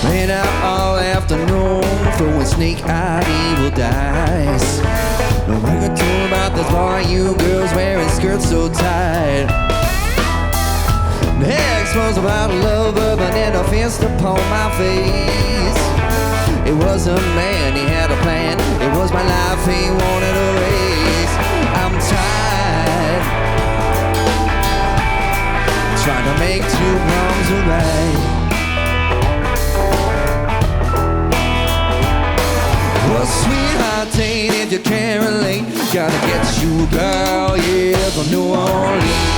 Been out all afternoon, throwing snake-eyed evil dice. No one can tell about this bar, you girls wearing skirts so tight. Next was about love, but an offense upon my face. It was a man, he had a plan. It was my life he wanted to raise. I'm tired, trying to make two wrongs right. Well, sweetheart, if you can't relate, gotta get you, girl, yeah, from New Orleans.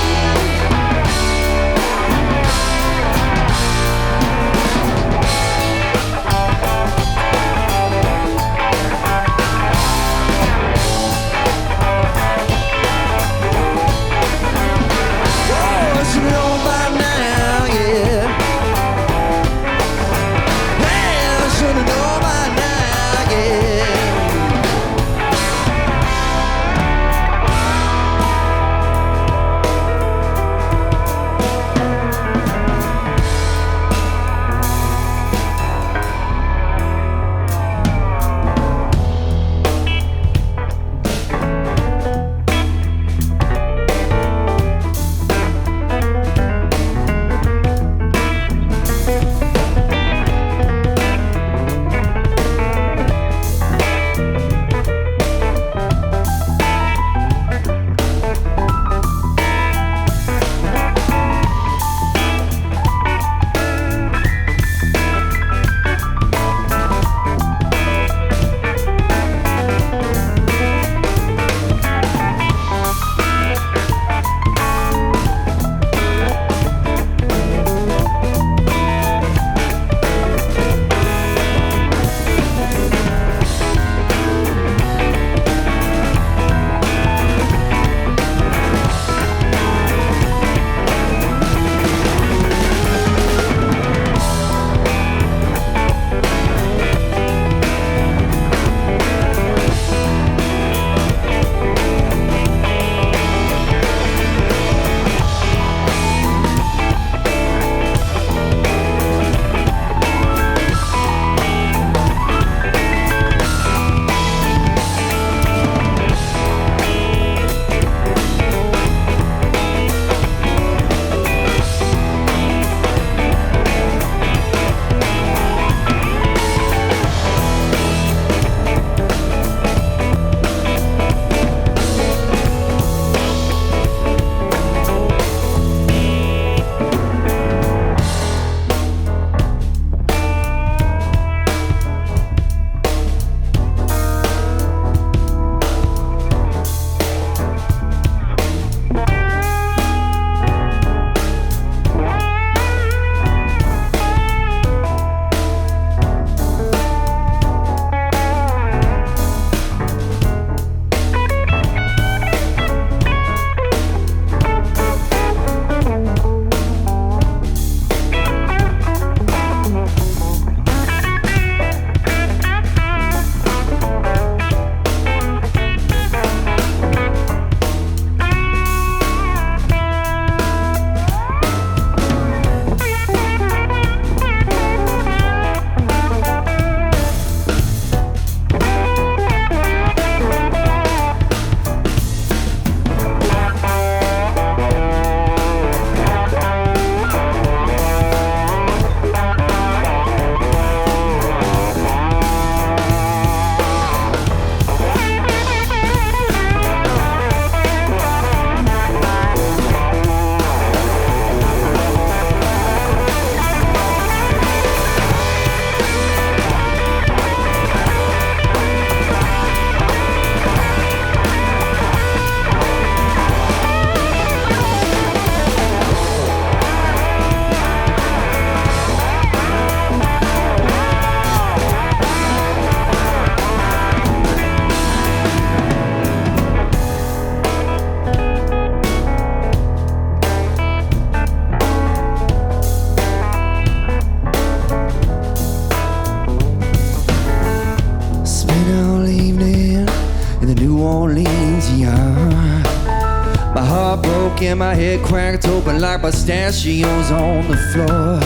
and my head cracked open like pistachios on the floor.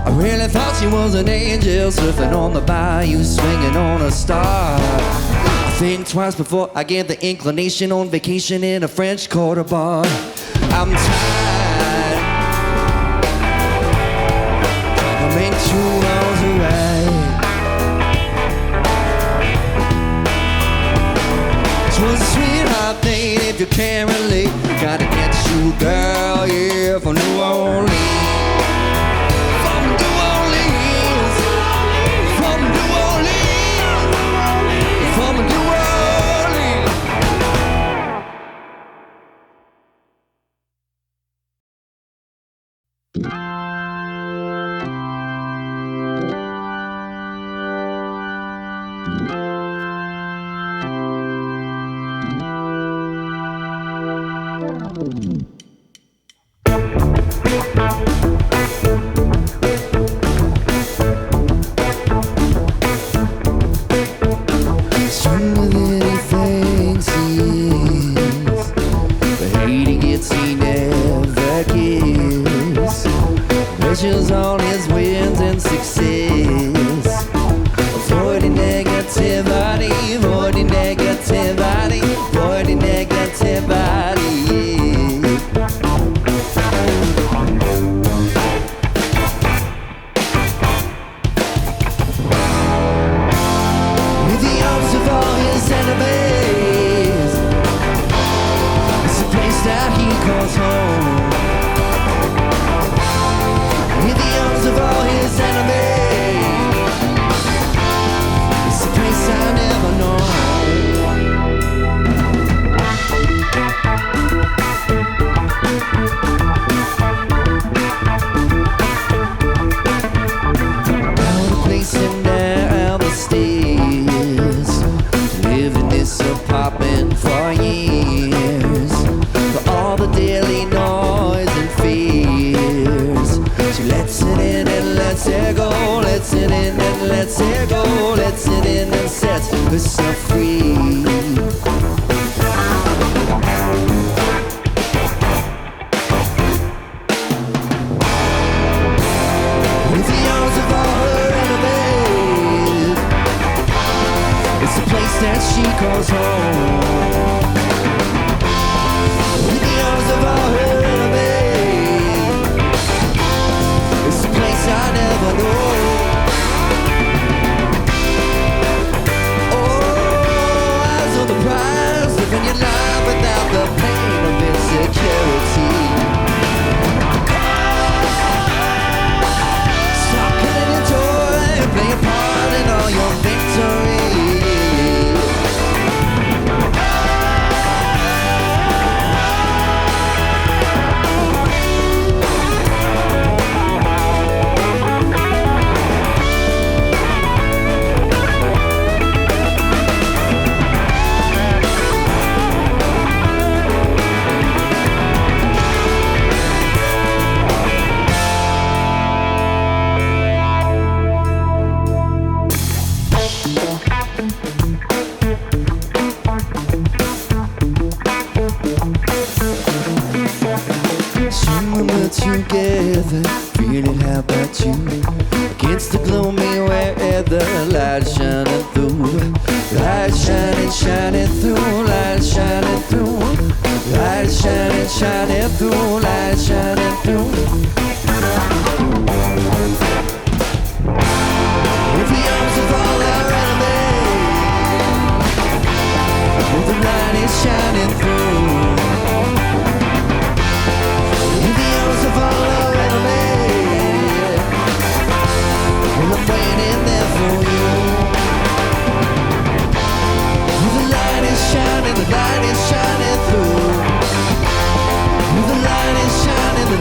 I really thought she was an angel surfing on the bayou, swinging on a star. I think twice before I get the inclination on vacation in a French Quarter bar. I'm tired. I'll make 2 hours a ride. Was a sweetheart thing if you can't relate. Gotta get you, girl, yeah, from New Orleans. From New Orleans. From New Orleans. From New Orleans. Stronger than he thinks he is, but hate he gets he never gives. Measures all his wins and success, avoiding negativity, avoiding negativity, avoiding negativity. With the arms of all his enemies, it's a place that he calls home. In the arms of all his enemies, it's a place I never known. Down a place and down the stairs, living this apartment for years. For all the daily noise and fears, she lets it in and lets it go, lets it in and lets it go, lets it in and sets herself free. With the arms of all her enemies, it's a place that she calls home. With the arms of all her enemies, it's a place I never know. Oh, eyes on the prize, living your life without the pain of insecurity. Stop killing your joy and play a part in all your victory. Somewhere we're together, feeling how about you? Against the gloomy weather, light shining through, light shining, shining through, light shining through, light shining, shining through, light shining through. With the arms of all our enemies, with the light is shining through. In the arms of all our enemies, and I'm waiting there for you. The light is shining, the light is shining through. The light is shining, the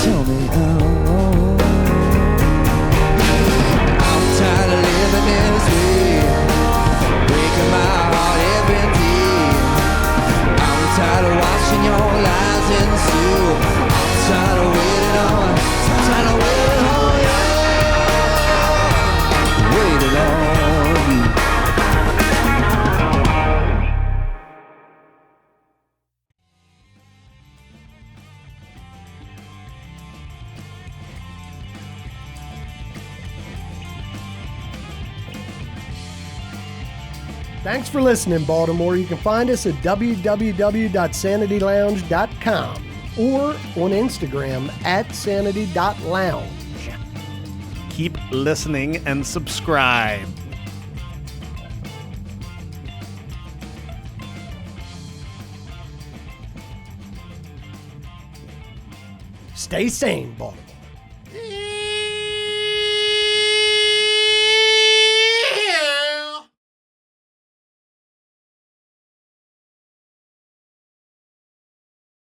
tell me how. I'm tired of living this way, breaking my heart every day. I'm tired of watching your lies ensue. I'm tired of waiting on, tired of waiting on you, waiting on you. Thanks for listening, Baltimore. You can find us at www.sanitylounge.com or on Instagram at sanity.lounge. Keep listening and subscribe. Stay sane, Baltimore.